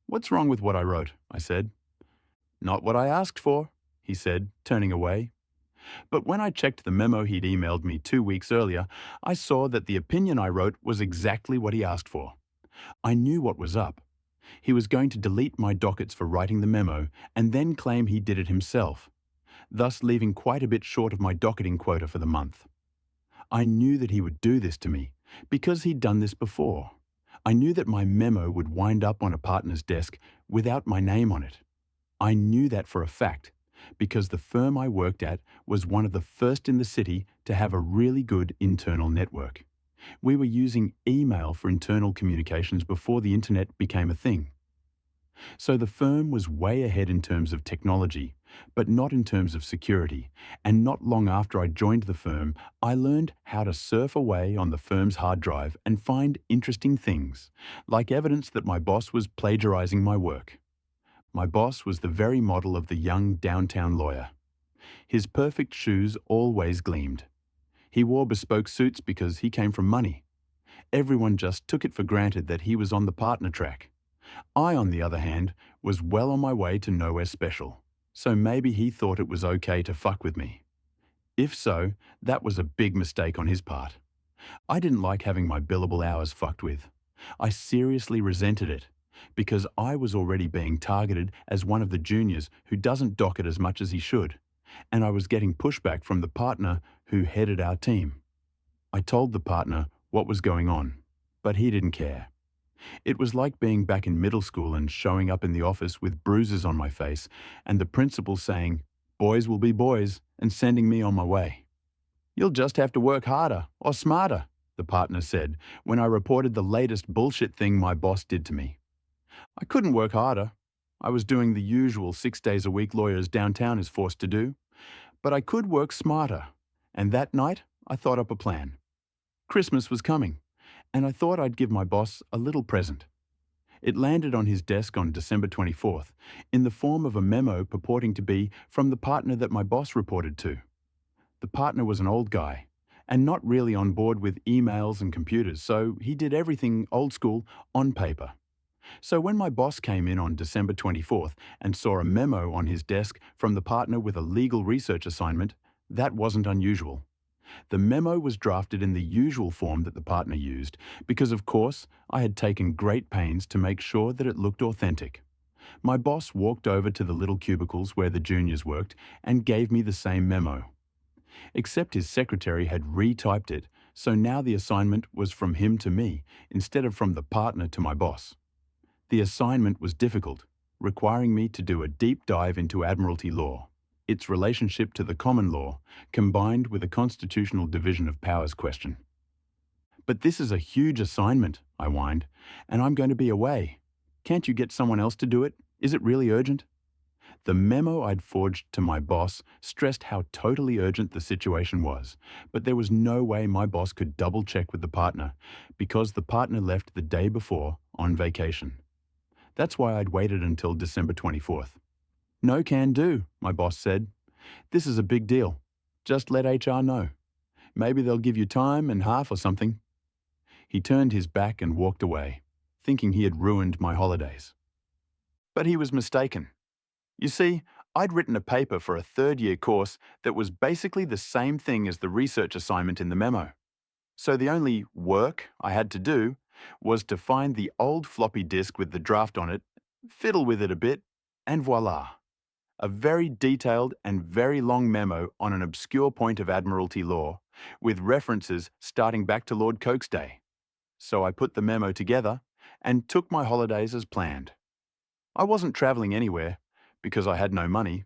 "What's wrong with what I wrote?" I said. "Not what I asked for," he said, turning away. But when I checked the memo he'd emailed me 2 weeks earlier, I saw that the opinion I wrote was exactly what he asked for. I knew what was up. He was going to delete my dockets for writing the memo and then claim he did it himself, thus leaving quite a bit short of my docketing quota for the month. I knew that he would do this to me because he'd done this before. I knew that my memo would wind up on a partner's desk without my name on it. I knew that for a fact because the firm I worked at was one of the first in the city to have a really good internal network. We were using email for internal communications before the internet became a thing. So the firm was way ahead in terms of technology, but not in terms of security. And not long after I joined the firm, I learned how to surf away on the firm's hard drive and find interesting things, like evidence that my boss was plagiarizing my work. My boss was the very model of the young downtown lawyer. His perfect shoes always gleamed. He wore bespoke suits because he came from money. Everyone just took it for granted that he was on the partner track. I, on the other hand, was well on my way to nowhere special, so maybe he thought it was okay to fuck with me. If so, that was a big mistake on his part. I didn't like having my billable hours fucked with. I seriously resented it, because I was already being targeted as one of the juniors who doesn't dock it as much as he should, and I was getting pushback from the partner who headed our team. I told the partner what was going on, but he didn't care. It was like being back in middle school and showing up in the office with bruises on my face and the principal saying, "Boys will be boys," and sending me on my way. "You'll just have to work harder or smarter," the partner said when I reported the latest bullshit thing my boss did to me. I couldn't work harder. I was doing the usual 6 days a week lawyers downtown is forced to do. But I could work smarter. And that night, I thought up a plan. Christmas was coming, and I thought I'd give my boss a little present. It landed on his desk on December 24th, in the form of a memo purporting to be from the partner that my boss reported to. The partner was an old guy, and not really on board with emails and computers, so he did everything old school on paper. So when my boss came in on December 24th and saw a memo on his desk from the partner with a legal research assignment, that wasn't unusual. The memo was drafted in the usual form that the partner used because, of course, I had taken great pains to make sure that it looked authentic. My boss walked over to the little cubicles where the juniors worked and gave me the same memo. Except his secretary had retyped it, so now the assignment was from him to me instead of from the partner to my boss. The assignment was difficult, requiring me to do a deep dive into Admiralty law, its relationship to the common law, combined with a constitutional division of powers question. "But this is a huge assignment," I whined, "and I'm going to be away. Can't you get someone else to do it? Is it really urgent?" The memo I'd forged to my boss stressed how totally urgent the situation was, but there was no way my boss could double-check with the partner, because the partner left the day before on vacation. That's why I'd waited until December 24th. "No can do," my boss said. "This is a big deal. Just let HR know. Maybe they'll give you time and half or something." He turned his back and walked away, thinking he had ruined my holidays. But he was mistaken. You see, I'd written a paper for a third-year course that was basically the same thing as the research assignment in the memo. So the only work I had to do was to find the old floppy disk with the draft on it, fiddle with it a bit, and voila. A very detailed and very long memo on an obscure point of Admiralty law, with references starting back to Lord Coke's day. So I put the memo together and took my holidays as planned. I wasn't travelling anywhere, because I had no money,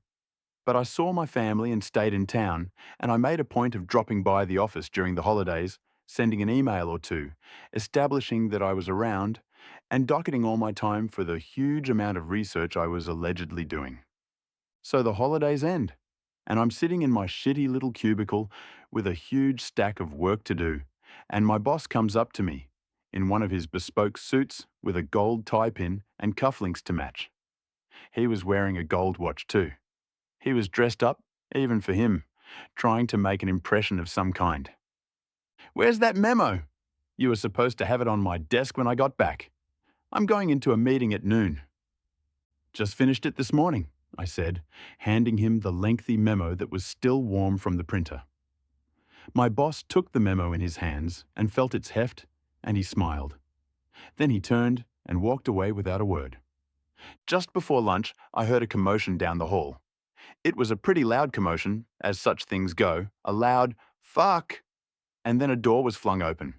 but I saw my family and stayed in town, and I made a point of dropping by the office during the holidays, sending an email or two, establishing that I was around, and docketing all my time for the huge amount of research I was allegedly doing. So the holidays end, and I'm sitting in my shitty little cubicle with a huge stack of work to do, and my boss comes up to me in one of his bespoke suits with a gold tie pin and cufflinks to match. He was wearing a gold watch too. He was dressed up, even for him, trying to make an impression of some kind. "Where's that memo? You were supposed to have it on my desk when I got back. I'm going into a meeting at noon." "Just finished it this morning," I said, handing him the lengthy memo that was still warm from the printer. My boss took the memo in his hands and felt its heft, and he smiled. Then he turned and walked away without a word. Just before lunch, I heard a commotion down the hall. It was a pretty loud commotion, as such things go, a loud "fuck," and then a door was flung open.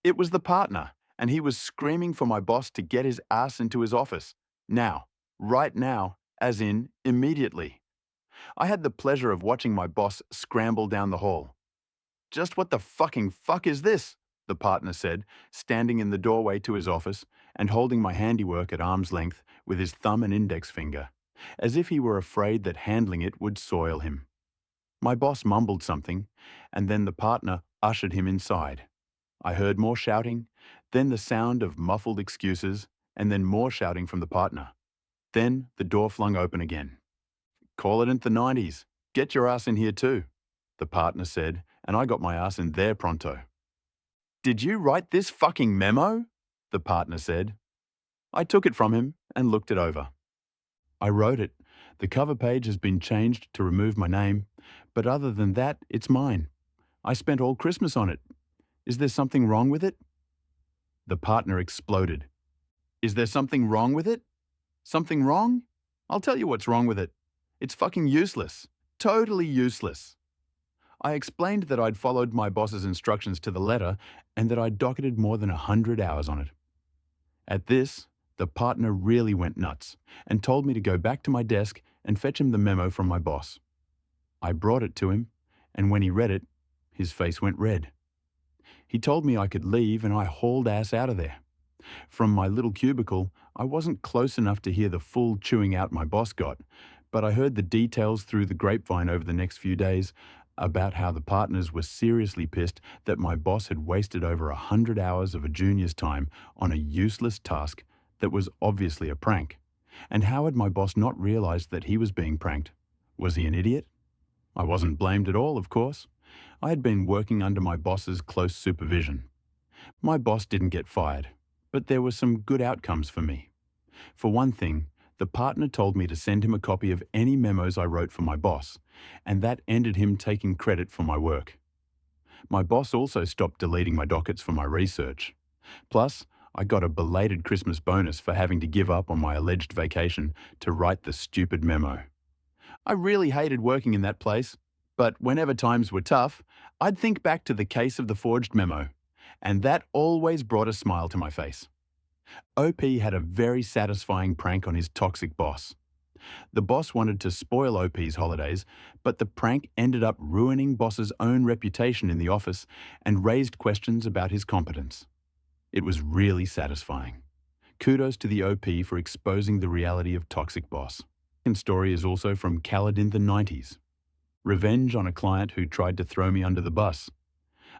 It was the partner, and he was screaming for my boss to get his ass into his office. Now, right now, as in immediately. I had the pleasure of watching my boss scramble down the hall. "Just what the fucking fuck is this?" the partner said, standing in the doorway to his office and holding my handiwork at arm's length with his thumb and index finger, as if he were afraid that handling it would soil him. My boss mumbled something, and then the partner ushered him inside. I heard more shouting, then the sound of muffled excuses, and then more shouting from the partner. Then the door flung open again. "Call it in the 90s. Get your ass in here too," the partner said, and I got my ass in there pronto. "Did you write this fucking memo?" the partner said. I took it from him and looked it over. "I wrote it. The cover page has been changed to remove my name, but other than that, it's mine. I spent all Christmas on it. Is there something wrong with it?" The partner exploded. "Is there something wrong with it? Something wrong? I'll tell you what's wrong with it. It's fucking useless. Totally useless." I explained that I'd followed my boss's instructions to the letter and that I'd docketed more than 100 hours on it. At this, the partner really went nuts and told me to go back to my desk and fetch him the memo from my boss. I brought it to him, and when he read it, his face went red. He told me I could leave, and I hauled ass out of there. From my little cubicle, I wasn't close enough to hear the full chewing out my boss got, but I heard the details through the grapevine over the next few days about how the partners were seriously pissed that my boss had wasted over 100 hours of a junior's time on a useless task that was obviously a prank. And how had my boss not realized that he was being pranked? Was he an idiot? I wasn't blamed at all, of course. I had been working under my boss's close supervision. My boss didn't get fired, but there were some good outcomes for me. For one thing, the partner told me to send him a copy of any memos I wrote for my boss, and that ended him taking credit for my work. My boss also stopped deleting my dockets for my research. Plus, I got a belated Christmas bonus for having to give up on my alleged vacation to write the stupid memo. I really hated working in that place, but whenever times were tough, I'd think back to the case of the forged memo, and that always brought a smile to my face. OP had a very satisfying prank on his toxic boss. The boss wanted to spoil OP's holidays, but the prank ended up ruining boss's own reputation in the office and raised questions about his competence. It was really satisfying. Kudos to the OP for exposing the reality of toxic boss. The second story is also from Khaled in the 90s. Revenge on a client who tried to throw me under the bus.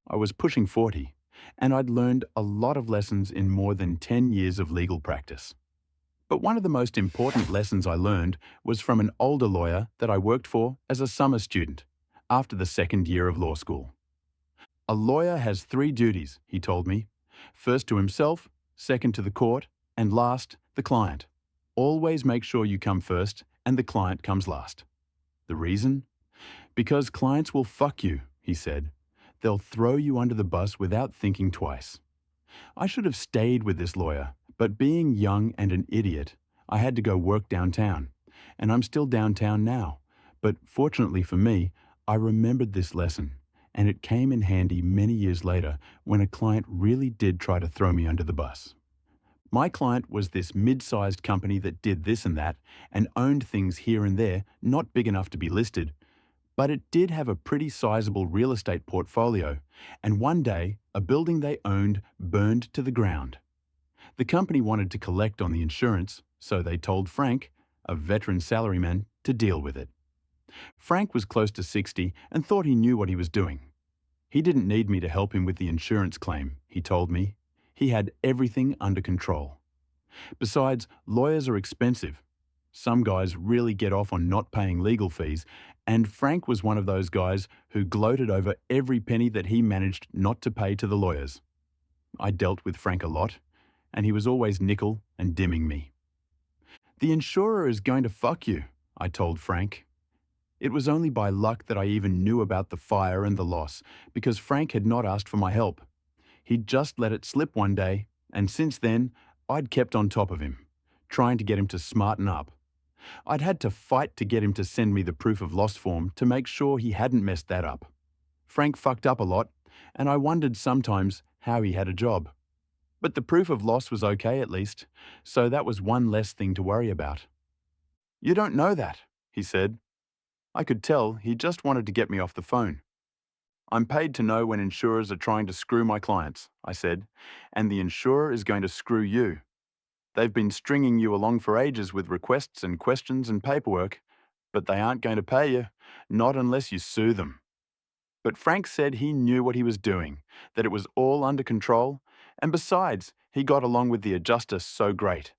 I was pushing 40, and I'd learned a lot of lessons in more than 10 years of legal practice. But one of the most important lessons I learned was from an older lawyer that I worked for as a summer student after the second year of law school. A lawyer has 3 duties, he told me. First to himself, second to the court, and last, the client. Always make sure you come first and the client comes last. The reason? Because clients will fuck you, he said. They'll throw you under the bus without thinking twice. I should have stayed with this lawyer, but being young and an idiot, I had to go work downtown. And I'm still downtown now. But fortunately for me, I remembered this lesson, and it came in handy many years later when a client really did try to throw me under the bus. My client was this mid-sized company that did this and that and owned things here and there, not big enough to be listed. But it did have a pretty sizable real estate portfolio, and one day, a building they owned burned to the ground. The company wanted to collect on the insurance, so they told Frank, a veteran salaryman, to deal with it. Frank was close to 60 and thought he knew what he was doing. He didn't need me to help him with the insurance claim, he told me. He had everything under control. Besides, lawyers are expensive. Some guys really get off on not paying legal fees, and Frank was one of those guys who gloated over every penny that he managed not to pay to the lawyers. I dealt with Frank a lot, and he was always nickel and dimming me. "The insurer is going to fuck you," I told Frank. It was only by luck that I even knew about the fire and the loss, because Frank had not asked for my help. He'd just let it slip one day, and since then, I'd kept on top of him, trying to get him to smarten up. I'd had to fight to get him to send me the proof of loss form to make sure he hadn't messed that up. Frank fucked up a lot, and I wondered sometimes how he had a job. But the proof of loss was okay at least, so that was one less thing to worry about. "You don't know that," he said. I could tell he just wanted to get me off the phone. I'm paid to know when insurers are trying to screw my clients, I said, and the insurer is going to screw you. They've been stringing you along for ages with requests and questions and paperwork, but they aren't going to pay you, not unless you sue them. But Frank said he knew what he was doing, that it was all under control, and besides, he got along with the adjuster so great.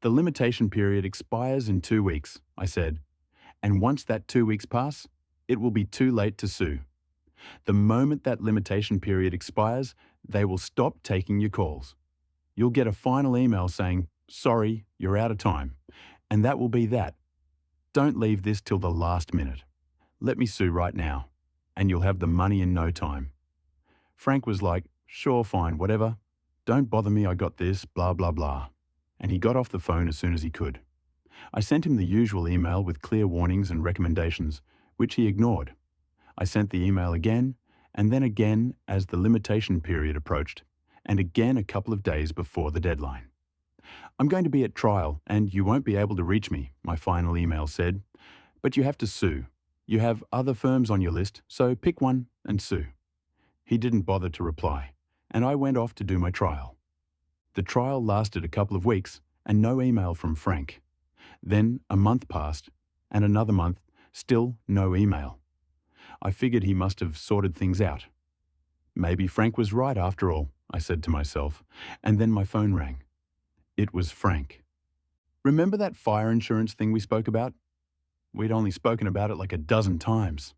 The limitation period expires in 2 weeks, I said, and once that 2 weeks pass, it will be too late to sue. The moment that limitation period expires, they will stop taking your calls. You'll get a final email saying, "Sorry, you're out of time," and that will be that. Don't leave this till the last minute. Let me sue right now, and you'll have the money in no time. Frank was like, "Sure, fine, whatever. Don't bother me, I got this, blah, blah, blah." And he got off the phone as soon as he could. I sent him the usual email with clear warnings and recommendations, which he ignored. I sent the email again, and then again as the limitation period approached, and again a couple of days before the deadline. "I'm going to be at trial, and you won't be able to reach me," my final email said. "But you have to sue. You have other firms on your list, so pick one and sue." He didn't bother to reply, and I went off to do my trial. The trial lasted a couple of weeks, and no email from Frank. Then a month passed, and another month, still no email. I figured he must have sorted things out. Maybe Frank was right after all, I said to myself, and then my phone rang. It was Frank. "Remember that fire insurance thing we spoke about?" We'd only spoken about it like a dozen times.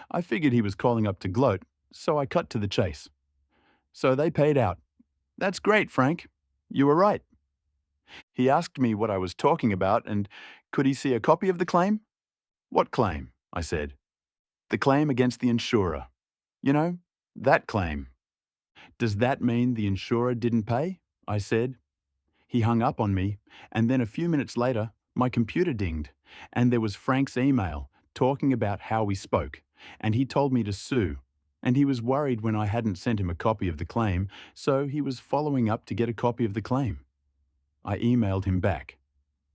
I figured he was calling up to gloat, so I cut to the chase. "So they paid out." "That's great, Frank. You were right." He asked me what I was talking about and could he see a copy of the claim? "What claim?" I said. "The claim against the insurer. You know, that claim." "Does that mean the insurer didn't pay?" I said. He hung up on me, and then a few minutes later, my computer dinged, and there was Frank's email talking about how we spoke, and he told me to sue, and he was worried when I hadn't sent him a copy of the claim, so he was following up to get a copy of the claim. I emailed him back.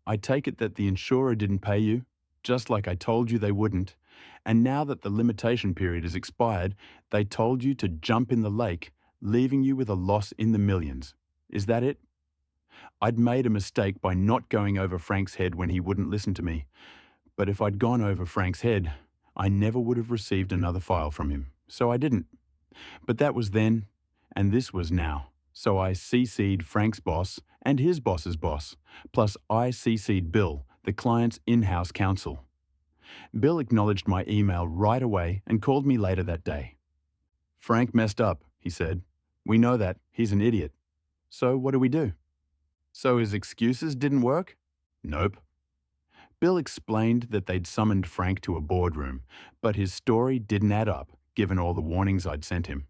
"I take it that the insurer didn't pay you, just like I told you they wouldn't, and now that the limitation period is expired, they told you to jump in the lake, leaving you with a loss in the millions. Is that it?" I'd made a mistake by not going over Frank's head when he wouldn't listen to me, but if I'd gone over Frank's head, I never would have received another file from him, so I didn't. But that was then, and this was now. So I CC'd Frank's boss and his boss's boss, plus I CC'd Bill, the client's in-house counsel. Bill acknowledged my email right away and called me later that day. "Frank messed up," he said. "We know that. He's an idiot. So what do we do?" "So his excuses didn't work?" "Nope." Bill explained that they'd summoned Frank to a boardroom, but his story didn't add up, given all the warnings I'd sent him.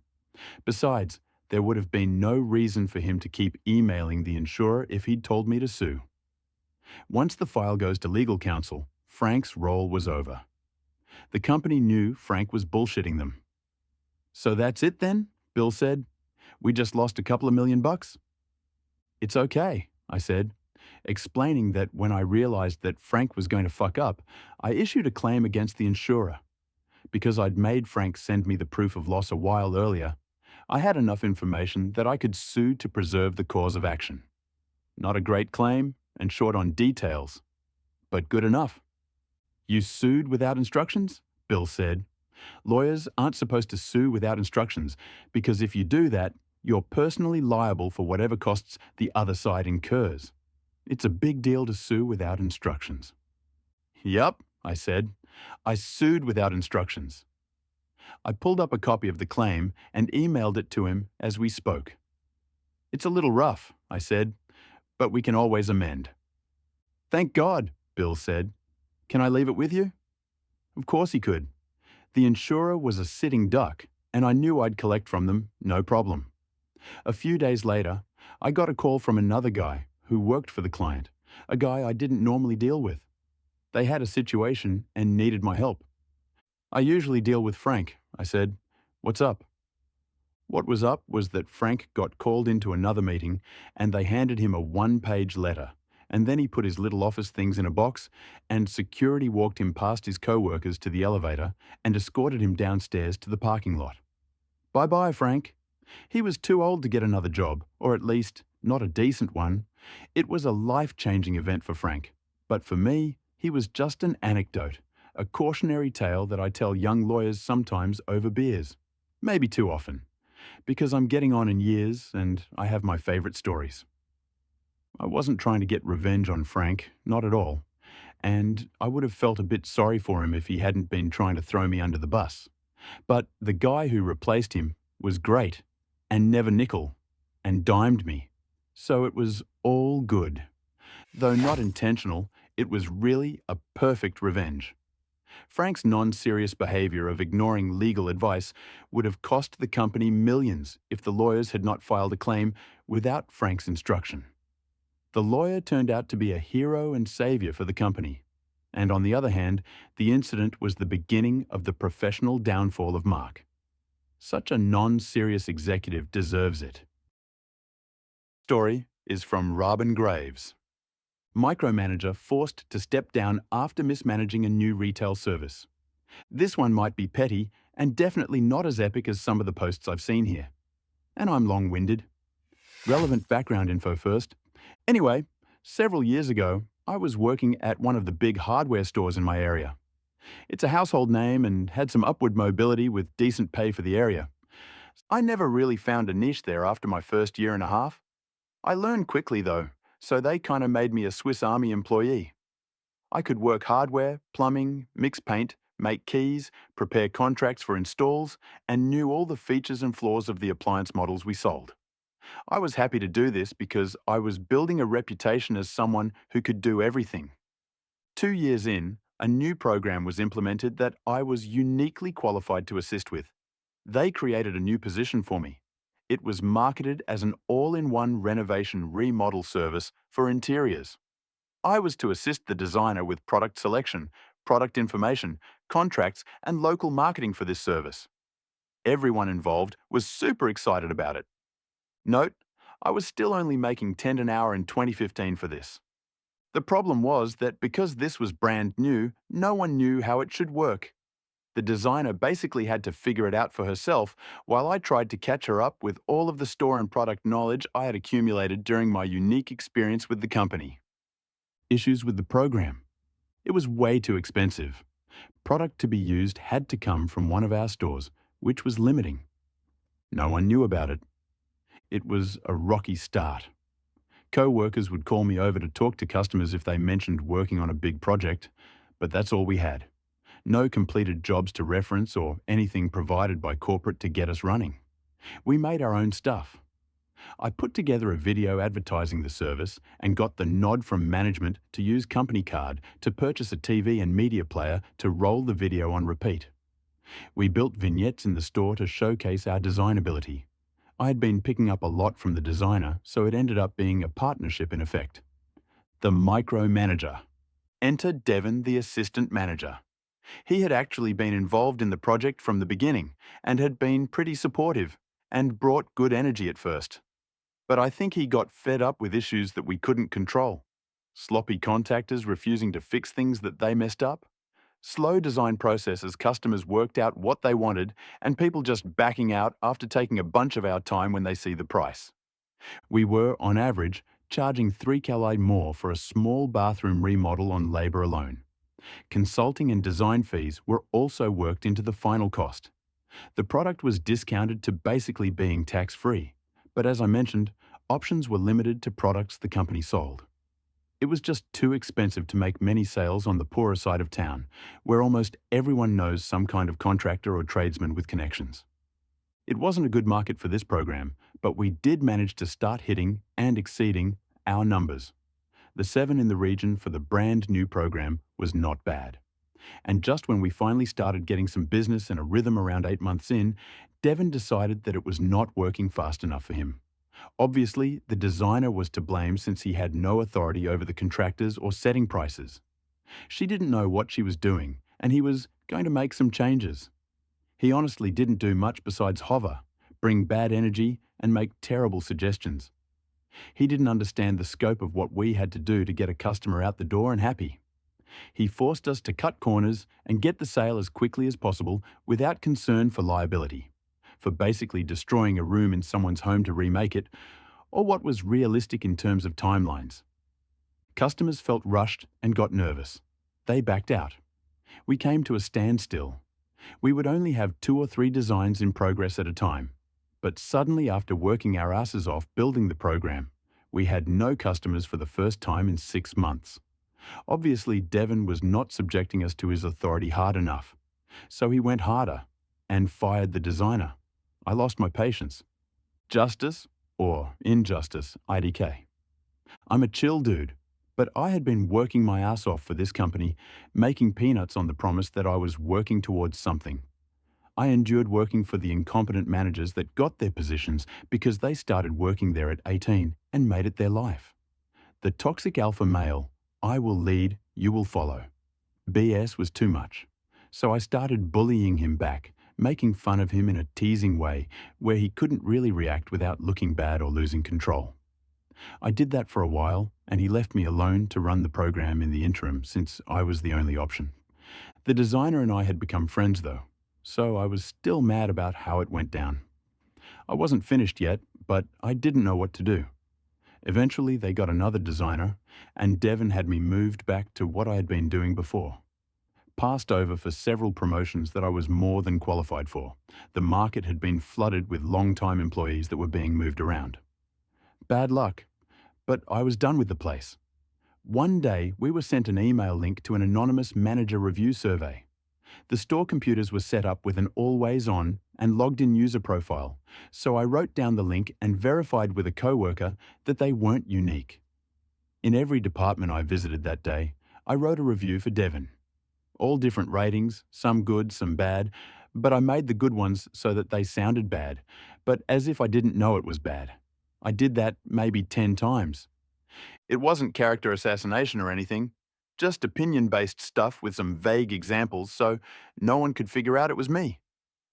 Besides, there would have been no reason for him to keep emailing the insurer if he'd told me to sue. Once the file goes to legal counsel, Frank's role was over. The company knew Frank was bullshitting them. "So that's it then?" Bill said. "We just lost a couple of $1,000,000? "It's okay," I said, explaining that when I realized that Frank was going to fuck up, I issued a claim against the insurer. Because I'd made Frank send me the proof of loss a while earlier, I had enough information that I could sue to preserve the cause of action. Not a great claim and short on details, but good enough. "You sued without instructions?" Bill said. "Lawyers aren't supposed to sue without instructions because if you do that, you're personally liable for whatever costs the other side incurs. It's a big deal to sue without instructions." "Yup," I said. "I sued without instructions." I pulled up a copy of the claim and emailed it to him as we spoke. "It's a little rough," I said, "but we can always amend." "Thank God," Bill said. "Can I leave it with you?" Of course he could. The insurer was a sitting duck, and I knew I'd collect from them, no problem. A few days later, I got a call from another guy who worked for the client, a guy I didn't normally deal with. They had a situation and needed my help. "I usually deal with Frank," I said. "What's up?" What was up was that Frank got called into another meeting and they handed him a one-page letter, and then he put his little office things in a box, and security walked him past his co-workers to the elevator and escorted him downstairs to the parking lot. Bye-bye, Frank. He was too old to get another job, or at least not a decent one. It was a life-changing event for Frank. But for me, he was just an anecdote, a cautionary tale that I tell young lawyers sometimes over beers. Maybe too often, because I'm getting on in years and I have my favorite stories. I wasn't trying to get revenge on Frank, not at all, and I would have felt a bit sorry for him if he hadn't been trying to throw me under the bus. But the guy who replaced him was great, and never nickel, and dimed me. So it was all good. Though not intentional, it was really a perfect revenge. Frank's non-serious behavior of ignoring legal advice would have cost the company millions if the lawyers had not filed a claim without Frank's instruction. The lawyer turned out to be a hero and savior for the company. And on the other hand, the incident was the beginning of the professional downfall of Mark. Such a non-serious executive deserves it. Story is from Robin Graves. Micromanager forced to step down after mismanaging a new retail service. This one might be petty and definitely not as epic as some of the posts I've seen here. And I'm long-winded. Relevant background info first. Anyway, several years ago, I was working at one of the big hardware stores in my area. It's a household name and had some upward mobility with decent pay for the area. I never really found a niche there after my first year and a half. I learned quickly though, so they kind of made me a Swiss Army employee. I could work hardware, plumbing, mix paint, make keys, prepare contracts for installs, and knew all the features and flaws of the appliance models we sold. I was happy to do this because I was building a reputation as someone who could do everything. 2 years in, a new program was implemented that I was uniquely qualified to assist with. They created a new position for me. It was marketed as an all-in-one renovation remodel service for interiors. I was to assist the designer with product selection, product information, contracts, and local marketing for this service. Everyone involved was super excited about it. Note, I was still only making $10 an hour in 2015 for this. The problem was that because this was brand new, no one knew how it should work. The designer basically had to figure it out for herself while I tried to catch her up with all of the store and product knowledge I had accumulated during my unique experience with the company. Issues with the program. It was way too expensive. Product to be used had to come from one of our stores, which was limiting. No one knew about it. It was a rocky start. Co-workers would call me over to talk to customers if they mentioned working on a big project, but that's all we had. No completed jobs to reference or anything provided by corporate to get us running. We made our own stuff. I put together a video advertising the service and got the nod from management to use company card to purchase a TV and media player to roll the video on repeat. We built vignettes in the store to showcase our design ability. I had been picking up a lot from the designer, so it ended up being a partnership in effect. The micromanager. Enter Devon, the assistant manager. He had actually been involved in the project from the beginning and had been pretty supportive and brought good energy at first. But I think he got fed up with issues that we couldn't control. Sloppy contractors refusing to fix things that they messed up. Slow design processes customers worked out what they wanted and people just backing out after taking a bunch of our time when they see the price. We were, on average, charging $3 more for a small bathroom remodel on labour alone. Consulting and design fees were also worked into the final cost. The product was discounted to basically being tax-free, but as I mentioned, options were limited to products the company sold. It was just too expensive to make many sales on the poorer side of town, where almost everyone knows some kind of contractor or tradesman with connections. It wasn't a good market for this program, but we did manage to start hitting and exceeding our numbers. The 7 in the region for the brand new program was not bad. And just when we finally started getting some business and a rhythm around 8 months in, Devon decided that it was not working fast enough for him. Obviously, the designer was to blame since he had no authority over the contractors or setting prices. She didn't know what she was doing, and he was going to make some changes. He honestly didn't do much besides hover, bring bad energy, and make terrible suggestions. He didn't understand the scope of what we had to do to get a customer out the door and happy. He forced us to cut corners and get the sale as quickly as possible without concern for liability, for basically destroying a room in someone's home to remake it, or what was realistic in terms of timelines. Customers felt rushed and got nervous. They backed out. We came to a standstill. We would only have 2 or 3 designs in progress at a time. But suddenly, after working our asses off building the program, we had no customers for the first time in 6 months. Obviously, Devon was not subjecting us to his authority hard enough. So he went harder and fired the designer. I lost my patience. Justice or injustice, IDK. I'm a chill dude, but I had been working my ass off for this company, making peanuts on the promise that I was working towards something. I endured working for the incompetent managers that got their positions because they started working there at 18 and made it their life. The toxic alpha male, I will lead, you will follow. BS was too much. So I started bullying him back, making fun of him in a teasing way where he couldn't really react without looking bad or losing control. I did that for a while, and he left me alone to run the program in the interim since I was the only option. The designer and I had become friends though, so I was still mad about how it went down. I wasn't finished yet, but I didn't know what to do. Eventually, they got another designer, and Devon had me moved back to what I had been doing before. Passed over for several promotions that I was more than qualified for. The market had been flooded with long-time employees that were being moved around. Bad luck, but I was done with the place. One day, we were sent an email link to an anonymous manager review survey. The store computers were set up with an always-on and logged-in user profile, so I wrote down the link and verified with a coworker that they weren't unique. In every department I visited that day, I wrote a review for Devon. All different ratings, some good, some bad, but I made the good ones so that they sounded bad, but as if I didn't know it was bad. I did that maybe 10 times. It wasn't character assassination or anything, just opinion-based stuff with some vague examples so no one could figure out it was me.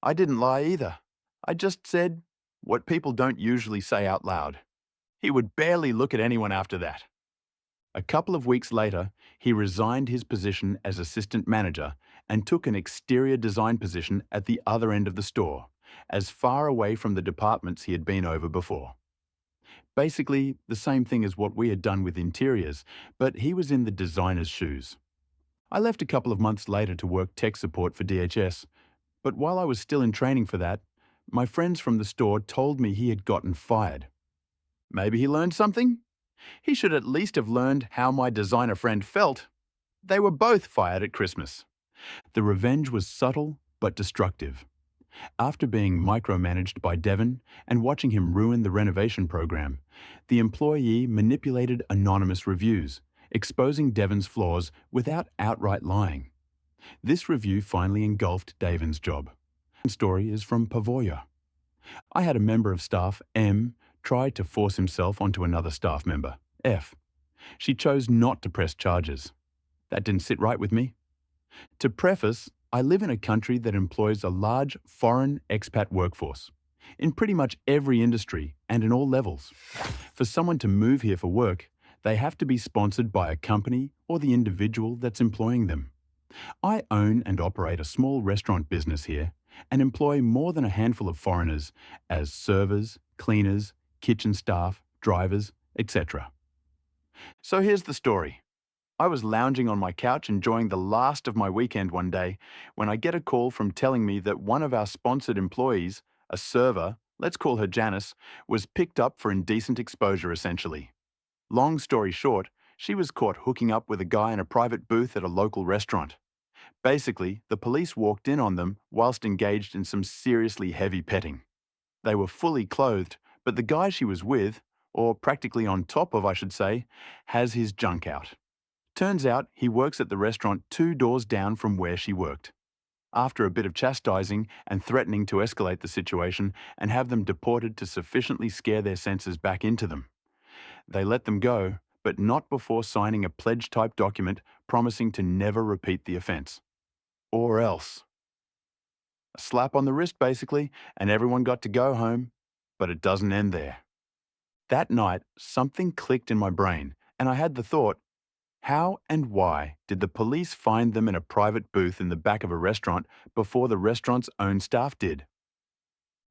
I didn't lie either. I just said what people don't usually say out loud. He would barely look at anyone after that. A couple of weeks later, he resigned his position as assistant manager and took an exterior design position at the other end of the store, as far away from the departments he had been over before. Basically, the same thing as what we had done with interiors, but he was in the designer's shoes. I left a couple of months later to work tech support for DHS, but while I was still in training for that, my friends from the store told me he had gotten fired. Maybe he learned something? He should at least have learned how my designer friend felt. They were both fired at Christmas. The revenge was subtle but destructive. After being micromanaged by Devon and watching him ruin the renovation program, the employee manipulated anonymous reviews, exposing Devon's flaws without outright lying. This review finally engulfed Devon's job. The story is from Pavoya. I had a member of staff, M, try to force himself onto another staff member, F. She chose not to press charges. That didn't sit right with me. To preface, I live in a country that employs a large foreign expat workforce, in pretty much every industry and in all levels. For someone to move here for work, they have to be sponsored by a company or the individual that's employing them. I own and operate a small restaurant business here and employ more than a handful of foreigners as servers, cleaners, kitchen staff, drivers, etc. So here's the story. I was lounging on my couch enjoying the last of my weekend one day when I get a call from telling me that one of our sponsored employees, a server, let's call her Janice, was picked up for indecent exposure essentially. Long story short, she was caught hooking up with a guy in a private booth at a local restaurant. Basically, the police walked in on them whilst engaged in some seriously heavy petting. They were fully clothed, but the guy she was with, or practically on top of I should say, has his junk out. Turns out he works at the restaurant 2 doors down from where she worked. After a bit of chastising and threatening to escalate the situation and have them deported to sufficiently scare their senses back into them, they let them go, but not before signing a pledge-type document promising to never repeat the offence. Or else. A slap on the wrist, basically, and everyone got to go home, but it doesn't end there. That night, something clicked in my brain, and I had the thought, how and why did the police find them in a private booth in the back of a restaurant before the restaurant's own staff did?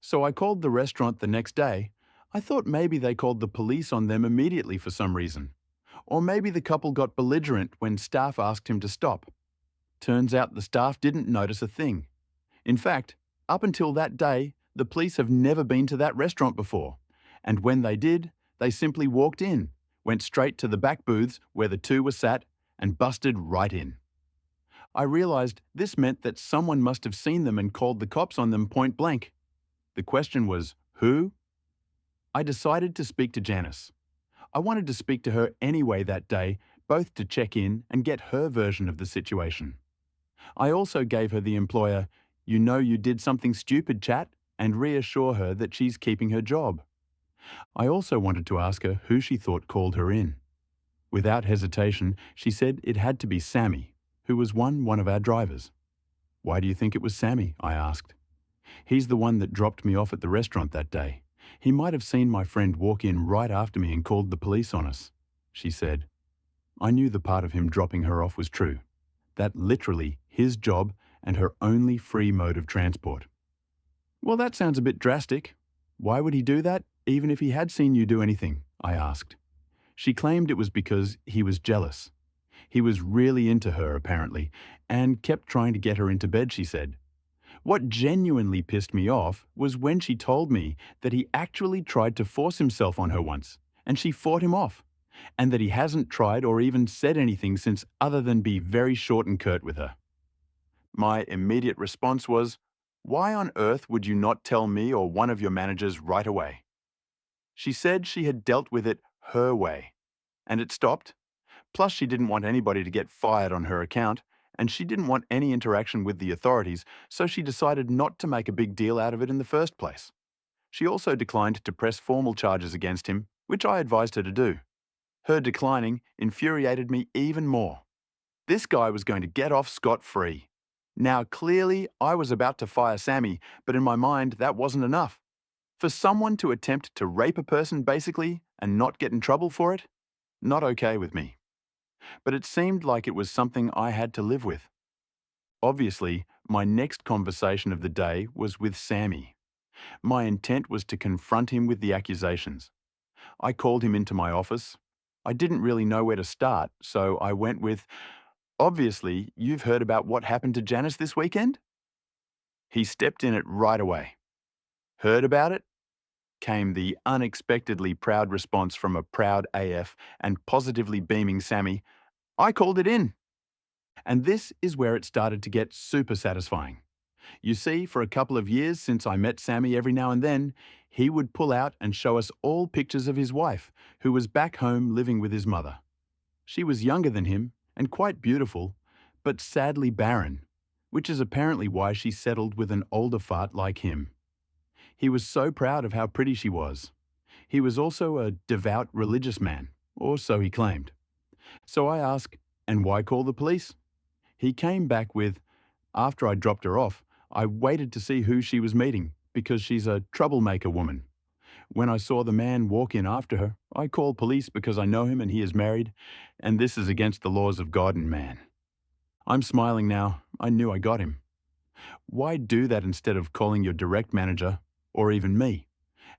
So I called the restaurant the next day. I thought maybe they called the police on them immediately for some reason. Or maybe the couple got belligerent when staff asked him to stop. Turns out the staff didn't notice a thing. In fact, up until that day, the police have never been to that restaurant before. And when they did, they simply walked in, went straight to the back booths where the two were sat, and busted right in. I realized this meant that someone must have seen them and called the cops on them point blank. The question was, who? I decided to speak to Janice. I wanted to speak to her anyway that day, both to check in and get her version of the situation. I also gave her the employer, "You know you did something stupid, chat," and reassure her that she's keeping her job. I also wanted to ask her who she thought called her in. Without hesitation, she said it had to be Sammy, who was one of our drivers. "Why do you think it was Sammy?" I asked. "He's the one that dropped me off at the restaurant that day. He might have seen my friend walk in right after me and called the police on us," she said. I knew the part of him dropping her off was true. That literally his job and her only free mode of transport. "Well, that sounds a bit drastic. Why would he do that, even if he had seen you do anything?" I asked. She claimed it was because he was jealous. He was really into her, apparently, and kept trying to get her into bed, she said. What genuinely pissed me off was when she told me that he actually tried to force himself on her once, and she fought him off, and that he hasn't tried or even said anything since other than be very short and curt with her. My immediate response was, "Why on earth would you not tell me or one of your managers right away?" She said she had dealt with it her way, and it stopped. Plus, she didn't want anybody to get fired on her account, and she didn't want any interaction with the authorities, so she decided not to make a big deal out of it in the first place. She also declined to press formal charges against him, which I advised her to do. Her declining infuriated me even more. This guy was going to get off scot-free. Now, clearly, I was about to fire Sammy, but in my mind, that wasn't enough. For someone to attempt to rape a person, basically, and not get in trouble for it? Not okay with me. But it seemed like it was something I had to live with. Obviously, my next conversation of the day was with Sammy. My intent was to confront him with the accusations. I called him into my office. I didn't really know where to start, so I went with, "Obviously, you've heard about what happened to Janice this weekend?" He stepped in it right away. "Heard about it?" came the unexpectedly proud response from a proud AF and positively beaming Sammy. "I called it in." And this is where it started to get super satisfying. You see, for a couple of years since I met Sammy every now and then, he would pull out and show us all pictures of his wife, who was back home living with his mother. She was younger than him and quite beautiful, but sadly barren, which is apparently why she settled with an older fart like him. He was so proud of how pretty she was. He was also a devout religious man, or so he claimed. So I asked, "And why call the police?" He came back with, "After I dropped her off, I waited to see who she was meeting, because she's a troublemaker woman. When I saw the man walk in after her, I called police because I know him and he is married, and this is against the laws of God and man." I'm smiling now. I knew I got him. Why do that instead of calling your direct manager, or even me?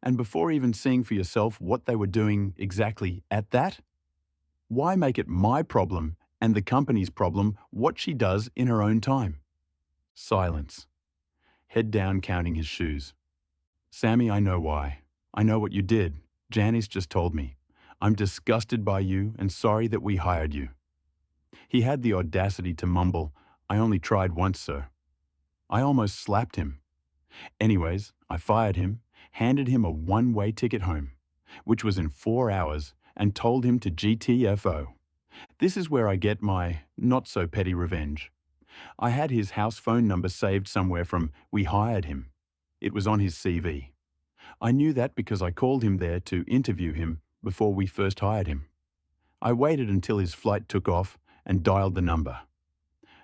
And before even seeing for yourself what they were doing exactly at that? Why make it my problem and the company's problem what she does in her own time? Silence. Head down counting his shoes. "Sammy, I know why. I know what you did. Janice just told me. I'm disgusted by you and sorry that we hired you." He had the audacity to mumble, "I only tried once, sir." I almost slapped him. Anyways, I fired him, handed him a one-way ticket home, which was in 4 hours, and told him to GTFO. This is where I get my not-so-petty revenge. I had his house phone number saved somewhere from "We hired him." It was on his CV. I knew that because I called him there to interview him before we first hired him. I waited until his flight took off and dialed the number.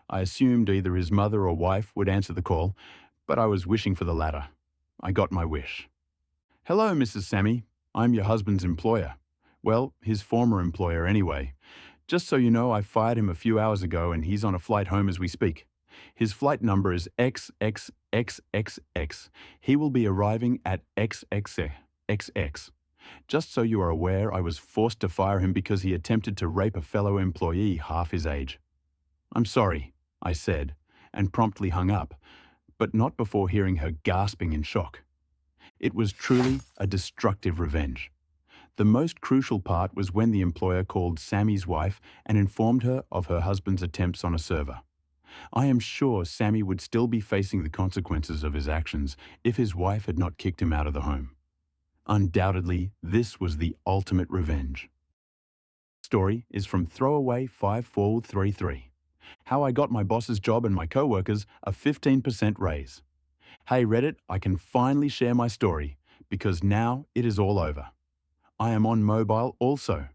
I assumed either his mother or wife would answer the call, but I was wishing for the latter. I got my wish. "Hello, Mrs. Sammy. I'm your husband's employer. Well, his former employer anyway. Just so you know, I fired him a few hours ago and he's on a flight home as we speak. His flight number is XXXXX. He will be arriving at XXX. Just so you are aware, I was forced to fire him because he attempted to rape a fellow employee half his age. I'm sorry, I said, and promptly hung up, but not before hearing her gasping in shock. It was truly a destructive revenge. The most crucial part was when the employer called Sammy's wife and informed her of her husband's attempts on a server. I am sure Sammy would still be facing the consequences of his actions if his wife had not kicked him out of the home. Undoubtedly, this was the ultimate revenge. Story is from Throwaway 5433. How I got my boss's job and my co-workers a 15% raise. Hey Reddit, I can finally share my story because now it is all over. I am on mobile also.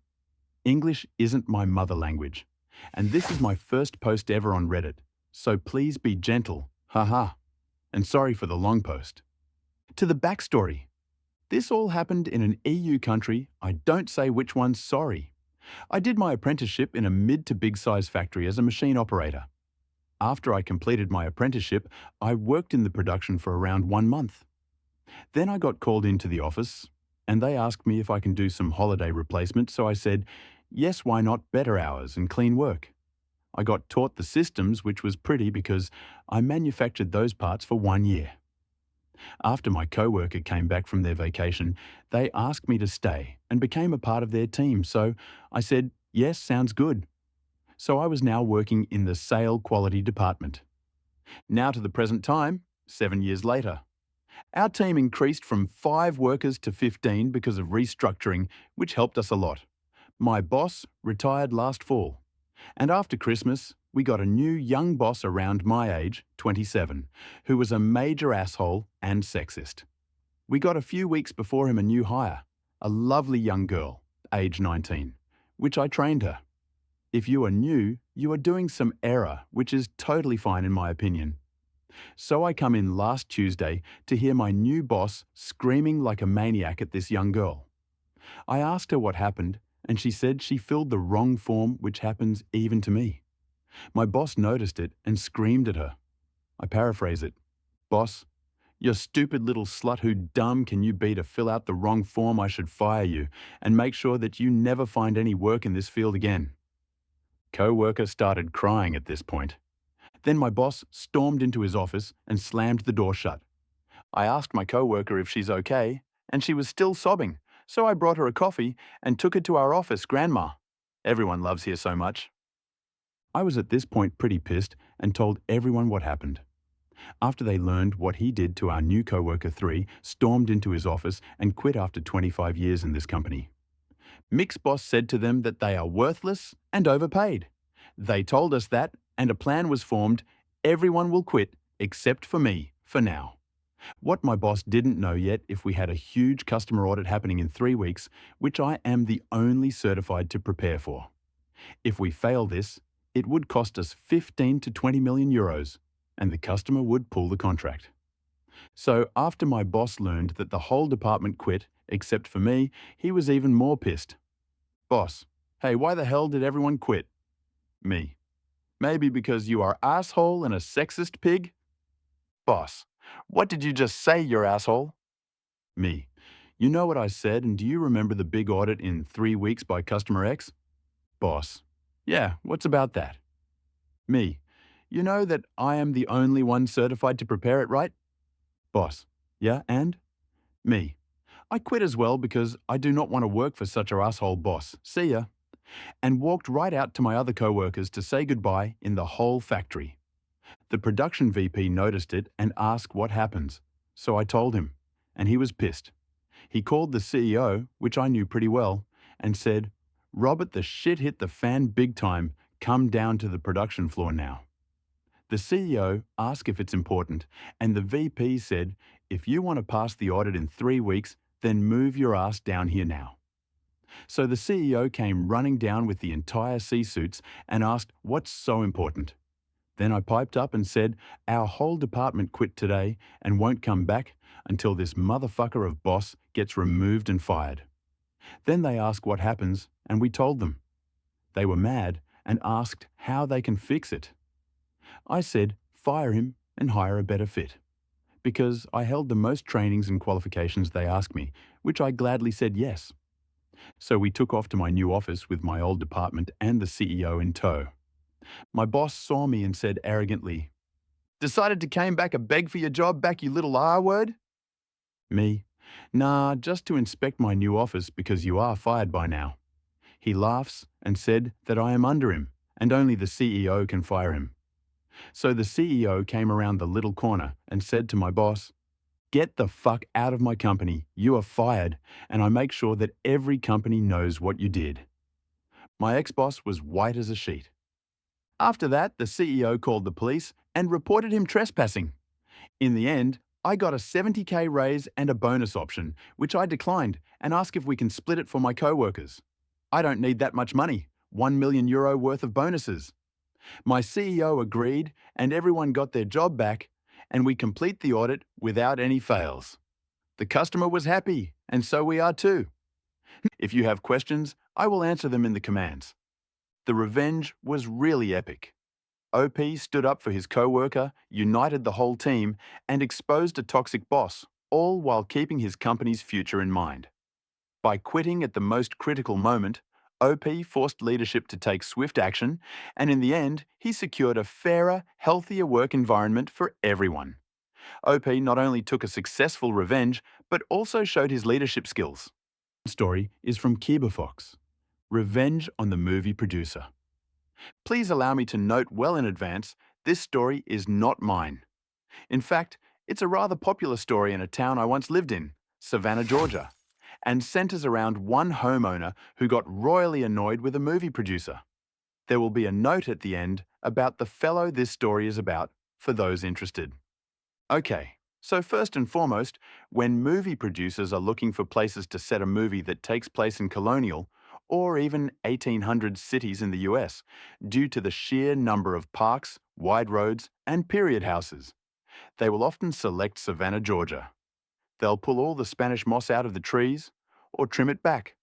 English isn't my mother language, and this is my first post ever on Reddit, so please be gentle, haha, and sorry for the long post. To the backstory. This all happened in an EU country, I don't say which one, sorry. I did my apprenticeship in a mid to big size factory as a machine operator. After I completed my apprenticeship, I worked in the production for around 1 month. Then I got called into the office, and they asked me if I can do some holiday replacement, so I said, yes, why not, better hours and clean work. I got taught the systems, which was pretty because I manufactured those parts for 1 year. After my co-worker came back from their vacation, they asked me to stay and became a part of their team, so I said, yes, sounds good. So I was now working in the sale quality department. Now to the present time, 7 years later. Our team increased from 5 workers to 15 because of restructuring, which helped us a lot. My boss retired last fall. And after Christmas, we got a new young boss around my age, 27, who was a major asshole and sexist. We got a few weeks before him a new hire, a lovely young girl, age 19, which I trained her. If you are new, you are doing some error, which is totally fine in my opinion. So I come in last Tuesday to hear my new boss screaming like a maniac at this young girl. I asked her what happened, and she said she filled the wrong form, which happens even to me. My boss noticed it and screamed at her. I paraphrase it. Boss, you stupid little slut, who dumb can you be to fill out the wrong form? I should fire you and make sure that you never find any work in this field again. Co-worker started crying at this point. Then my boss stormed into his office and slammed the door shut. I asked my co-worker if she's okay, and she was still sobbing, so I brought her a coffee and took her to our office, Grandma. Everyone loves here so much. I was at this point pretty pissed and told everyone what happened. After they learned what he did to our new co-worker 3, stormed into his office and quit after 25 years in this company. Mick's boss said to them that they are worthless and overpaid. They told us that, and a plan was formed. Everyone will quit except for me, for now. What my boss didn't know yet, if we had a huge customer audit happening in 3 weeks, which I am the only certified to prepare for. If we fail this, it would cost us 15 to 20 million euros, and the customer would pull the contract. So after my boss learned that the whole department quit, except for me, he was even more pissed. Boss, hey, why the hell did everyone quit? Me. Maybe because you are asshole and a sexist pig? Boss, what did you just say, you asshole? Me. You know what I said, and do you remember the big audit in 3 weeks by customer X? Boss. Yeah, what's about that? Me. You know that I am the only one certified to prepare it, right? Boss. Yeah, and? Me. I quit as well because I do not want to work for such a asshole boss. See ya. And walked right out to my other co-workers to say goodbye in the whole factory. The production VP noticed it and asked what happens, so I told him, and he was pissed. He called the CEO, which I knew pretty well, and said, Robert, the shit hit the fan big time, come down to the production floor now. The CEO asked if it's important, and the VP said, if you want to pass the audit in 3 weeks, then move your ass down here now. So the CEO came running down with the entire C-suits and asked, what's so important? Then I piped up and said, our whole department quit today and won't come back until this motherfucker of boss gets removed and fired. Then they ask what happens, and we told them. They were mad and asked how they can fix it. I said, fire him and hire a better fit, because I held the most trainings and qualifications they asked me, which I gladly said yes. So we took off to my new office with my old department and the CEO in tow. My boss saw me and said arrogantly, "Decided to came back a beg for your job back, you little R-word?" Me, "Nah, just to inspect my new office because you are fired by now." He laughs and said that I am under him and only the CEO can fire him. So the CEO came around the little corner and said to my boss, "Get the fuck out of my company, you are fired, and I make sure that every company knows what you did." My ex-boss was white as a sheet. After that, the CEO called the police and reported him trespassing. In the end, I got a 70K raise and a bonus option, which I declined and asked if we can split it for my co-workers. I don't need that much money, €1 million worth of bonuses. My CEO agreed and everyone got their job back, and we complete the audit without any fails. The customer was happy, and so we are too. If you have questions, I will answer them in the commands. The revenge was really epic. OP stood up for his co-worker, united the whole team, and exposed a toxic boss, all while keeping his company's future in mind. By quitting at the most critical moment, OP forced leadership to take swift action, and in the end, he secured a fairer, healthier work environment for everyone. OP not only took a successful revenge, but also showed his leadership skills. The story is from Fox. Revenge on the Movie Producer. Please allow me to note well in advance, this story is not mine. In fact, it's a rather popular story in a town I once lived in, Savannah, Georgia, and centers around one homeowner who got royally annoyed with a movie producer. There will be a note at the end about the fellow this story is about for those interested. Okay, so first and foremost, when movie producers are looking for places to set a movie that takes place in colonial or even 1800s cities in the US, due to the sheer number of parks, wide roads, and period houses, they will often select Savannah, Georgia. They'll pull all the Spanish moss out of the trees, or trim it back,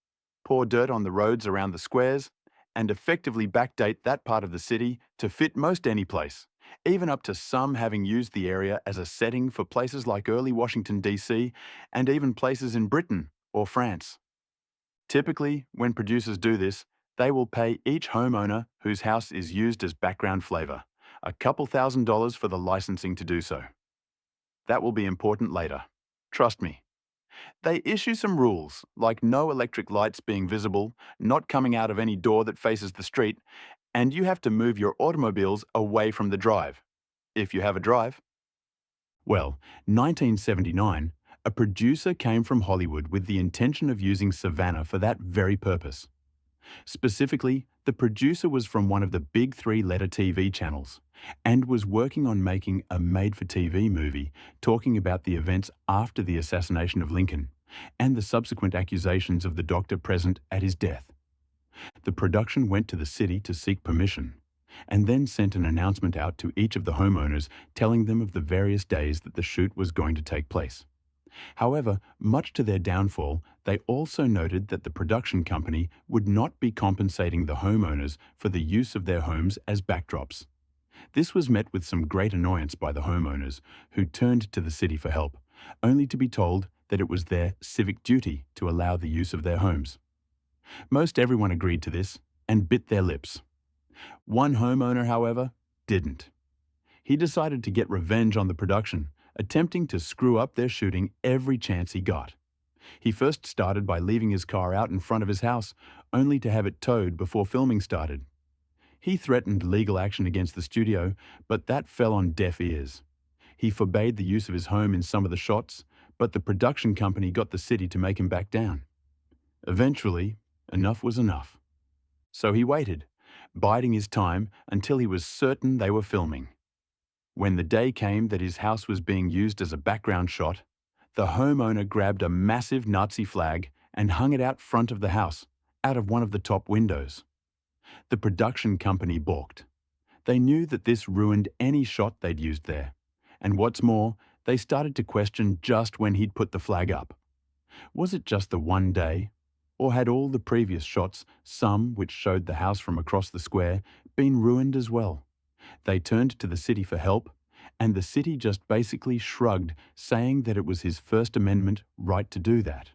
pour dirt on the roads around the squares, and effectively backdate that part of the city to fit most any place, even up to some having used the area as a setting for places like early Washington, D.C., and even places in Britain or France. Typically, when producers do this, they will pay each homeowner whose house is used as background flavour a couple $1,000s for the licensing to do so. That will be important later. Trust me. They issue some rules, like no electric lights being visible, not coming out of any door that faces the street, and you have to move your automobiles away from the drive, if you have a drive. Well, 1979, a producer came from Hollywood with the intention of using Savannah for that very purpose. Specifically, the producer was from one of the big three-letter TV channels and was working on making a made-for-TV movie talking about the events after the assassination of Lincoln and the subsequent accusations of the doctor present at his death. The production went to the city to seek permission and then sent an announcement out to each of the homeowners telling them of the various days that the shoot was going to take place. However, much to their downfall, they also noted that the production company would not be compensating the homeowners for the use of their homes as backdrops. This was met with some great annoyance by the homeowners, who turned to the city for help, only to be told that it was their civic duty to allow the use of their homes. Most everyone agreed to this and bit their lips. One homeowner, however, didn't. He decided to get revenge on the production, attempting to screw up their shooting every chance he got. He first started by leaving his car out in front of his house, only to have it towed before filming started. He threatened legal action against the studio, but that fell on deaf ears. He forbade the use of his home in some of the shots, but the production company got the city to make him back down. Eventually, enough was enough. So he waited, biding his time until he was certain they were filming. When the day came that his house was being used as a background shot, the homeowner grabbed a massive Nazi flag and hung it out front of the house, out of one of the top windows. The production company balked. They knew that this ruined any shot they'd used there. And what's more, they started to question just when he'd put the flag up. Was it just the one day? Or had all the previous shots, some which showed the house from across the square, been ruined as well? They turned to the city for help, and the city just basically shrugged, saying that it was his First Amendment right to do that,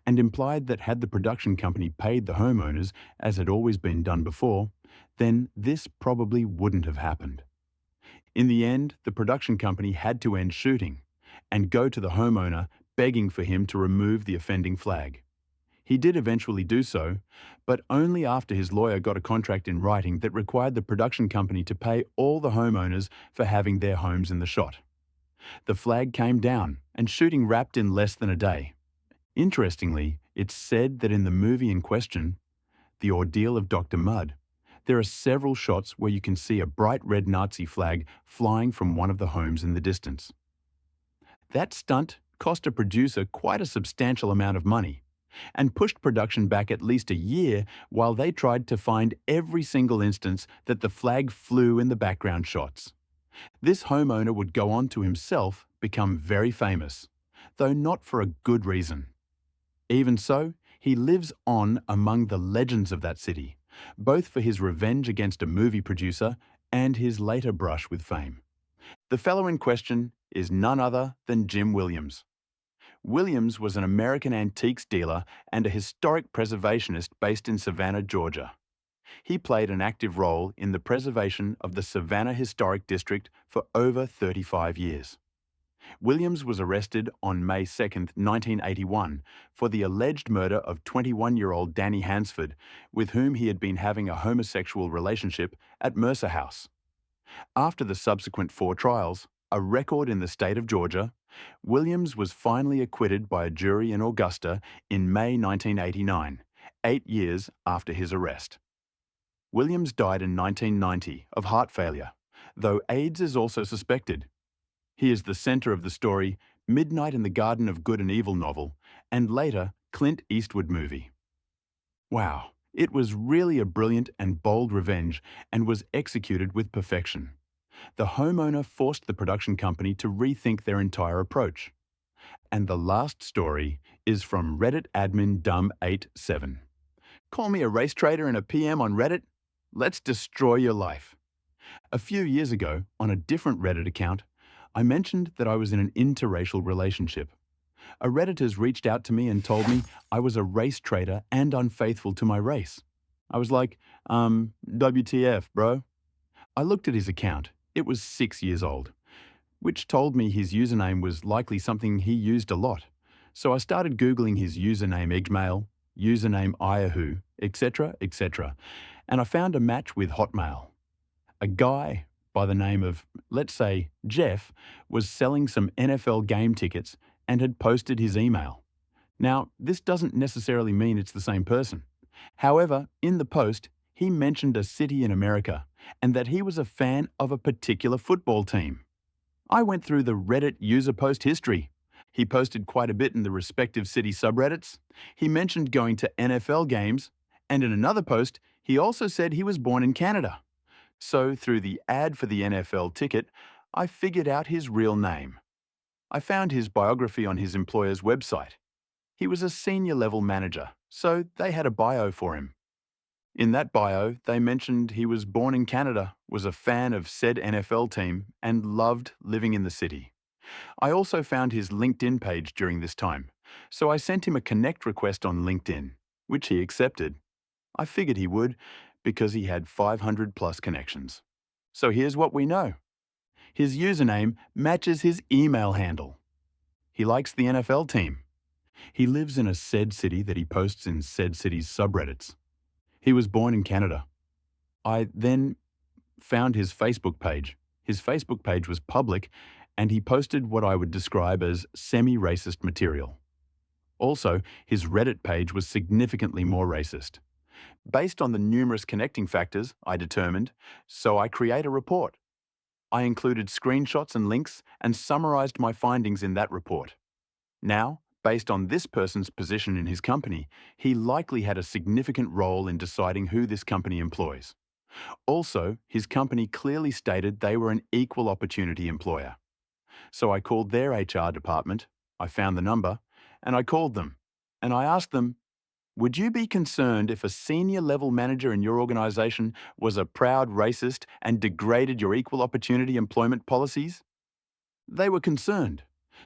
and implied that had the production company paid the homeowners, as had always been done before, then this probably wouldn't have happened. In the end, the production company had to end shooting and go to the homeowner begging for him to remove the offending flag. He did eventually do so, but only after his lawyer got a contract in writing that required the production company to pay all the homeowners for having their homes in the shot. The flag came down, and shooting wrapped in less than a day. Interestingly, it's said that in the movie in question, The Ordeal of Dr. Mudd, there are several shots where you can see a bright red Nazi flag flying from one of the homes in the distance. That stunt cost a producer quite a substantial amount of money and pushed production back at least a year while they tried to find every single instance that the flag flew in the background shots. This homeowner would go on to himself become very famous, though not for a good reason. Even so, he lives on among the legends of that city, both for his revenge against a movie producer and his later brush with fame. The fellow in question is none other than Jim Williams. Williams was an American antiques dealer and a historic preservationist based in Savannah, Georgia. He played an active role in the preservation of the Savannah Historic District for over 35 years. Williams was arrested on May 2, 1981, for the alleged murder of 21-year-old Danny Hansford, with whom he had been having a homosexual relationship at Mercer House. After the subsequent 4 trials, a record in the state of Georgia, Williams was finally acquitted by a jury in Augusta in May 1989, 8 years after his arrest. Williams died in 1990 of heart failure, though AIDS is also suspected. He is the center of the story Midnight in the Garden of Good and Evil novel, and later Clint Eastwood movie. Wow, it was really a brilliant and bold revenge and was executed with perfection. The homeowner forced the production company to rethink their entire approach. And the last story is from Reddit admin Dumb87. Call me a race trader and a PM on Reddit? Let's destroy your life. A few years ago, on a different Reddit account, I mentioned that I was in an interracial relationship. A Redditor's reached out to me and told me I was a race trader and unfaithful to my race. I was like, WTF, bro? I looked at his account. It was 6 years old, which told me his username was likely something he used a lot. So I started Googling his username Igmail, username Iahoo, etc., etc., and I found a match with Hotmail. A guy by the name of, let's say, Jeff, was selling some NFL game tickets and had posted his email. Now, this doesn't necessarily mean it's the same person. However, in the post, he mentioned a city in America and that he was a fan of a particular football team. I went through the Reddit user post history. He posted quite a bit in the respective city subreddits. He mentioned going to NFL games, and in another post, he also said he was born in Canada. So through the ad for the NFL ticket, I figured out his real name. I found his biography on his employer's website. He was a senior level manager, so they had a bio for him. In that bio, they mentioned he was born in Canada, was a fan of said NFL team, and loved living in the city. I also found his LinkedIn page during this time, so I sent him a connect request on LinkedIn, which he accepted. I figured he would, because he had 500 plus connections. So here's what we know. His username matches his email handle. He likes the NFL team. He lives in a said city that he posts in said city's subreddits. He was born in Canada. I then found his Facebook page. His Facebook page was public, and he posted what I would describe as semi-racist material. Also, his Reddit page was significantly more racist. Based on the numerous connecting factors, I determined, so I create a report. I included screenshots and links and summarized my findings in that report. Now, based on this person's position in his company, he likely had a significant role in deciding who this company employs. Also, his company clearly stated they were an equal opportunity employer. So I called their HR department, I found the number, and I called them, and I asked them, Would you be concerned if a senior level manager in your organization was a proud racist and degraded your equal opportunity employment policies? They were concerned.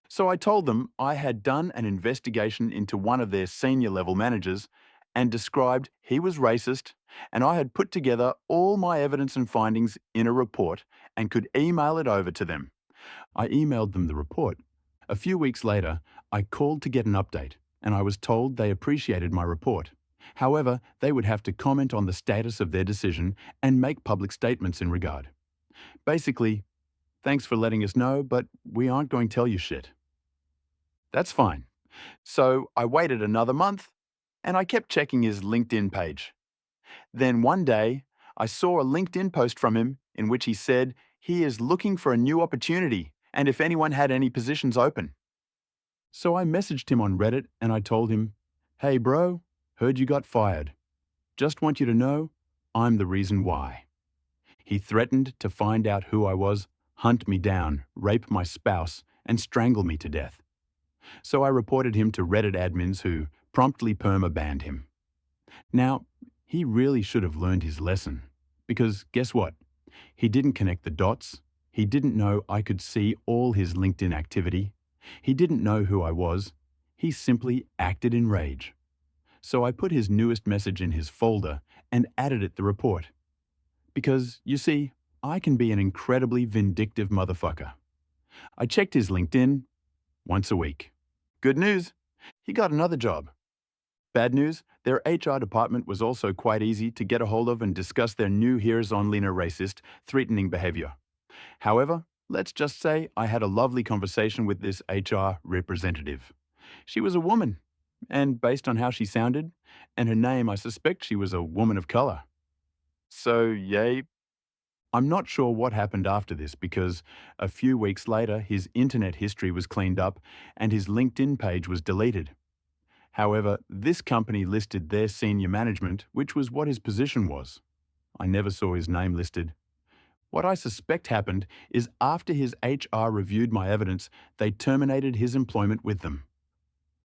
So I told them I had done an investigation into one of their senior level managers and described he was racist, and I had put together all my evidence and findings in a report and could email it over to them. I emailed them the report. A few weeks later, I called to get an update, and I was told they appreciated my report. However, they would have to comment on the status of their decision and make public statements in regard. Basically, thanks for letting us know, but we aren't going to tell you shit. That's fine. So I waited another month, and I kept checking his LinkedIn page. Then one day, I saw a LinkedIn post from him in which he said he is looking for a new opportunity and if anyone had any positions open. So I messaged him on Reddit and I told him, "Hey bro, heard you got fired. Just want you to know, I'm the reason why." He threatened to find out who I was, hunt me down, rape my spouse, and strangle me to death. So I reported him to Reddit admins who promptly perma-banned him. Now, he really should have learned his lesson. Because guess what? He didn't connect the dots. He didn't know I could see all his LinkedIn activity. He didn't know who I was. He simply acted in rage. So I put his newest message in his folder and added it the report. Because, you see, I can be an incredibly vindictive motherfucker. I checked his LinkedIn once a week. Good news, he got another job. Bad news, their HR department was also quite easy to get a hold of and discuss their new horizontally racist, threatening behavior. However, let's just say I had a lovely conversation with this HR representative. She was a woman, and based on how she sounded, and her name, I suspect she was a woman of color. So, yay. I'm not sure what happened after this because a few weeks later his internet history was cleaned up and his LinkedIn page was deleted. However, this company listed their senior management, which was what his position was. I never saw his name listed. What I suspect happened is after his HR reviewed my evidence, they terminated his employment with them.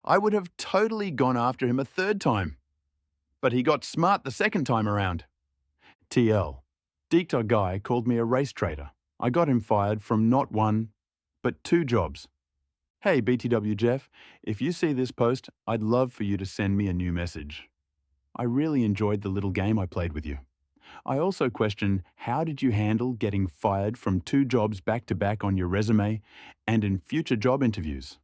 I would have totally gone after him a third time. But he got smart the second time around. TL. Deekta guy called me a race traitor. I got him fired from not one, but 2 jobs. Hey, BTW Jeff, if you see this post, I'd love for you to send me a new message. I really enjoyed the little game I played with you. I also question how did you handle getting fired from 2 jobs back to back on your resume and in future job interviews?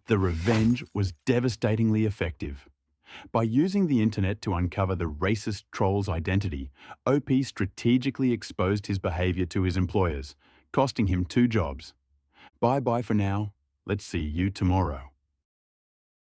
The revenge was devastatingly effective. By using the internet to uncover the racist troll's identity, OP strategically exposed his behavior to his employers, costing him 2 jobs. Bye-bye for now. Let's see you tomorrow.